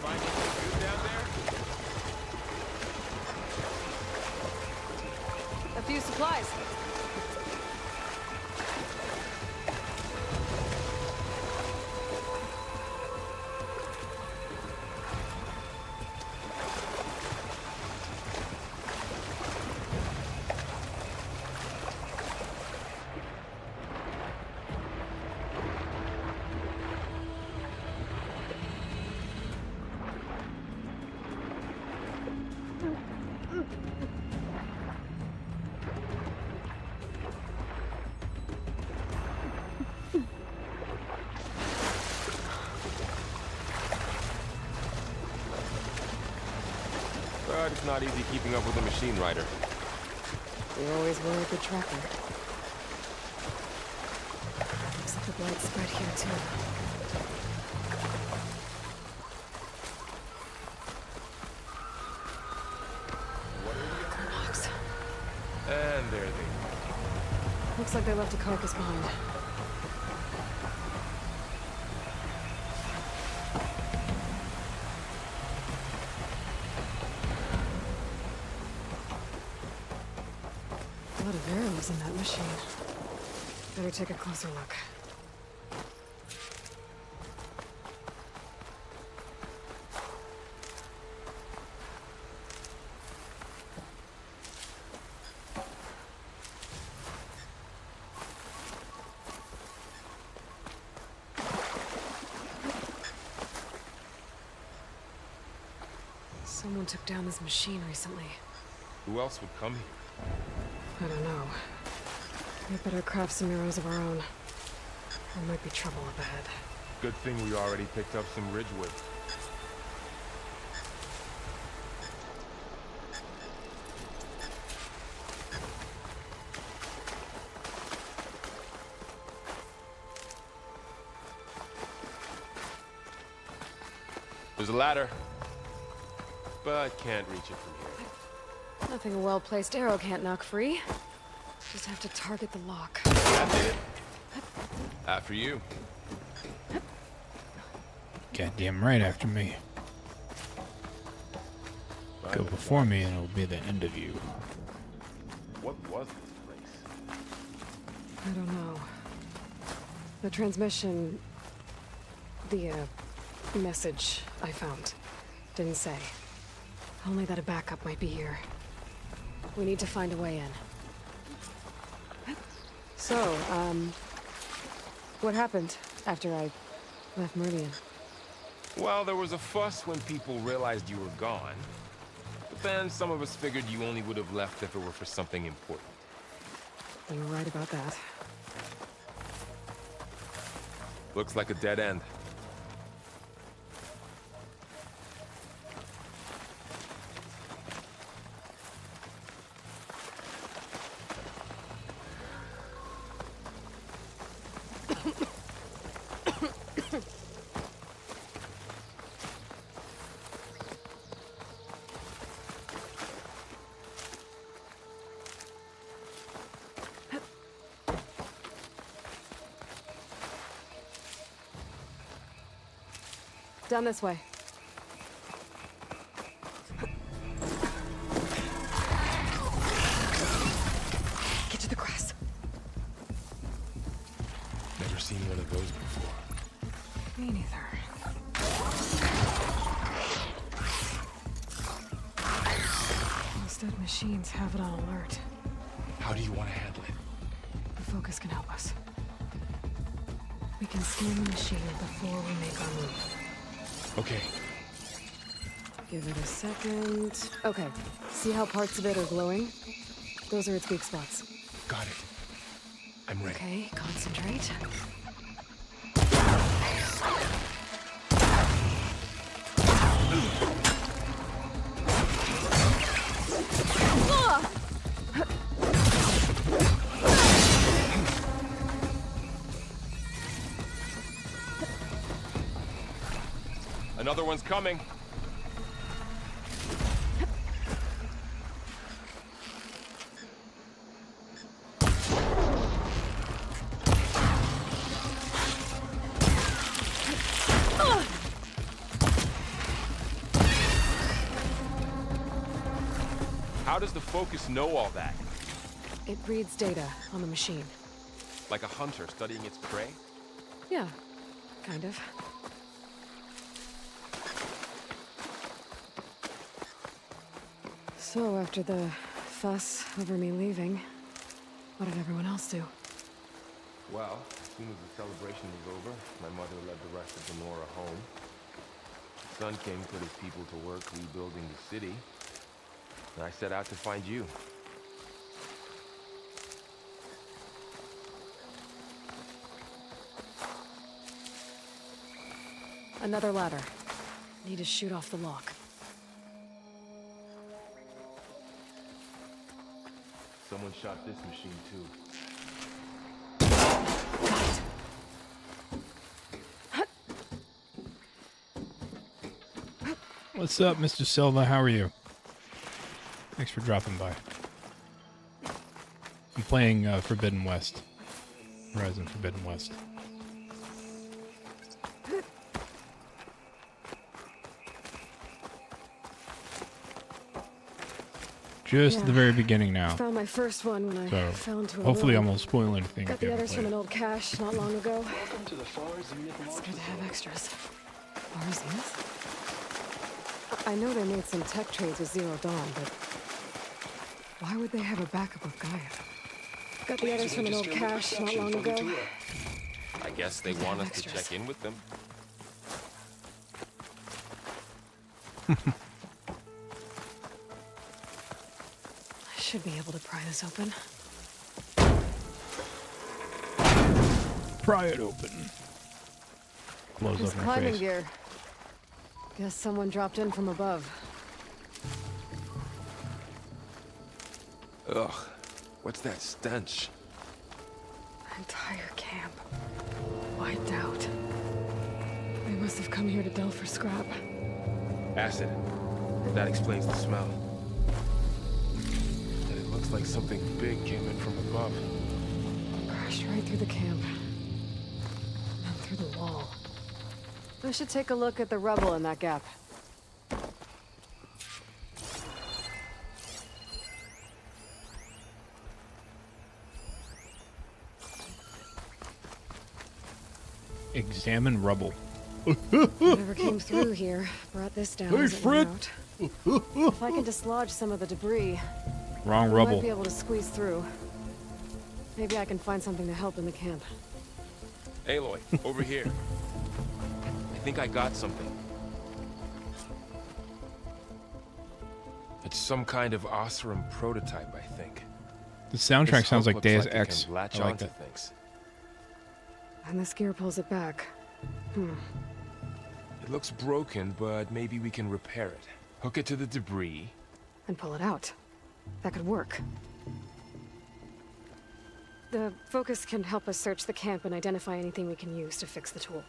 Find anything good down there? A few supplies. But it's not easy keeping up with a machine rider. We always were a good tracker. Looks like the blood spread here too. Kurnox. And there they are. Looks like they left a carcass behind. A lot of arrows in that machine. Better take a closer look. Someone took down this machine recently. Who else would come here? I don't know. We better craft some arrows of our own. There might be trouble up ahead. Good thing we already picked up some ridgewood. There's a ladder, but can't reach it from here. Nothing a well-placed arrow can't knock free. Just have to target the lock. That did it. After you. Goddamn right after me. Go before me and it'll be the end of you. What was this place? I don't know. The transmission... The, message I found didn't say. Only that a backup might be here. We need to find a way in. So, what happened after I left Meridian? Well, there was a fuss when people realized you were gone. But then some of us figured you only would have left if it were for something important. You were right about that. Looks like a dead end. Down this way. Get to the grass. Never seen one of those before. Me neither. Most dead machines have it on alert. How do you want to handle it? The focus can help us. We can scan the machine before we make our move. Okay. Give it a second. Okay. See how parts of it are glowing? Those are its weak spots. Got it. I'm ready. Okay, concentrate. Another one's coming. How does the focus know all that? It reads data on the machine. Like a hunter studying its prey? Yeah, kind of. So, after the fuss over me leaving, what did everyone else do? Well, as soon as the celebration was over, my mother led the rest of the Nora home. The Sun King put his people to work rebuilding the city, and I set out to find you. Another ladder. Need to shoot off the lock. Someone shot this machine too. What's up, Mr. Silva? How are you? Thanks for dropping by. I'm playing Forbidden West. Horizon Forbidden West. Just at the very beginning now. Found my first one when I So, fell into a hopefully I room. won't spoil anything Got if you the haven't others from played an it. old cache not long ago. Welcome to the Far Zenith It's launch good to have facility. extras. Far Zenith? I know they made some tech trades with Zero Dawn, but why would they have a backup of Gaia? Got the others from an old Register with cache not reception long for the ago. tour. I guess they They want have us to extras. check in with them. I should be able to pry this open. Pry it open. Blows This up in her climbing face. gear. Guess someone dropped in from above. Ugh, what's that stench? Entire camp. Wiped out. They must have come here to delve for scrap. Acid. That explains the smell. And it looks like something big came in from above. Crashed right through the camp. And through the wall. I should take a look at the rubble in that gap. Examine rubble. Whatever came through here brought this down. Hey, as it went Fred. out. If I can dislodge some of the debris, Wrong I might rubble. be able to squeeze through. Maybe I can find something to help in the camp. Aloy, over here. I think I got something. It's some kind of Osram prototype, I think. The soundtrack This sounds hook like looks Deus it Ex. can latch I like onto that. things. And this gear pulls it back. It looks broken, but maybe we can repair it. Hook it to the debris. And pull it out. That could work. The focus can help us search the camp and identify anything we can use to fix the tool.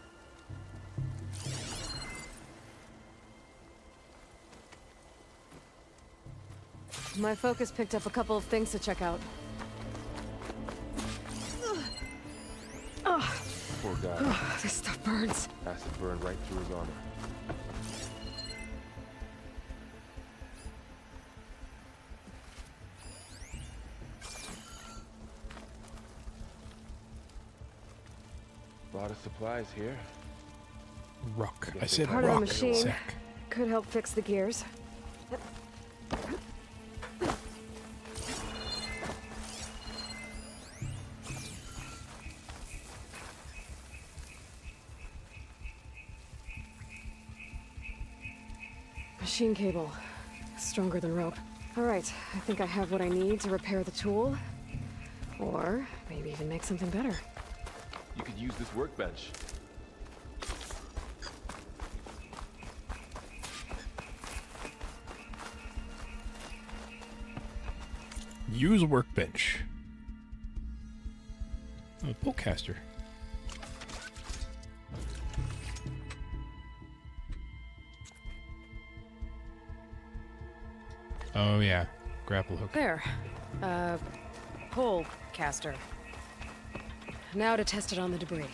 My focus picked up a couple of things to check out. Poor guy. This stuff burns. Acid burned right through his armor. A lot of supplies here. Rock. I Guess said they Part of the rock. machine. Sick. Could help fix the gears. Machine cable. Stronger than rope. All right, I think I have what I need to repair the tool. Or maybe even make something better. You could use this workbench. Use workbench. Oh, pullcaster. Oh yeah, grapple hook. There. Pole caster. Now to test it on the debris.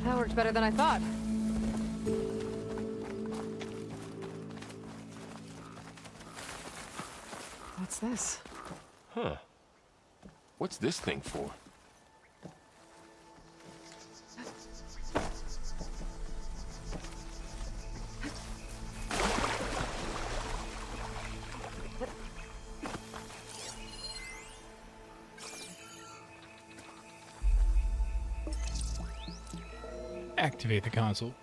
That worked better than I thought. What's this? Huh. What's this thing for? Activate the console.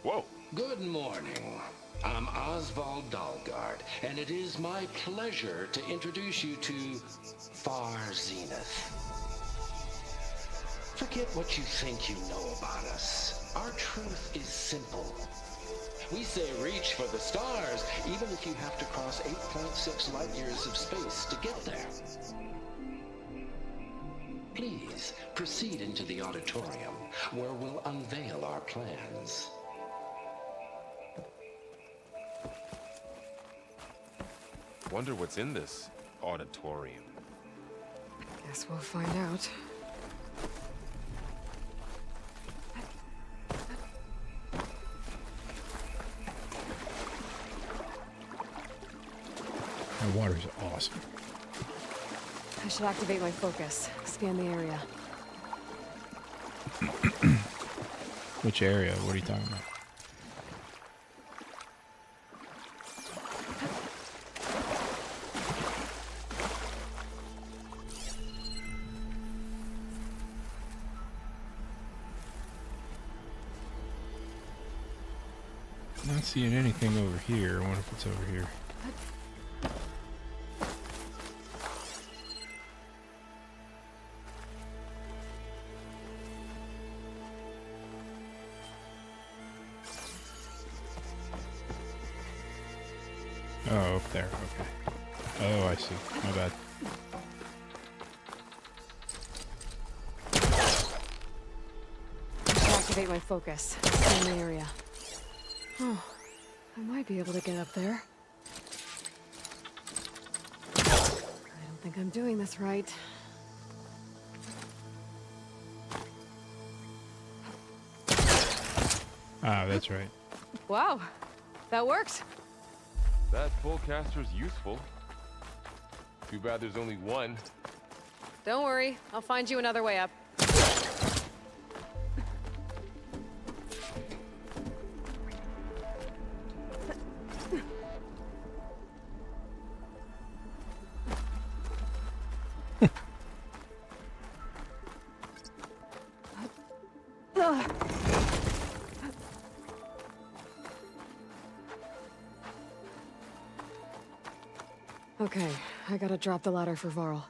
Whoa. Good morning. I'm Oswald Dalgard, and it is my pleasure to introduce you to Far Zenith. Forget what you think you know about us. Our truth is simple. We say reach for the stars, even if you have to cross 8.6 light years of space to get there. Please proceed into the auditorium, where we'll unveil our plans. Wonder what's in this auditorium. Guess we'll find out. That water's awesome. I should activate my focus. Scan the area. Which area? What are you talking about? Not seeing anything over here. I wonder if it's over here. Oh, up there. Okay. Oh, I see. My bad. I should activate my focus. Scan the area. Oh, I might be able to get up there. I don't think I'm doing this right. Ah, that's right. Wow, that worked. That pullcaster's useful. Too bad there's only one. Don't worry, I'll find you another way up. Okay, I gotta drop the ladder for Varl.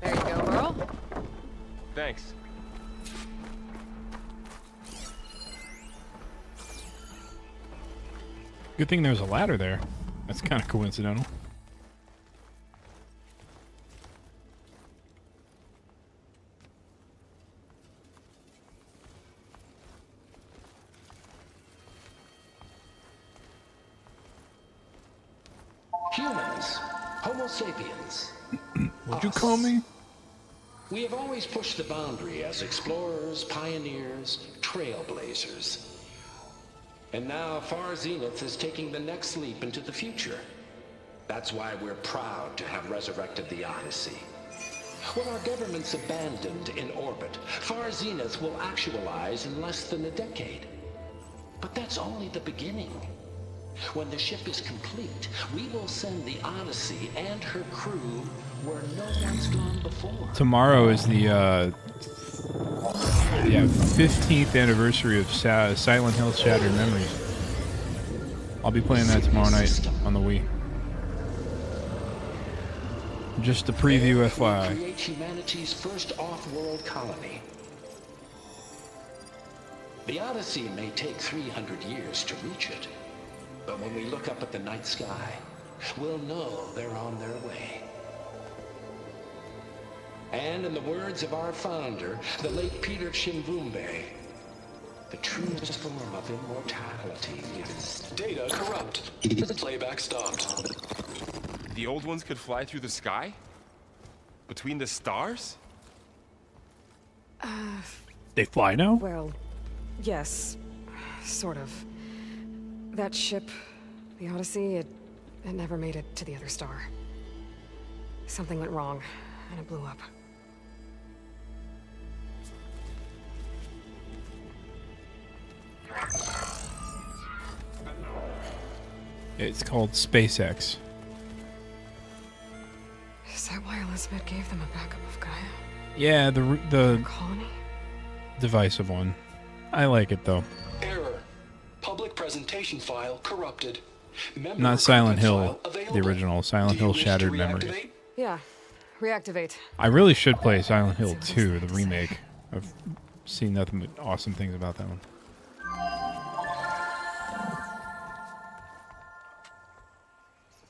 There you go, Varl. Thanks. Good thing there's a ladder there. That's kind of coincidental. Humans, Homo sapiens. What'd you call me? We have always pushed the boundary as explorers, pioneers, trailblazers. And now Far Zenith is taking the next leap into the future. That's why we're proud to have resurrected the Odyssey. What our governments abandoned in orbit, Far Zenith will actualize in less than a decade. But that's only the beginning. When the ship is complete, we will send the Odyssey and her crew where no one's gone before. Tomorrow is the 15th anniversary of Silent Hill Shattered Memories. I'll be playing that tomorrow night on the Wii. Just a preview, FYI. Create humanity's first off-world colony. The Odyssey may take 300 years to reach it, but when we look up at the night sky, we'll know they're on their way. And in the words of our founder, the late Peter Chimbumbe, the truest form of immortality is data corrupt. Playback stopped. The old ones could fly through the sky? Between the stars? They fly now? Well, yes. Sort of. That ship, the Odyssey, it never made it to the other star. Something went wrong, and it blew up. It's called SpaceX. Is that why Elizabeth gave them a backup of Gaia? Yeah, the colony? Divisive one. I like it though. Error. Public presentation file corrupted. Member Not Silent Hill, file the available. original. Silent Hill Shattered Memories. Yeah. Reactivate. I really should play Silent Hill 2, the remake. I've seen nothing but awesome things about that one.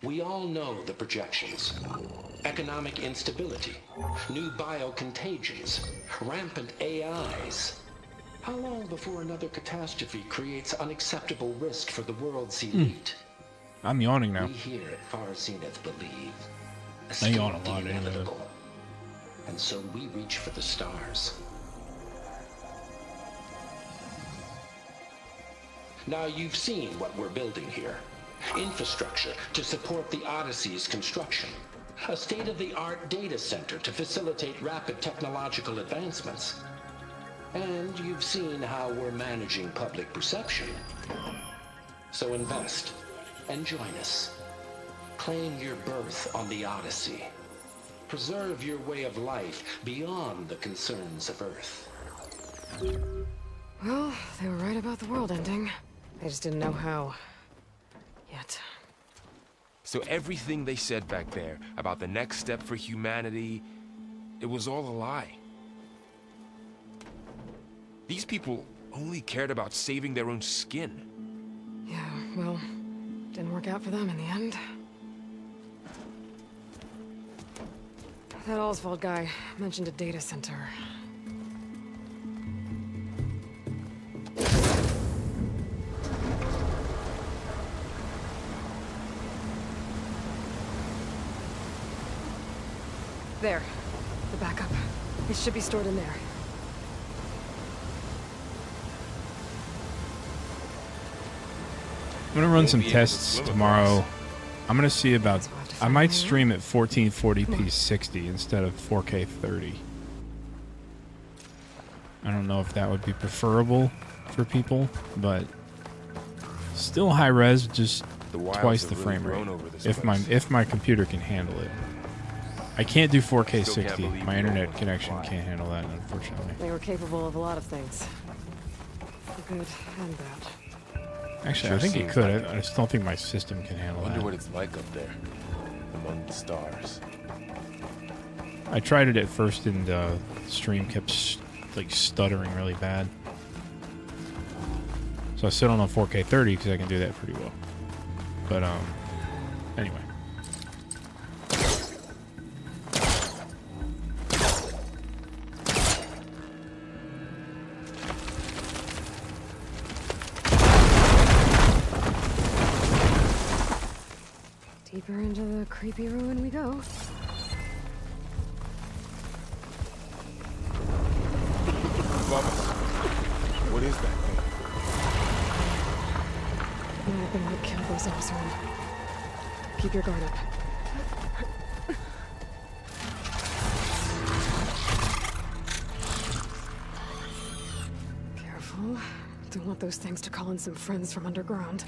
We all know the projections. Economic instability, new biocontagions, rampant AIs. How long before another catastrophe creates unacceptable risk for the world's elite? I'm yawning now. We here at Far Zenith believe I yawn a escape the lot anyway. inevitable. And so we reach for the stars. Now you've seen what we're building here. Infrastructure to support the Odyssey's construction. A state-of-the-art data center to facilitate rapid technological advancements. And you've seen how we're managing public perception. So invest and join us. Claim your berth on the Odyssey. Preserve your way of life beyond the concerns of Earth. Well, they were right about the world ending. They just didn't know how. Yet. So everything they said back there about the next step for humanity, it was all a lie. These people only cared about saving their own skin. Yeah, well, didn't work out for them in the end. That Oswald guy mentioned a data center. There. The backup. It should be stored in there. I'm gonna run some tests tomorrow. I'm gonna see about. I might stream at 1440p 60 instead of 4K 30. I don't know if that would be preferable for people, but still high res, just twice the frame rate. If my computer can handle it. I can't do 4K 60. My internet connection can't handle that, unfortunately. They were capable of a lot of things. Good and bad. Actually, I think it could. I just don't think my system can handle I wonder that. what it's like up there, among the stars. I tried it at first, and the stream kept like stuttering really bad. So I sit on a 4K 30 because I can do that pretty well. But anyway. Deeper into the creepy ruin we go. What is that thing? I've been to kill those Osram. Keep your guard up. Careful. Don't want those things to call in some friends from underground.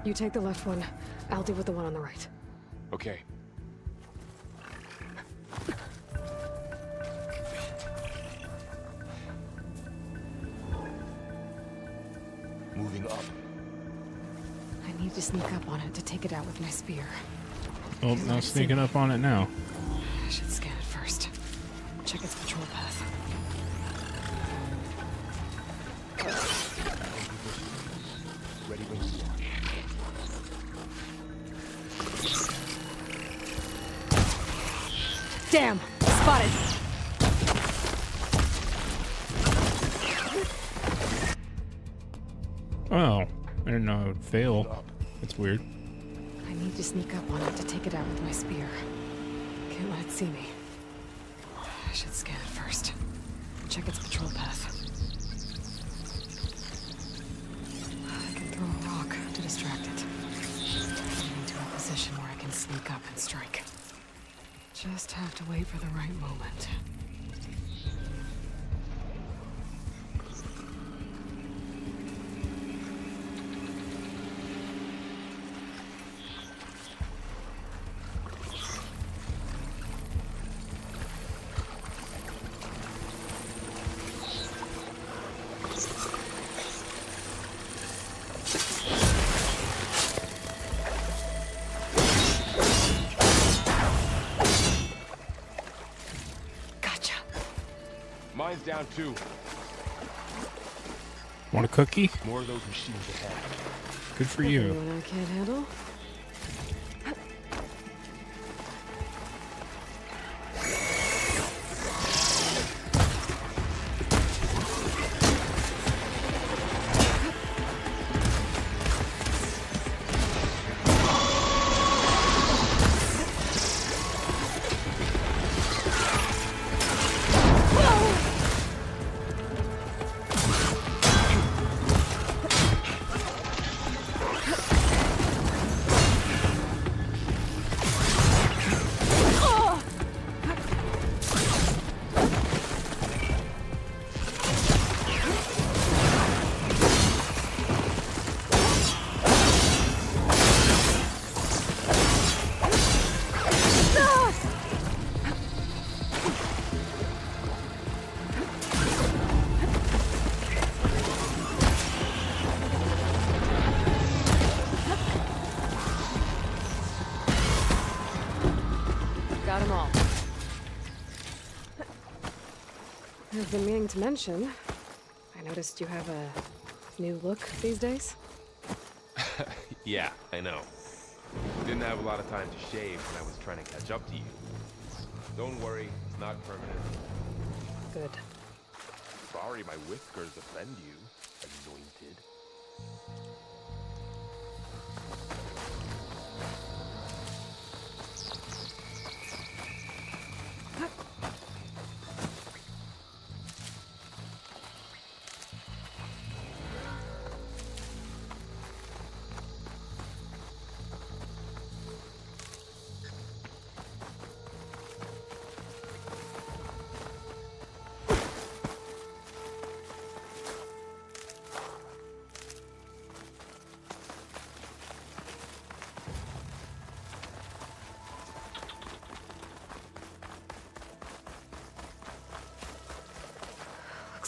You take the left one. I'll deal with the one on the right. Okay. Moving up. I need to sneak up on it to take it out with my spear. Oh, now sneaking up on it now. I should scan it first. Check its patrol path. Ready when you are. Damn! Spotted! Oh, I didn't know it would fail. That's weird. I need to sneak up on it to take it out with my spear. Can't let it see me. I should scan it first. Check its patrol path. I can throw a rock to distract it. Get into a position where I can sneak up and strike. Just have to wait for the right moment. Mine's down too. Want a cookie? More of those machines ahead. Good for you. Anyone I can't handle? Got them all. I've been meaning to mention, I noticed you have a new look these days. Yeah, I know. Didn't have a lot of time to shave when I was trying to catch up to you. Don't worry, it's not permanent. Good. Sorry my whiskers offend you, anointed.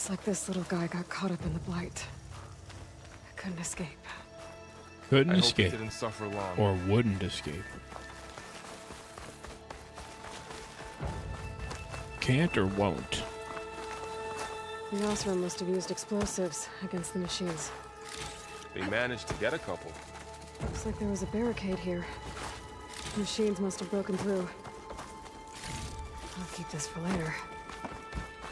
Looks like this little guy got caught up in the blight. Couldn't escape. Couldn't I hope escape. he didn't suffer long. Or wouldn't escape. Can't or won't. The Osram must have used explosives against the machines. They managed to get a couple. Looks like there was a barricade here. The machines must have broken through. I'll keep this for later.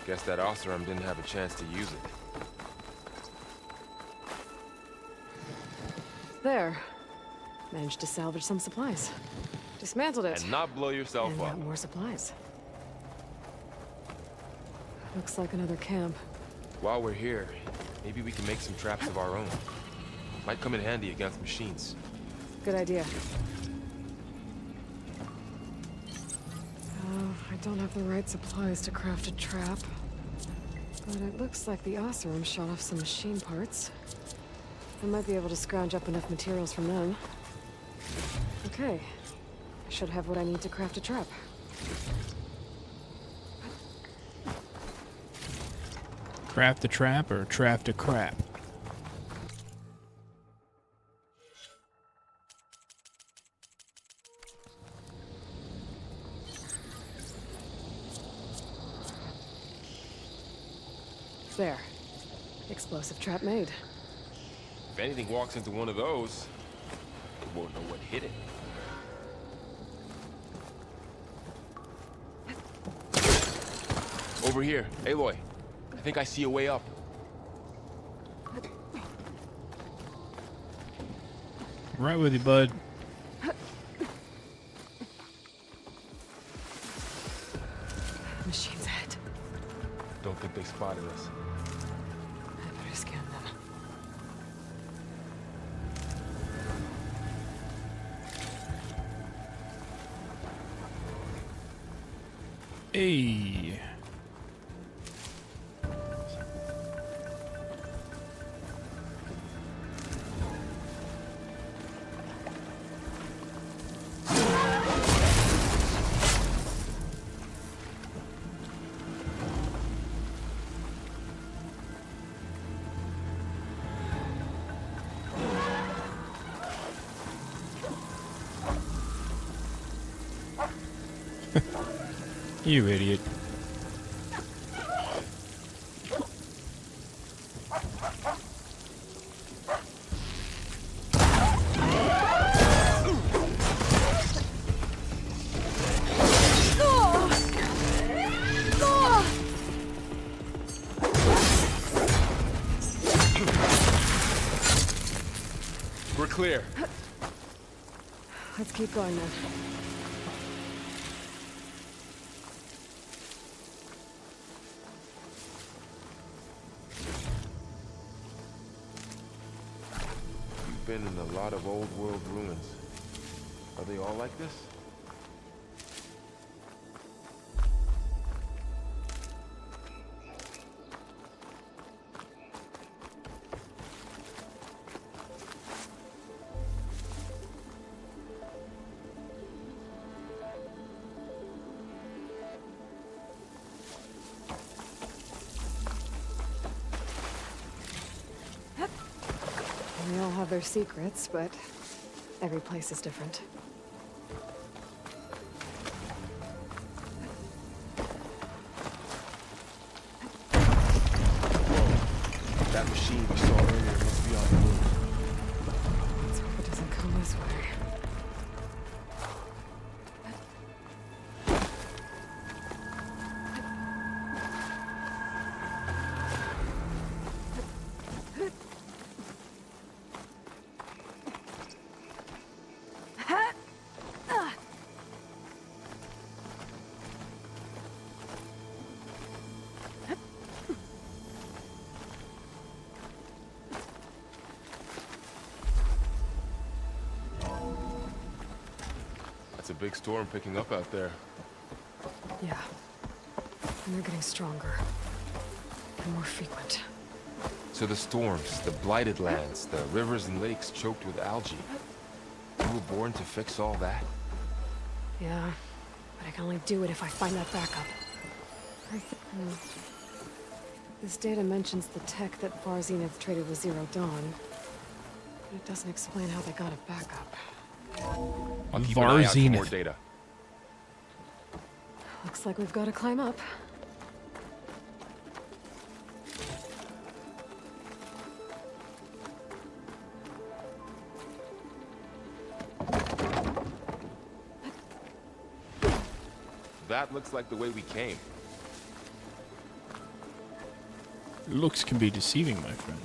Guess that Osram didn't have a chance to use it. There. Managed to salvage some supplies. Dismantled it. And not blow yourself And up. got more supplies. Looks like another camp. While we're here, maybe we can make some traps of our own. Might come in handy against machines. Good idea. I don't have the right supplies to craft a trap. But it looks like the Osram shot off some machine parts. I might be able to scrounge up enough materials from them. Okay. I should have what I need to craft a trap. Craft a trap or craft a crap? There. Explosive trap made. If anything walks into one of those, we won't know what hit it. Over here, Aloy. I think I see a way up. Right with you, bud. Machine's head. Don't think they spotted us. I better scan them. Hey. You idiot. We're clear. Let's keep going then. We've been in a lot of old world ruins. Are they all like this? They all have their secrets, but every place is different. Whoa. That machine we saw earlier must be on the move. Let's hope it doesn't come this way. It's a big storm picking up out there. Yeah. And they're getting stronger. And more frequent. So the storms, the blighted lands, the rivers and lakes choked with algae. You were born to fix all that? Yeah. But I can only do it if I find that backup. This data mentions the tech that Far Zenith traded with Zero Dawn. But it doesn't explain how they got it back up. I'll keep an eye out for more Zenith. data. Looks like we've got to climb up. That looks like the way we came. Looks can be deceiving, my friend.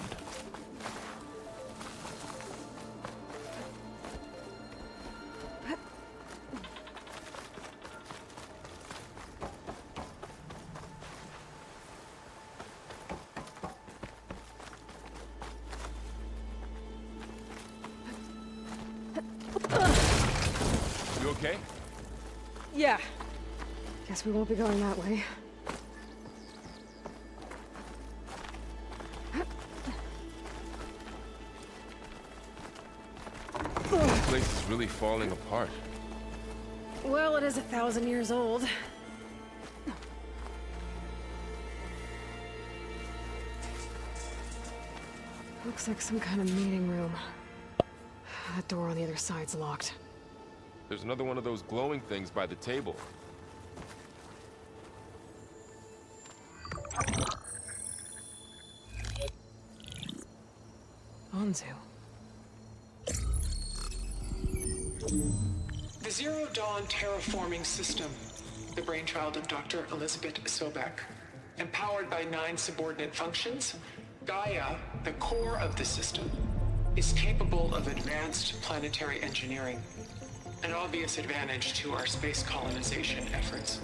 You okay? Yeah. Guess we won't be going that way. This place is really falling apart. Well, it is 1,000 years old. Looks like some kind of meeting room. That door on the other side's locked. There's another one of those glowing things by the table. Anzu. The Zero Dawn terraforming system, the brainchild of Dr. Elizabeth Sobek, empowered by 9 subordinate functions, Gaia, the core of the system, is capable of advanced planetary engineering, an obvious advantage to our space colonization efforts.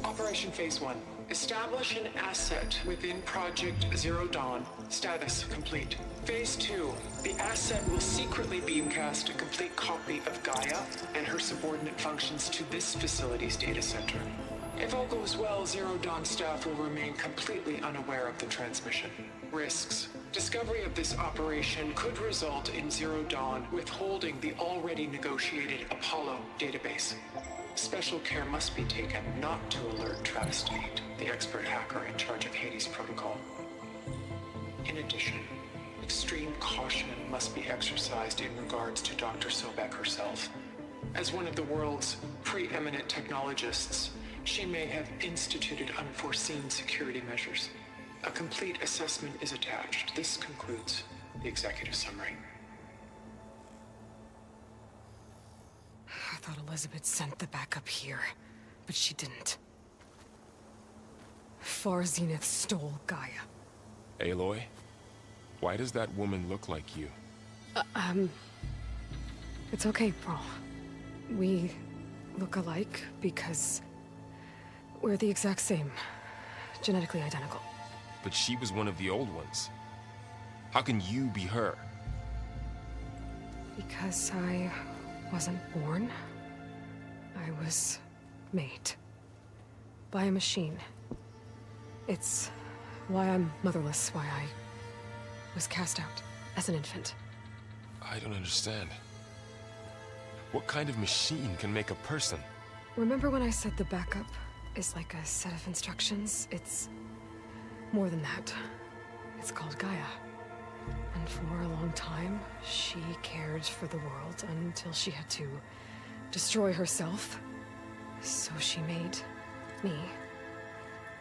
Operation Phase 1. Establish an asset within Project Zero Dawn. Status complete. Phase 2. The asset will secretly beamcast a complete copy of Gaia and her subordinate functions to this facility's data center. If all goes well, Zero Dawn staff will remain completely unaware of the transmission. Risks. Discovery of this operation could result in Zero Dawn withholding the already negotiated Apollo database. Special care must be taken not to alert Travis Tate, the expert hacker in charge of Hades Protocol. In addition, extreme caution must be exercised in regards to Dr. Sobek herself. As one of the world's preeminent technologists, she may have instituted unforeseen security measures. A complete assessment is attached. This concludes the executive summary. I thought Elizabeth sent the backup here, but she didn't. Far Zenith stole Gaia. Aloy? Why does that woman look like you? It's okay, Pearl. We look alike because we're the exact same. Genetically identical. But she was one of the old ones. How can you be her? Because I wasn't born. I was made. By a machine. It's why I'm motherless, why I was cast out as an infant. I don't understand. What kind of machine can make a person? Remember when I said the backup is like a set of instructions? It's more than that. It's called Gaia. And for a long time, she cared for the world until she had to destroy herself. So she made me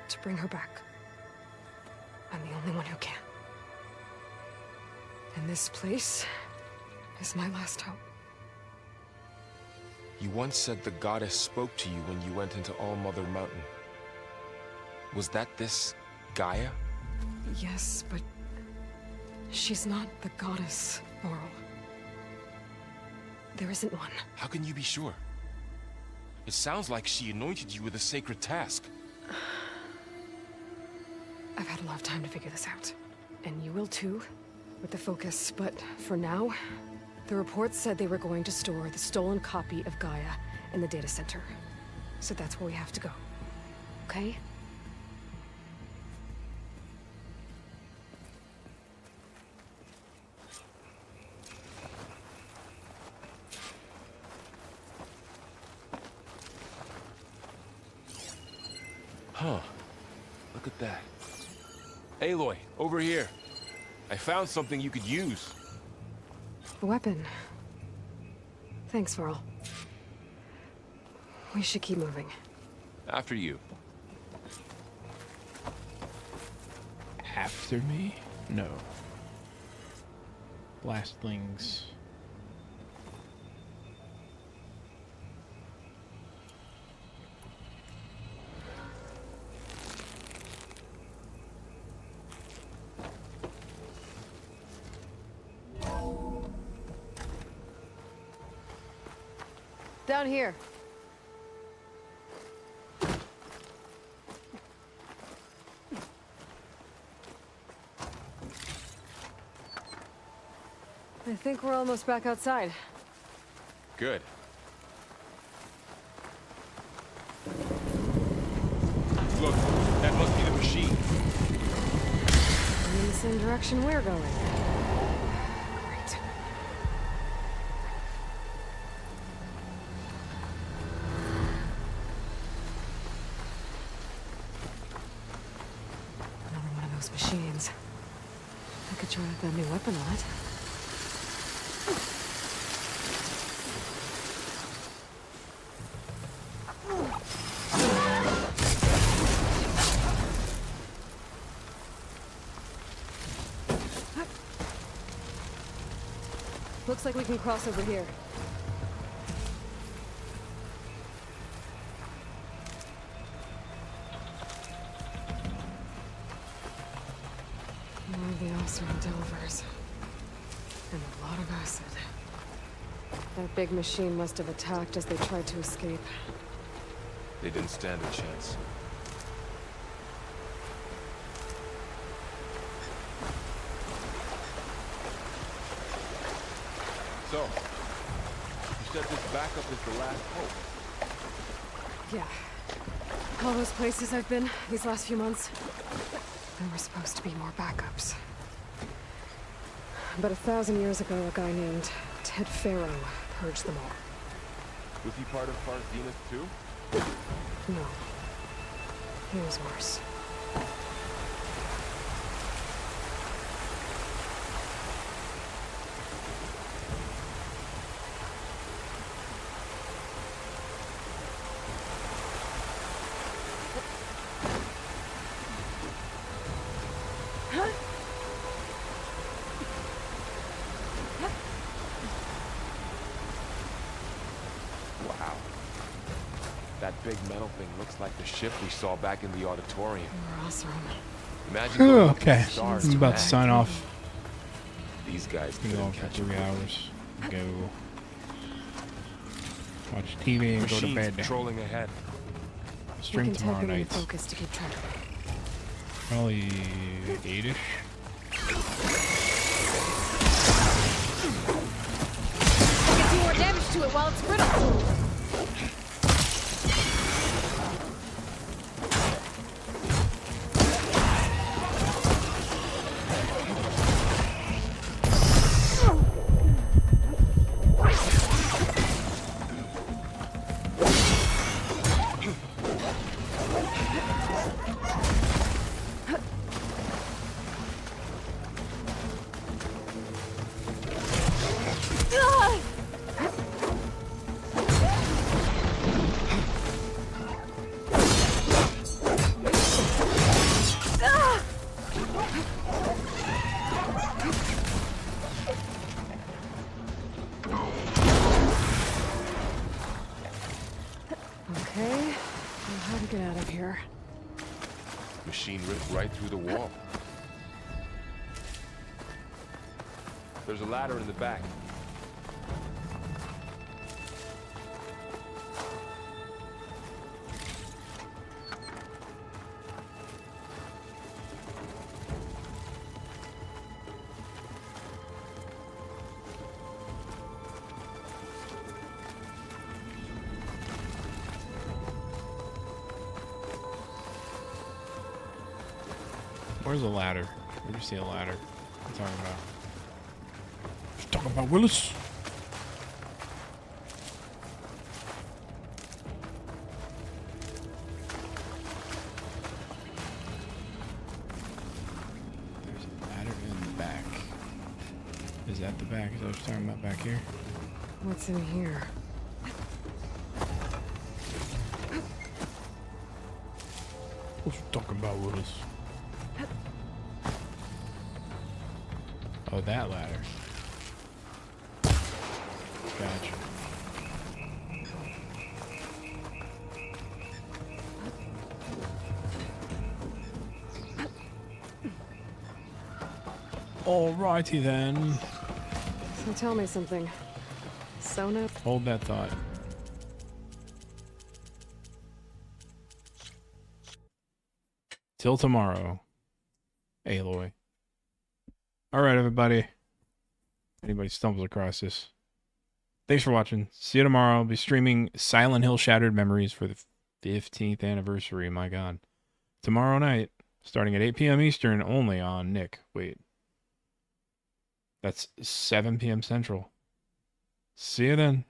to bring her back. I'm the only one who can. And this place is my last hope. You once said the goddess spoke to you when you went into All Mother Mountain. Was that this Gaia? Yes, but she's not the goddess, Laurel. There isn't one. How can you be sure? It sounds like she anointed you with a sacred task. I've had a lot of time to figure this out. And you will too, with the focus. But for now, the reports said they were going to store the stolen copy of Gaia in the data center. So that's where we have to go. Okay? Huh. Look at that. Aloy, over here. I found something you could use. A weapon. Thanks, Varl. We should keep moving. After you. After me? No. Blastlings. Down here. I think we're almost back outside. Good. Look, that must be the machine. In the same direction we're going. Great. Another one of those machines. I could try out that new weapon on it. Looks like we can cross over here. More of the Oseram Delvers. And a lot of acid. That big machine must have attacked as they tried to escape. They didn't stand a chance. So, you said this backup is the last hope. Yeah. All those places I've been these last few months, there were supposed to be more backups. But 1,000 years ago, a guy named Ted Pharaoh purged them all. Was he part of Park Venus too? No. He was worse. Wow. That big metal thing looks like the ship we saw back in the auditorium. We're Oseram. Imagine going up to Okay, the stars I'm to about to back. sign off. These guys Been couldn't going for catch 3 a hours. Go watch TV and go to Machines bed. patrolling ahead. We Stream can tag tomorrow them in night. focus to keep track. Probably 8-ish. I can do more damage to it while it's brittle. Okay, well, how to get out of here? Machine ripped right through the wall. There's a ladder in the back. Where's the ladder? Where'd you see a ladder? What are you talking about? Just talking about Willis. is at the back. Is that what you're talking about back here? What's in here? What you talking about, Willis? Oh, that ladder. Gotcha. Alrighty then. So tell me something. Sona? Hold that thought. Till tomorrow. Aloy. Alright, everybody. Anybody stumbles across this. Thanks for watching. See you tomorrow. I'll be streaming Silent Hill Shattered Memories for the 15th anniversary. My God. Tomorrow night, starting at 8 p.m. Eastern, only on Nick. Wait. That's 7 p.m. Central. See you then.